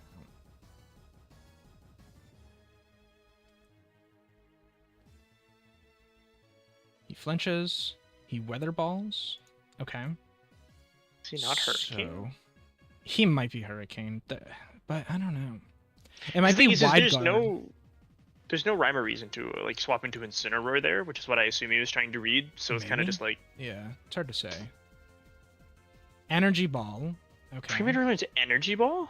He flinches. He weather balls. Okay. Is he not Hurricane? So, he might be Hurricane, but I don't know. It might be Wide Guard. There's no rhyme or reason to like swap into Incineroar there, which is what I assume he was trying to read. So it's kind of just like, yeah, it's hard to say. Energy Ball. Okay. Primarina into Energy Ball?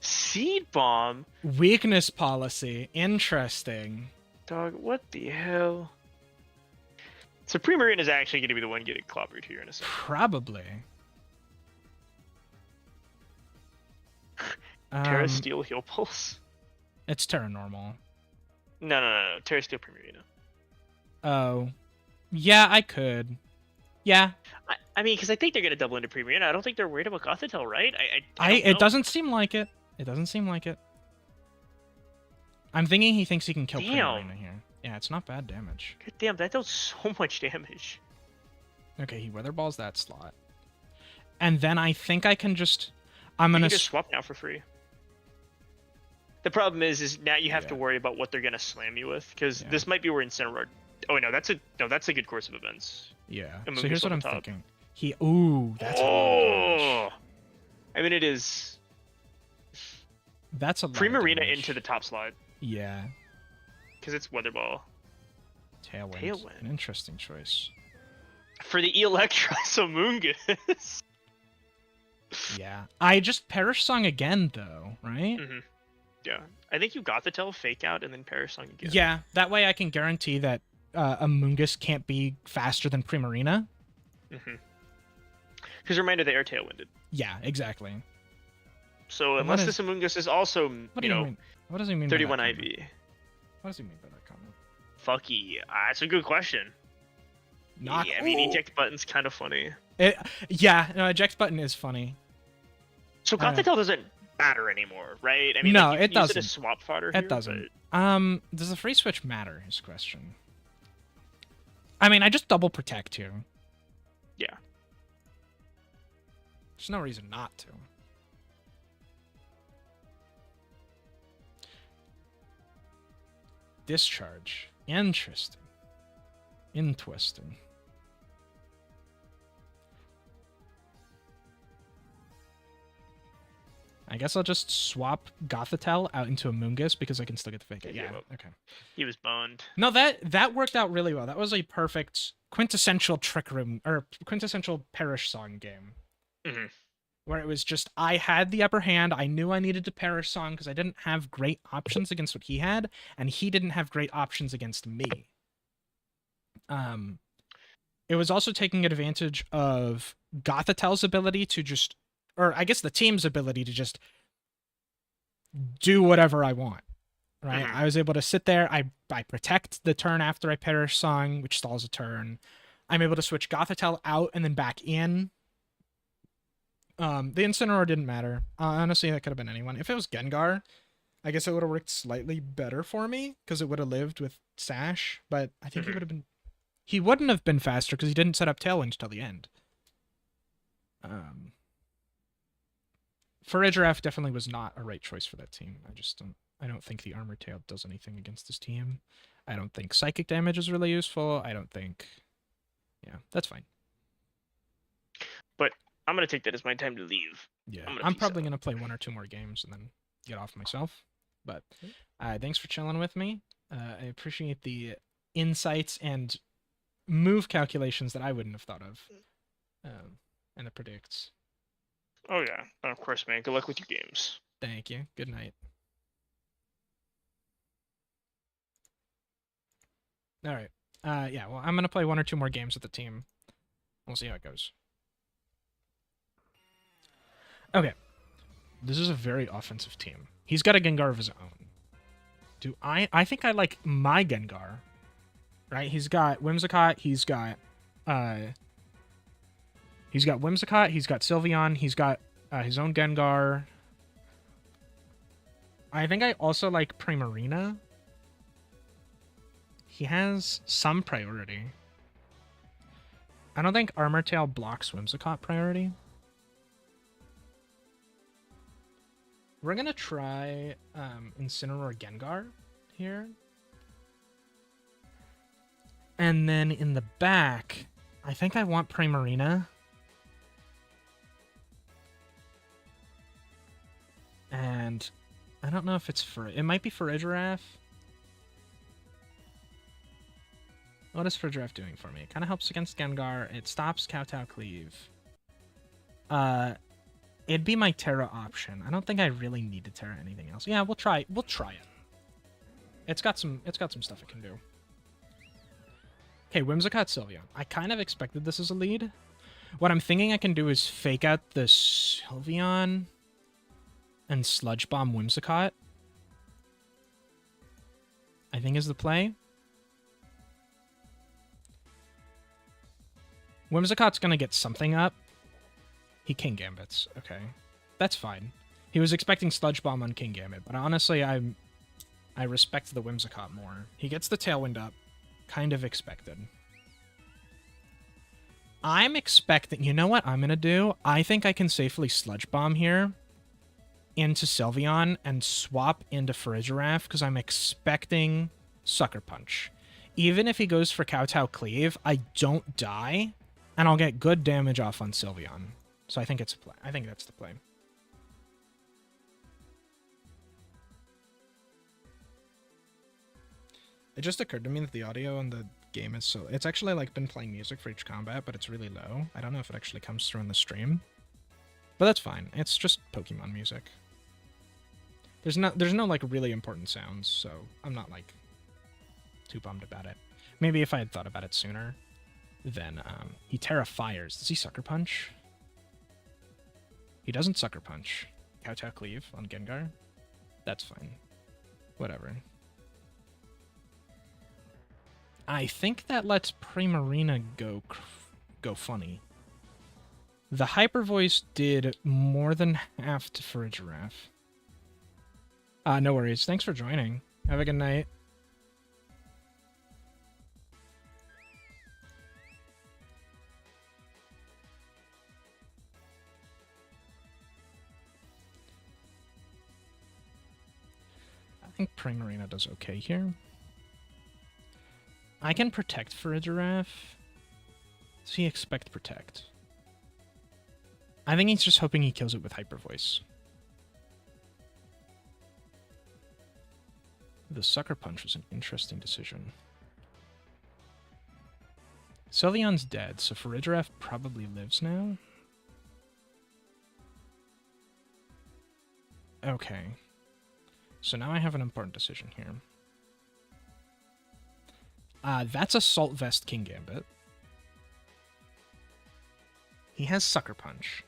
Seed Bomb? Weakness Policy. Interesting. Dog, what the hell? So Primarina is actually going to be the one getting clobbered here in a second. Probably. Terra Steel Heal Pulse? It's Terra Normal. No. Terra Steel Primarina. Oh. Yeah, I could. Yeah. I mean, because I think they're going to double into Primarina. I don't think they're worried about Gothitelle, right? It doesn't seem like it. It doesn't seem like it. I'm thinking he thinks he can kill Primarina here. Yeah, it's not bad damage. God damn, that does so much damage. Okay, he weather balls that slot. And then I think I can just... I'm going to just swap now for free. The problem is now you have to worry about what they're going to slam you with, because this might be where Incineroar... Oh, no, that's a good course of events. Yeah, so here's what I'm thinking. That's a lot of damage. I mean, it is... That's a lot Primarina into the top slide. Yeah. Because it's Weather Ball. Tailwind. An interesting choice. For the Electros Amoongus. Yeah. I just Perish Song again, though, right? Mm-hmm. Yeah. I think you got the fake out and then Perish Song again. Yeah, that way I can guarantee that Amoongus can't be faster than Primarina. Mm-hmm. Because reminder, they are tailwinded. Yeah, exactly. So unless this Amoongus is also, what does he mean 31 IV. What does he mean by that comment? Fucky. That's a good question. Yeah, I mean, eject button's kind of funny. Eject button is funny. So Gothitelle doesn't matter anymore, right? I mean, no, like, it doesn't. Use it as swap fodder it doesn't. But... does the free switch matter? His question. I mean, I just double protect here. Yeah. There's no reason not to. Discharge. Interesting. Interesting. I guess I'll just swap Gothitelle out into Amoongus because I can still get the fake. Yeah, okay. He was boned. No, that worked out really well. That was a perfect quintessential Trick Room or quintessential Perish Song game. Mm-hmm. Where it was just I had the upper hand. I knew I needed to Perish Song because I didn't have great options against what he had, and he didn't have great options against me. It was also taking advantage of Gothatel's ability to just, or I guess the team's ability to just do whatever I want. Right? Mm-hmm. I was able to sit there. I protect the turn after I Perish Song, which stalls a turn. I'm able to switch Gothitelle out and then back in. The Incineroar didn't matter. Honestly, that could have been anyone. If it was Gengar, I guess it would have worked slightly better for me because it would have lived with Sash. But I think he would have been. He wouldn't have been faster because he didn't set up Tailwind until the end. Farigiraf definitely was not a right choice for that team. I don't think the Armor Tail does anything against this team. I don't think Psychic Damage is really useful. I don't think. Yeah, that's fine. But I'm gonna take that as my time to leave. Yeah, I'm probably gonna play 1 or 2 more games and then get off myself. But thanks for chilling with me. I appreciate the insights and move calculations that I wouldn't have thought of, and the predicts. Oh yeah, and of course, man. Good luck with your games. Thank you. Good night. All right. Yeah. Well, I'm gonna play 1 or 2 more games with the team. We'll see how it goes. Okay. This is a very offensive team. He's got a Gengar of his own. I think I like my Gengar. Right? He's got Whimsicott, he's got Whimsicott, he's got Sylveon, he's got his own Gengar. I think I also like Primarina. He has some priority. I don't think Armor Tail blocks Whimsicott priority. We're gonna try Incineroar Gengar here. And then in the back, I think I want Primarina. And I don't know if it's for... It might be Farigiraf. What is Farigiraf doing for me? It kind of helps against Gengar. It stops Kowtow Cleave. It'd be my Terra option. I don't think I really need to Terra anything else. Yeah, we'll try it. It's got some stuff it can do. Okay, Whimsicott Sylveon. I kind of expected this as a lead. What I'm thinking I can do is fake out the Sylveon and Sludge Bomb Whimsicott. I think is the play. Whimsicott's gonna get something up. He King Gambits. Okay. That's fine. He was expecting Sludge Bomb on King Gambit, but honestly, I respect the Whimsicott more. He gets the Tailwind up. Kind of expected. I'm expecting... You know what I'm going to do? I think I can safely Sludge Bomb here into Sylveon and swap into Farigiraf because I'm expecting Sucker Punch. Even if he goes for Kowtow Cleave, I don't die, and I'll get good damage off on Sylveon. So I think it's a play. I think that's the play. It just occurred to me that the audio on the game is so... It's actually like been playing music for each combat, but it's really low. I don't know if it actually comes through in the stream. But that's fine. It's just Pokemon music. There's no like really important sounds, so I'm not like too bummed about it. Maybe if I had thought about it sooner, then he Terra Fires. Does he Sucker Punch? He doesn't Sucker Punch. Kowtow Cleave on Gengar? That's fine. Whatever. I think that lets Primarina go funny. The Hyper Voice did more than half to Farigiraf. No worries. Thanks for joining. Have a good night. I think Primarina does okay here. I can protect Farigiraf. Does he expect protect? I think he's just hoping he kills it with Hyper Voice. The Sucker Punch was an interesting decision. Sylveon's dead, so Faridref probably lives now. Okay. So now I have an important decision here. That's Assault Vest King Gambit. He has Sucker Punch.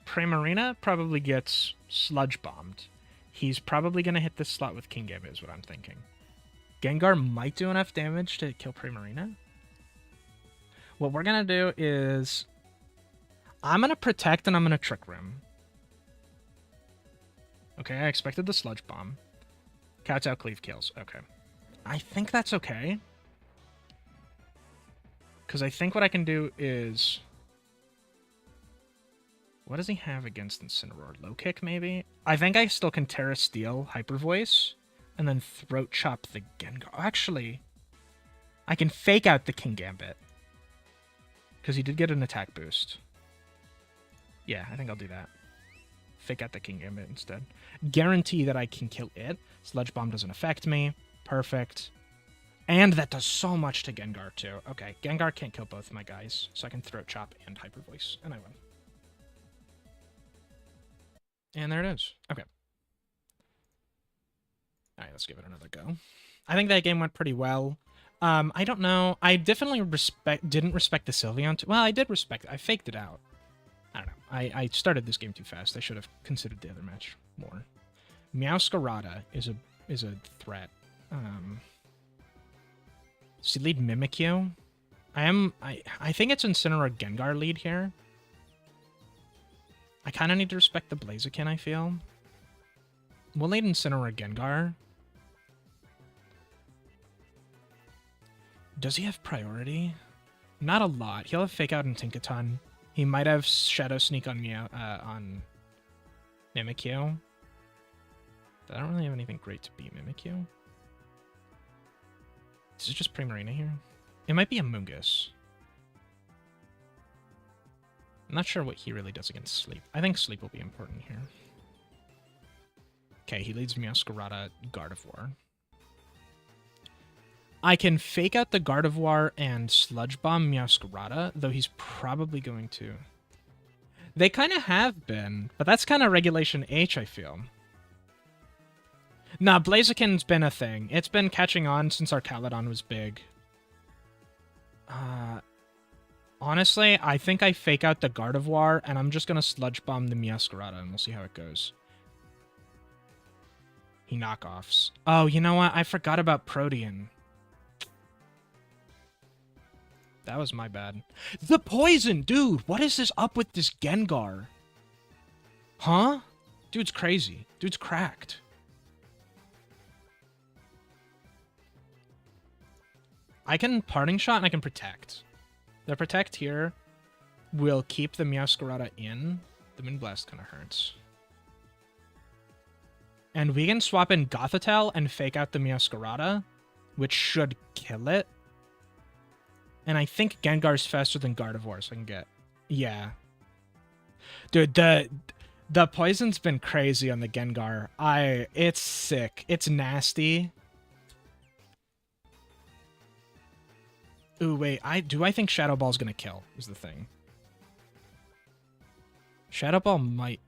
Primarina probably gets Sludge Bombed. He's probably going to hit this slot with King Gambit is what I'm thinking. Gengar might do enough damage to kill Primarina. What we're going to do is... I'm going to Protect and I'm going to Trick Room. Okay, I expected the Sludge Bomb. Cat's out, Cleave kills. Okay. I think that's okay. Because I think what I can do is... What does he have against Incineroar? Low Kick, maybe? I think I still can Terra Steel, Hyper Voice, and then Throat Chop the Gengar. Actually, I can Fake Out the King Gambit. Because he did get an attack boost. Yeah, I think I'll do that. Fake Out the King Gambit instead. Guarantee that I can kill it. Sludge Bomb doesn't affect me. Perfect. And that does so much to Gengar, too. Okay, Gengar can't kill both my guys, so I can Throat Chop and Hyper Voice, and I win. And there it is. Okay. Alright, let's give it another go. I think that game went pretty well. I don't know. I definitely didn't respect the Sylveon. Well, I did respect it. I faked it out. I don't know. I started this game too fast. I should have considered the other match more. Meowscarada is a threat. Does he lead Mimikyu? I think it's Incineroar Gengar lead here. I kind of need to respect the Blaziken, I feel. We'll lead Incineroar Gengar. Does he have priority? Not a lot. He'll have Fake Out and Tinkaton. He might have Shadow Sneak on Mimikyu. But I don't really have anything great to beat Mimikyu. Is it just Primarina here? It might be a Mungus. I'm not sure what he really does against Sleep. I think Sleep will be important here. Okay, he leads Meowscarada Gardevoir. I can Fake Out the Gardevoir and Sludge Bomb Meowscarada, though he's probably going to... They kind of have been, but that's kind of Regulation H, I feel. Nah, Blaziken's been a thing. It's been catching on since Arcaludon was big. Honestly, I think I Fake Out the Gardevoir, and I'm just going to Sludge Bomb the Meowscarada, and we'll see how it goes. He knockoffs. Oh, you know what? I forgot about Protean. That was my bad. The poison! Dude, what is this up with this Gengar? Huh? Dude's crazy. Dude's cracked. I can Parting Shot and I can Protect. The Protect here will keep the Meowscarada in. The Moonblast kind of hurts. And we can swap in Gothitelle and Fake Out the Meowscarada, which should kill it. And I think Gengar's faster than Gardevoir, so I can get... Yeah. Dude, the poison's been crazy on the Gengar. It's sick. It's nasty. Ooh, wait. Do I think Shadow Ball's gonna kill, is the thing. Shadow Ball might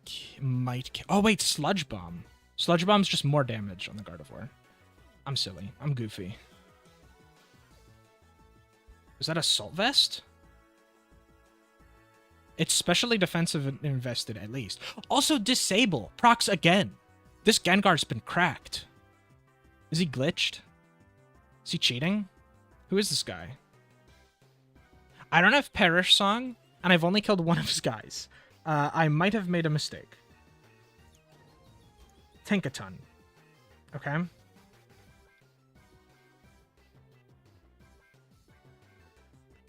kill. Oh, wait, Sludge Bomb. Sludge Bomb's just more damage on the Gardevoir. I'm silly. I'm goofy. Is that Assault Vest? It's specially defensive and invested, at least. Also, Disable. Procs again. This Gengar's been cracked. Is he glitched? Is he cheating? Who is this guy? I don't have Perish Song, and I've only killed one of his guys. I might have made a mistake. Tinkaton. Okay.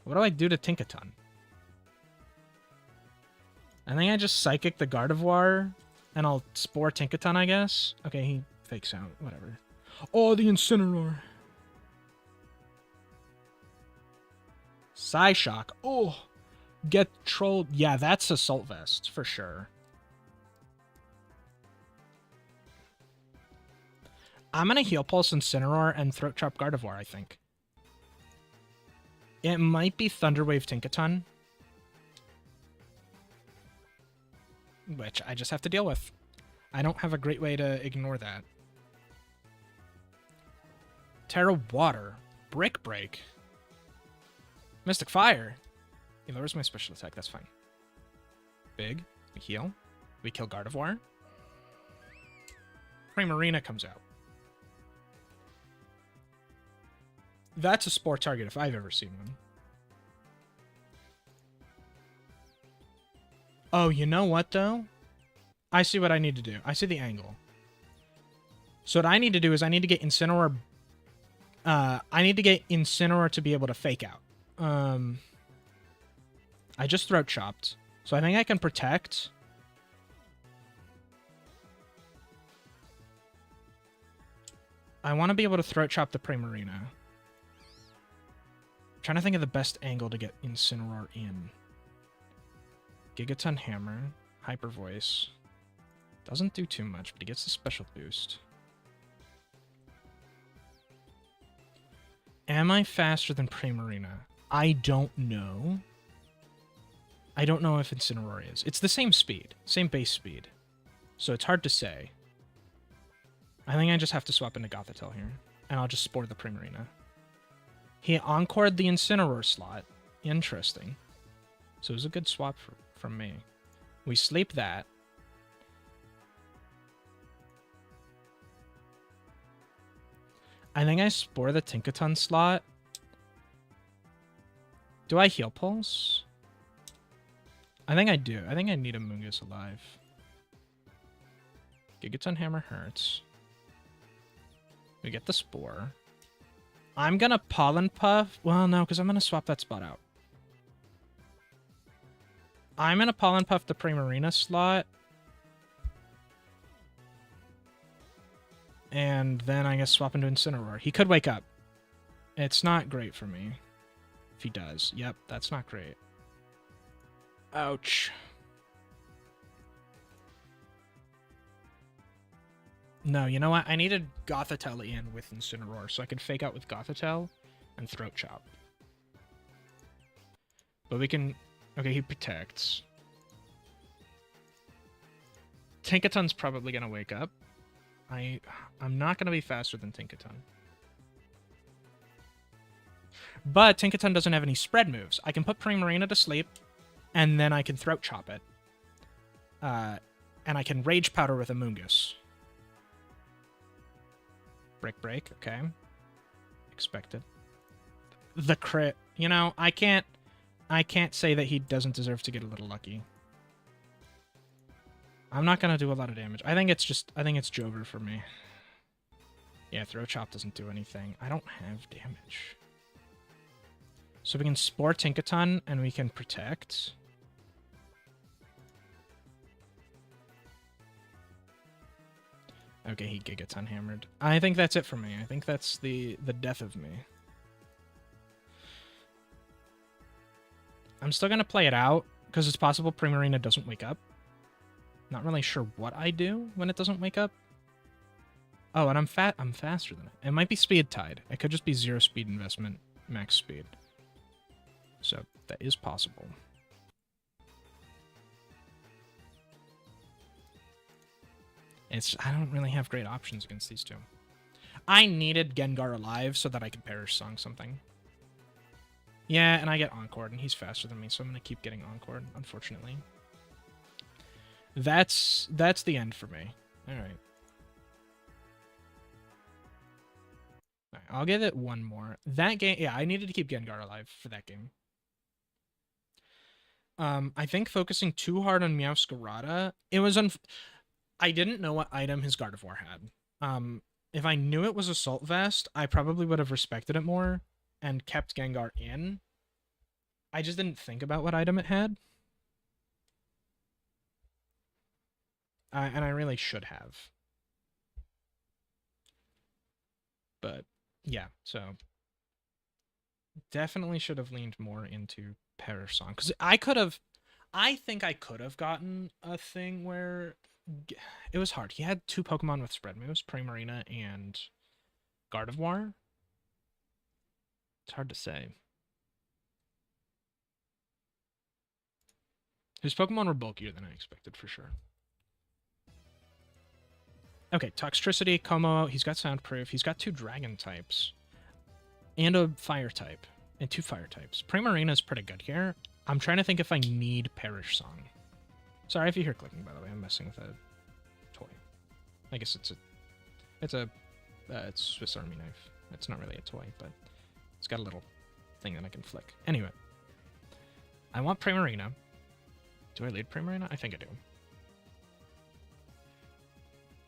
What do I do to Tinkaton? I think I just Psychic the Gardevoir, and I'll Spore Tinkaton, I guess. Okay, he fakes out. Whatever. Oh, the Incineroar. Psyshock. Oh, get trolled. Yeah, that's Assault Vest, for sure. I'm going to Heal Pulse Incineroar and Throat Chop Gardevoir, I think. It might be Thunderwave Tinkaton, which I just have to deal with. I don't have a great way to ignore that. Terra Water. Brick Break. Mystic Fire. He lowers my special attack, that's fine. Big. We heal. We kill Gardevoir. Primarina comes out. That's a spore target if I've ever seen one. Oh, you know what, though? I see what I need to do. I see the angle. So what I need to do is I need to get Incineroar... I need to get Incineroar to be able to fake out. I just throat chopped. So I think I can protect. I want to be able to throat chop the Primarina. I'm trying to think of the best angle to get Incineroar in. Gigaton Hammer. Hyper Voice. Doesn't do too much, but he gets a special boost. Am I faster than Primarina? I don't know. I don't know if Incineroar is. It's the same speed. Same base speed. So it's hard to say. I think I just have to swap into Gothitelle here. And I'll just spore the Primarina. He encored the Incineroar slot. Interesting. So it was a good swap from me. We sleep that. I think I spore the Tinkaton slot. Do I heal pulse? I think I do. I think I need a Mungus alive. Gigaton Hammer hurts. We get the spore. I'm gonna Pollen Puff. Well, no, because I'm gonna swap that spot out. I'm gonna Pollen Puff the Primarina slot. And then I guess swap into Incineroar. He could wake up. It's not great for me. If he does. Yep, that's not great. Ouch. No, you know what? I needed Gothitelle in with Incineroar, so I could fake out with Gothitelle and Throat Chop. But we can... Okay, he protects. Tinkaton's probably going to wake up. I'm not going to be faster than Tinkaton. But Tinkaton doesn't have any spread moves. I can put Primarina to sleep, and then I can Throat Chop it. And I can Rage Powder with a Mungus. Brick Break, okay. Expected. The crit. You know, I can't say that he doesn't deserve to get a little lucky. I'm not gonna do a lot of damage. I think it's Jover for me. Yeah, Throat Chop doesn't do anything. I don't have damage. So we can Spore Tinkaton and we can protect. Okay, he Gigaton Hammered. I think that's it for me. I think that's the death of me. I'm still gonna play it out, because it's possible Primarina doesn't wake up. Not really sure what I do when it doesn't wake up. Oh, and I'm faster than it. It might be Speed Tide. It could just be 0 speed investment, max speed. So that is possible. I don't really have great options against these two. I needed Gengar alive so that I could Perish Song something. Yeah, and I get Encored, and he's faster than me, so I'm going to keep getting Encored, unfortunately. That's the end for me. Alright. I'll give it one more. That game, yeah, I needed to keep Gengar alive for that game. I think focusing too hard on Meowscarada, it was I didn't know what item his Gardevoir had. If I knew it was Assault Vest, I probably would have respected it more and kept Gengar in. I just didn't think about what item it had. And I really should have. But, yeah, so... Definitely should have leaned more into Perish Song. Because I think I could have gotten a thing where... It was hard. He had 2 Pokemon with spread moves, Primarina and Gardevoir. It's hard to say. His Pokemon were bulkier than I expected, for sure. Okay, Toxtricity, Como, he's got Soundproof, he's got 2 Dragon types, and a Fire type, and 2 Fire types. Primarina is pretty good here. I'm trying to think if I need Perish Song. Sorry if you hear clicking, by the way, I'm messing with a toy. I guess it's Swiss Army knife. It's not really a toy, but it's got a little thing that I can flick. Anyway, I want Primarina. Do I lead Primarina? I think I do.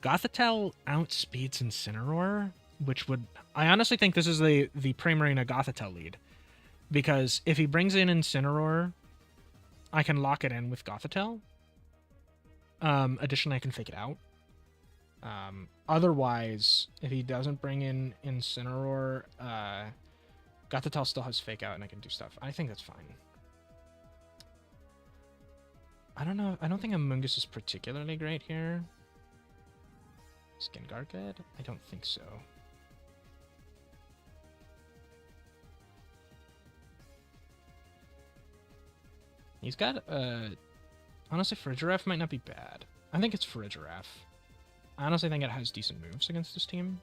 Gothitelle outspeeds Incineroar, which would... I honestly think this is the Primarina Gothitelle lead. Because if he brings in Incineroar, I can lock it in with Gothitelle. Additionally, I can fake it out. Otherwise, if he doesn't bring in Incineroar, Gothitelle still has fake out and I can do stuff. I think that's fine. I don't know. I don't think Amoonguss is particularly great here. Skin Guard good? I don't think so. He's got, honestly, Farigiraf might not be bad. I think it's Farigiraf. I honestly think it has decent moves against this team.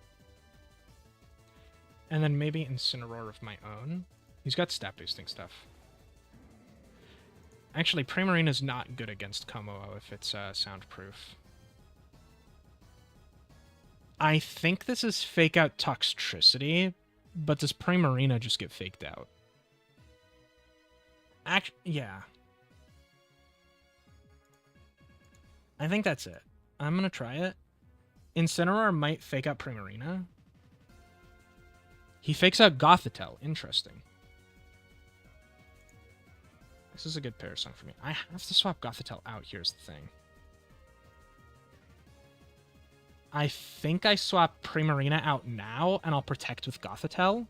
And then maybe Incineroar of my own. He's got stat boosting stuff. Actually, Primarina's not good against Como if it's soundproof. I think this is fake out Toxtricity, but does Primarina just get faked out? Yeah. I think that's it. I'm gonna try it. Incineroar might fake out Primarina. He fakes out Gothitelle. Interesting. This is a good pair song for me. I have to swap Gothitelle out. Here's the thing. I think I swap Primarina out now, and I'll protect with Gothitelle.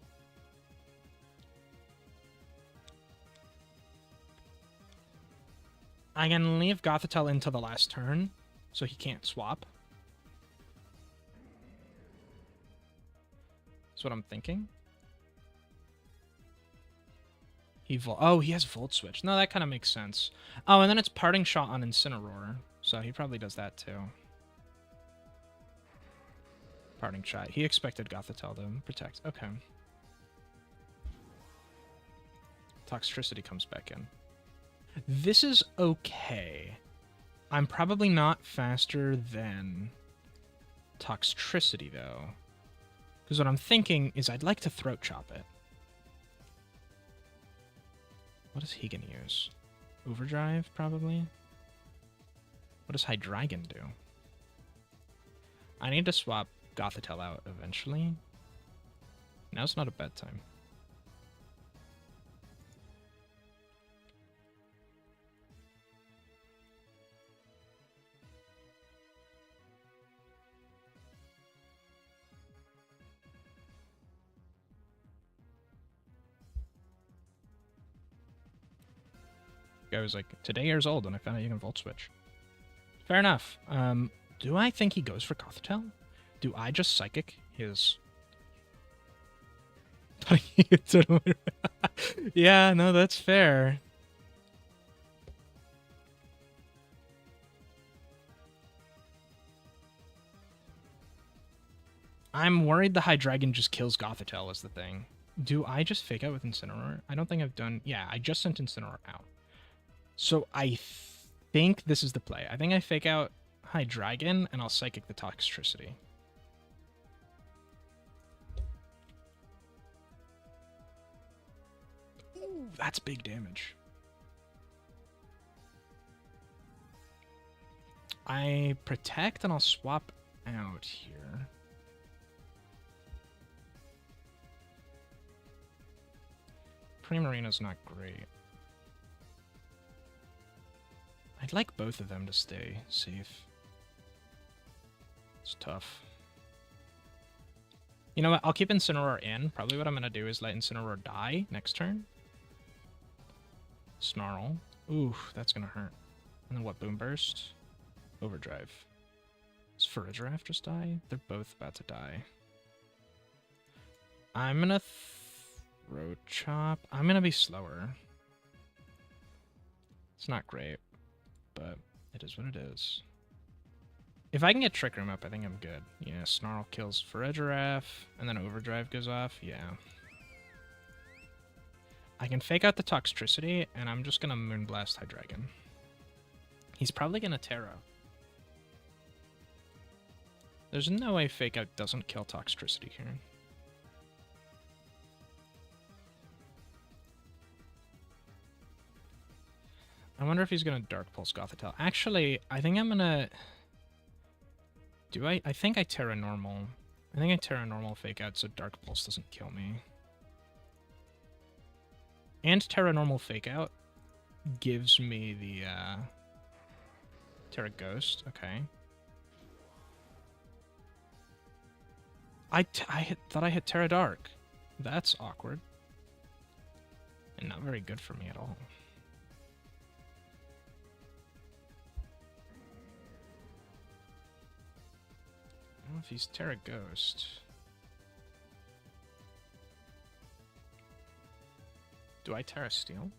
I can leave Gothitelle into the last turn, so he can't swap. That's what I'm thinking. He has Volt Switch. No, that kind of makes sense. Oh, and then it's Parting Shot on Incineroar, so he probably does that too. Parting Shot. He expected Gothitelle to protect. Okay. Toxtricity comes back in. This is okay. I'm probably not faster than Toxtricity, though. Because what I'm thinking is I'd like to Throat Chop it. What is he going to use? Overdrive, probably? What does Hydreigon do? I need to swap Gothitelle out eventually. Now's not a bad time. I was like, today years old, and I found out you can Volt Switch. Fair enough. Do I think he goes for Gothitelle? Do I just Psychic his... Yeah, no, that's fair. I'm worried the Hydreigon just kills Gothitelle is the thing. Do I just fake out with Incineroar? I don't think I've done... Yeah, I just sent Incineroar out. So I think this is the play. I think I fake out Hydreigon, and I'll Psychic the Toxtricity. Ooh, that's big damage. I protect, and I'll swap out here. Primarina's not great. I'd like both of them to stay safe. It's tough. You know what? I'll keep Incineroar in. Probably what I'm going to do is let Incineroar die next turn. Snarl. Ooh, that's going to hurt. And then what? Boom Burst? Overdrive. Does Farigiraf just die? They're both about to die. I'm going to Throat Chop. I'm going to be slower. It's not great. but it is what it is. If I can get Trick Room up, I think I'm good. Yeah, Snarl kills for a Giraffe, and then Overdrive goes off. Yeah. I can fake out the Toxtricity, and I'm just gonna Moonblast Hydreigon. He's probably gonna Terra. There's no way Fake Out doesn't kill Toxtricity here. I wonder if he's gonna Dark Pulse Gothitelle. Actually, I think I'm gonna... I think I Terra Normal. I think I Terra Normal Fake Out so Dark Pulse doesn't kill me. And Terra Normal Fake Out gives me the Terra Ghost. Okay. I thought I hit Terra Dark. That's awkward. And not very good for me at all. I don't know if he's Terra Ghost. Do I Terra Steel?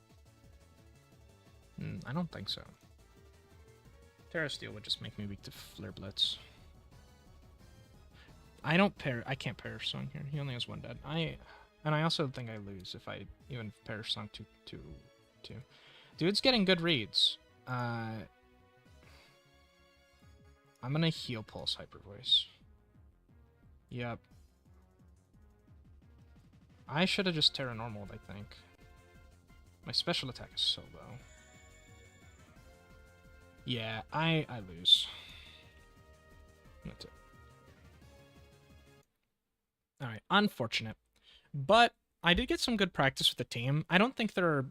I don't think so. Terra Steel would just make me weak to Flare Blitz. I can't Perish Song here. He only has one dead. And I also think I lose if I even Perish Song to. Dude's getting good reads. I'm gonna Heal Pulse Hyper Voice. Yep. I should have just Terra Normal'd, I think. My special attack is so low. Yeah, I lose. That's it. Alright, unfortunate. But I did get some good practice with the team. I don't think there are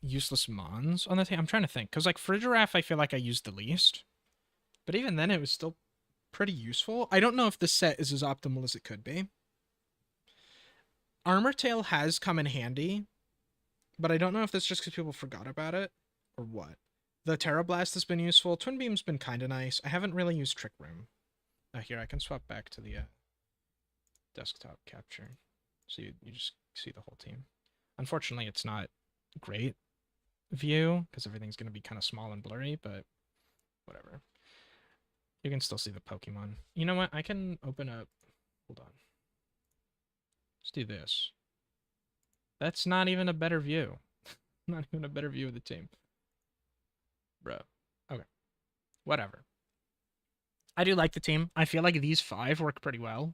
useless mons on the team. I'm trying to think. Because, like, Frigiraffe, I feel like I used the least. But even then, it was still pretty useful. I don't know if this set is as optimal as it could be. Armor Tail has come in handy. But I don't know if that's just because people forgot about it. Or what. The Terra Blast has been useful. Twin Beam's been kind of nice. I haven't really used Trick Room. Here, I can swap back to the desktop capture. So you just see the whole team. Unfortunately, it's not great view, because everything's going to be kind of small and blurry, but whatever. You can still see the Pokemon. You know what? I can open up... Hold on. Let's do this. That's not even a better view. Not even a better view of the team. Bro. Okay. Whatever. I do like the team. I feel like these 5 work pretty well.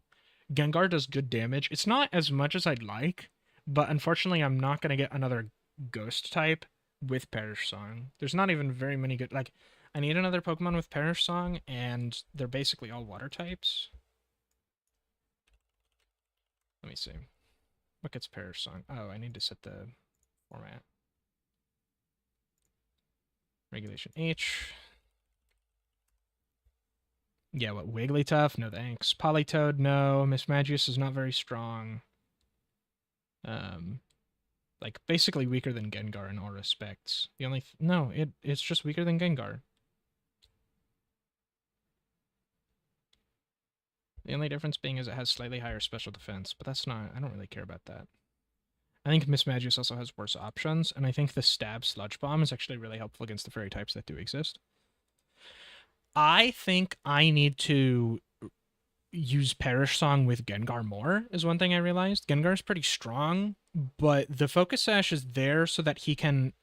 Gengar does good damage. It's not as much as I'd like, but unfortunately I'm not going to get another Ghost type with Perish Song. There's not even very many good... Like, I need another Pokemon with Perish Song, and they're basically all water types. Let me see. What gets Perish Song? Oh, I need to set the format. Regulation H. Yeah, what, Wigglytuff? No thanks. Politoed? No. Mismagius is not very strong. Like, basically weaker than Gengar in all respects. The only... No, it's just weaker than Gengar. The only difference being is it has slightly higher special defense, but that's not... I don't really care about that. I think Mismagius also has worse options, and I think the Stab Sludge Bomb is actually really helpful against the fairy types that do exist. I think I need to use Perish Song with Gengar more, is one thing I realized. Gengar's pretty strong, but the Focus Sash is there so that he can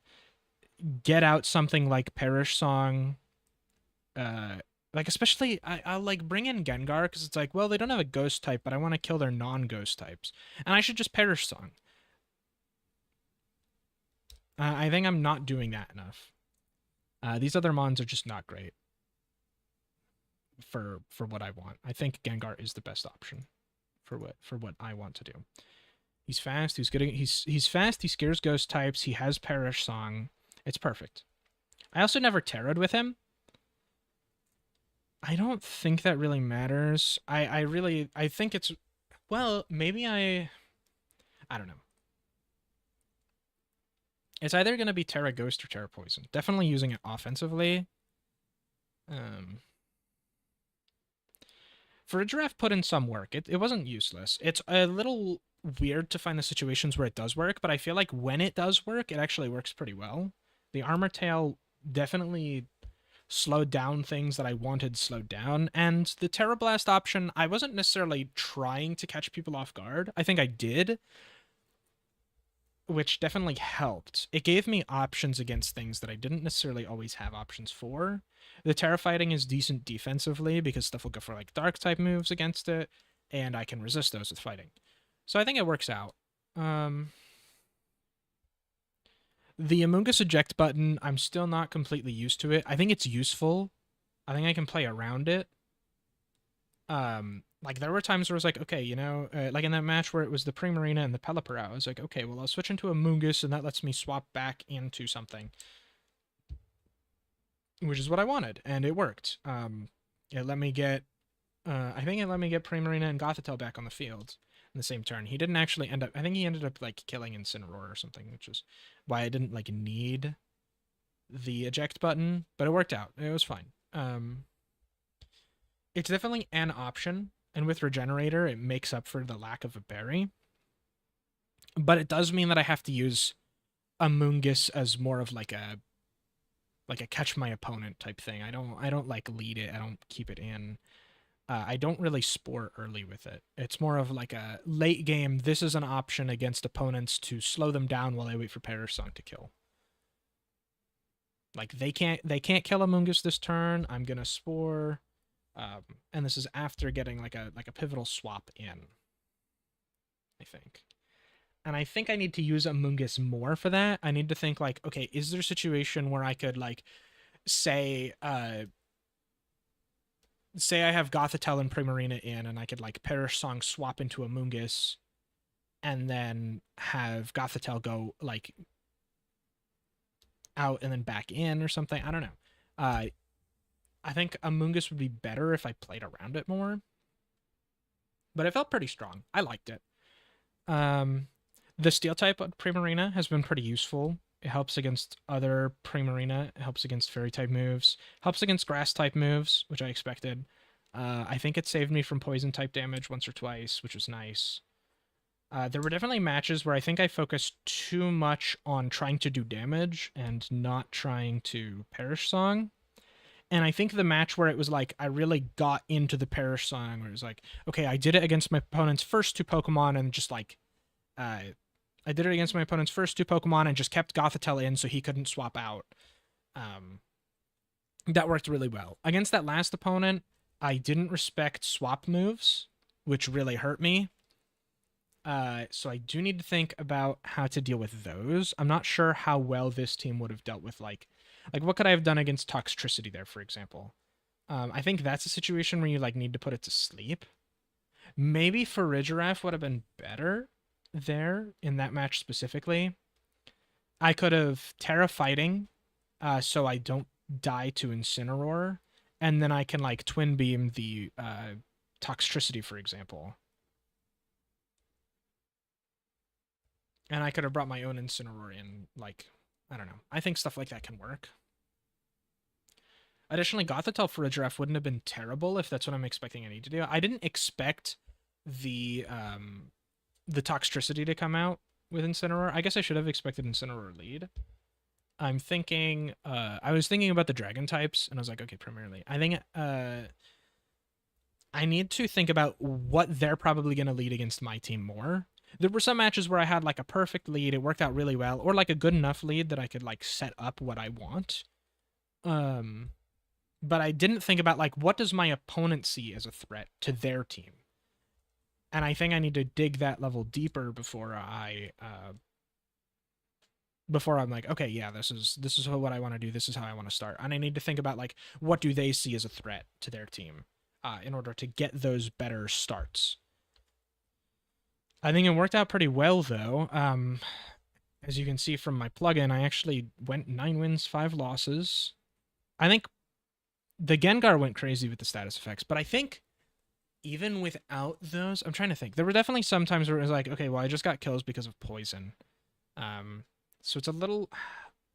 get out something like Perish Song. Like, especially, I'll, like, bring in Gengar, because it's like, well, they don't have a Ghost type, but I want to kill their non-Ghost types. And I should just Perish Song. I think I'm not doing that enough. These other mons are just not great for what I want. I think Gengar is the best option for what I want to do. He's fast. He's fast. He scares Ghost types. He has Perish Song. It's perfect. I also never Terra'd with him. I don't think that really matters. I think it's... Well, maybe I don't know. It's either going to be Terra Ghost or Terra Poison. Definitely using it offensively. For a Giraffe put in some work. It wasn't useless. It's a little weird to find the situations where it does work, but I feel like when it does work, it actually works pretty well. The Armor Tail definitely... slowed down things that I wanted slowed down. And the Terra Blast option, I wasn't necessarily trying to catch people off guard. I think I did, which definitely helped. It gave me options against things that I didn't necessarily always have options for. The Terra fighting is decent defensively because stuff will go for like dark type moves against it, and I can resist those with fighting. So I think it works out. The Among Us eject button, I'm still not completely used to it. I think it's useful. I think I can play around it. Like there were times where I was like, okay, like in that match where it was the Primarina and the Pelipper out, I was like, okay, well I'll switch into Among Us and that lets me swap back into something, which is what I wanted, and it worked. It let me get, I think it let me get Primarina and Gothitelle back on the field in the same turn. He didn't actually end up, I think he ended up like killing Incineroar or something, which is why I didn't like need the eject button, but it worked out. It was fine. It's definitely an option, and with Regenerator, it makes up for the lack of a berry. But it does mean that I have to use Amoonguss as more of like a catch my opponent type thing. I don't like lead it. I don't keep it in. I don't really spore early with it. It's more of like a late game. This is an option against opponents to slow them down while I wait for Perish Song to kill. Like they can't kill Amoonguss this turn. I'm gonna spore. And this is after getting like a pivotal swap in, I think. And I think I need to use Amoonguss more for that. I need to think like, okay, is there a situation where I could like say I have Gothitelle and Primarina in, and I could like Perish Song swap into Amoonguss, and then have Gothitelle go like out and then back in or something. I don't know. I think Amoonguss would be better if I played around it more. But it felt pretty strong. I liked it. The Steel type Primarina has been pretty useful. It helps against other Primarina. It helps against Fairy type moves. Helps against Grass type moves, which I expected. I think it saved me from Poison type damage once or twice, which was nice. There were definitely matches where I think I focused too much on trying to do damage and not trying to Perish Song. And I think the match where it was like, I really got into the Perish Song, where it was like, okay, I did it against my opponent's first two Pokemon and just like, I did it against my opponent's first two Pokemon and just kept Gothitelle in so he couldn't swap out. That worked really well. Against that last opponent, I didn't respect swap moves, which really hurt me. So I do need to think about how to deal with those. I'm not sure how well this team would have dealt with like what could I have done against Toxtricity there, for example? I think that's a situation where you like need to put it to sleep. Maybe Farigiraf would have been better there in that match specifically. I could have Terra Fighting, so I don't die to Incineroar, and then I can like Twin Beam the Toxtricity, for example. And I could have brought my own Incineroar in, like, I don't know. I think stuff like that can work. Additionally, Gothitelle Farigiraf wouldn't have been terrible if that's what I'm expecting I need to do. I didn't expect the Toxtricity to come out with Incineroar. I guess I should have expected Incineroar lead. I'm thinking, I was thinking about the Dragon types, and I was like, okay, primarily. I think, I need to think about what they're probably going to lead against my team more. There were some matches where I had like a perfect lead, it worked out really well, or like a good enough lead that I could like set up what I want. But I didn't think about like what does my opponent see as a threat to their team. And I think I need to dig that level deeper before I'm like, okay, yeah, this is what I want to do, this is how I want to start. And I need to think about like what do they see as a threat to their team in order to get those better starts. I think it worked out pretty well, though. As you can see from my plugin, I actually went 9 wins, 5 losses. I think the Gengar went crazy with the status effects, but I think even without those, I'm trying to think. There were definitely some times where it was like, okay, well, I just got kills because of poison. So it's a little...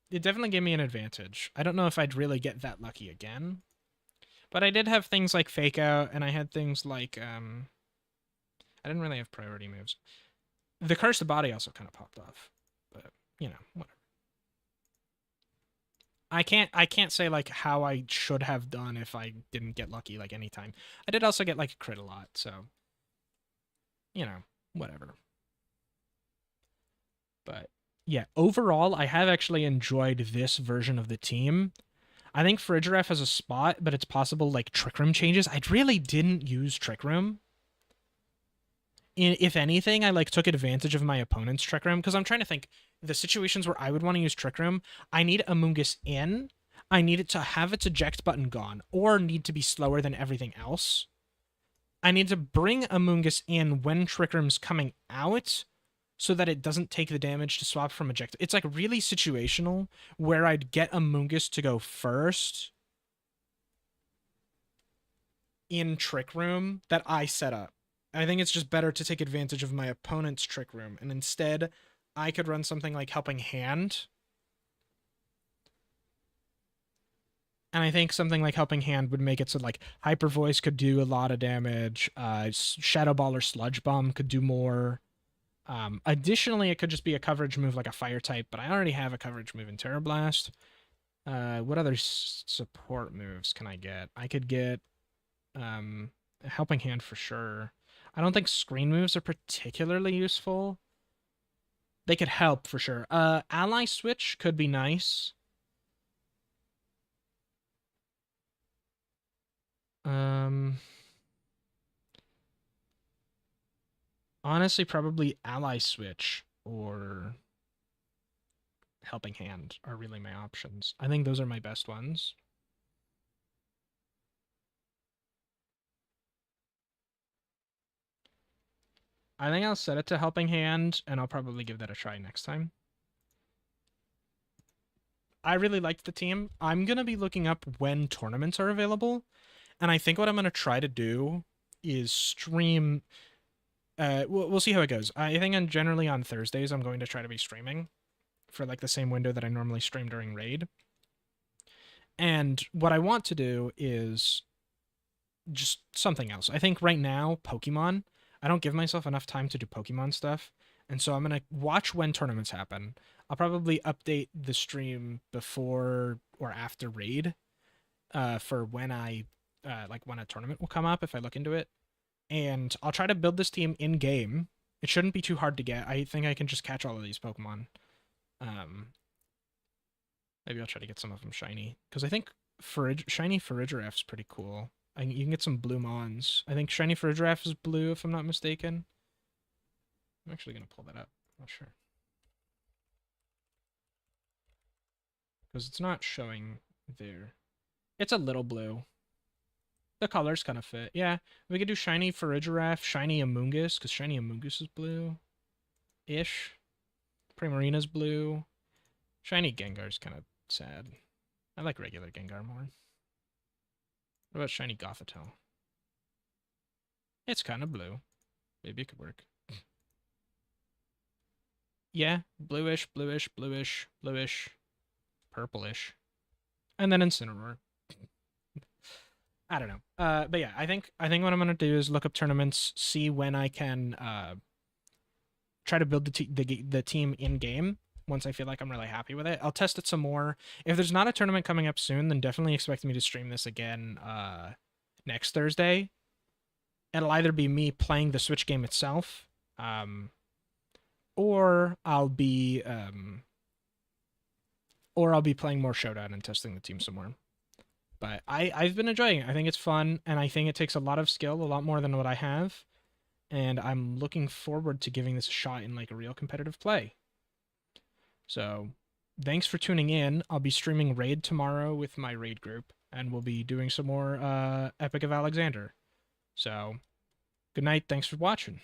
It definitely gave me an advantage. I don't know if I'd really get that lucky again. But I did have things like Fake Out, and I had things like... I didn't really have priority moves. The Cursed Body also kind of popped off. But, you know, whatever. I can't say like how I should have done if I didn't get lucky like anytime. I did also get like a crit a lot, so you know, whatever. But yeah, overall, I have actually enjoyed this version of the team. I think Frigeref has a spot, but it's possible like Trick Room changes. I really didn't use Trick Room. If anything, I like took advantage of my opponent's Trick Room because I'm trying to think the situations where I would want to use Trick Room. I need Amoongus in. I need it to have its eject button gone, or need to be slower than everything else. I need to bring Amoongus in when Trick Room's coming out, so that it doesn't take the damage to swap from eject. It's like really situational where I'd get Amoongus to go first in Trick Room that I set up. I think it's just better to take advantage of my opponent's Trick Room, and instead I could run something like Helping Hand. And I think something like Helping Hand would make it so like Hyper Voice could do a lot of damage. Shadow Ball or Sludge Bomb could do more. Additionally, it could just be a coverage move like a Fire type, but I already have a coverage move in Terra Blast. What other support moves can I get? I could get a Helping Hand for sure. I don't think screen moves are particularly useful. They could help for sure. Ally Switch could be nice. Honestly, probably Ally Switch or Helping Hand are really my options. I think those are my best ones. I think I'll set it to Helping Hand, and I'll probably give that a try next time. I really liked the team. I'm going to be looking up when tournaments are available, and I think what I'm going to try to do is stream... we'll see how it goes. I think generally on Thursdays, I'm going to try to be streaming for like the same window that I normally stream during Raid. And what I want to do is just something else. I think right now, Pokemon, I don't give myself enough time to do Pokemon stuff. And so I'm going to watch when tournaments happen. I'll probably update the stream before or after Raid for when I, like when a tournament will come up if I look into it. And I'll try to build this team in-game. It shouldn't be too hard to get. I think I can just catch all of these Pokemon. Maybe I'll try to get some of them shiny. Because I think shiny Farigiraf's pretty cool. You can get some blue Mons. I think shiny Farigiraf is blue, if I'm not mistaken. I'm actually going to pull that up. I'm not sure. Because it's not showing there. It's a little blue. The colors kind of fit. Yeah, we could do shiny Farigiraf, shiny Amoongus, because shiny Amoongus is blue-ish. Primarina's blue. Shiny Gengar's kind of sad. I like regular Gengar more. What about shiny Gothitelle? It's kind of blue. Maybe it could work. Yeah, bluish, bluish, bluish, bluish, purplish. And then Incineroar. I don't know. But yeah, I think what I'm gonna do is look up tournaments, see when I can try to build the team in game. Once I feel like I'm really happy with it, I'll test it some more. If there's not a tournament coming up soon, then definitely expect me to stream this again next Thursday. It'll either be me playing the Switch game itself, or I'll be playing more Showdown and testing the team some more. But I've been enjoying it. I think it's fun, and I think it takes a lot of skill, a lot more than what I have. And I'm looking forward to giving this a shot in like a real competitive play. So thanks for tuning in. I'll be streaming Raid tomorrow with my Raid group, and we'll be doing some more Epic of Alexander. So good night. Thanks for watching.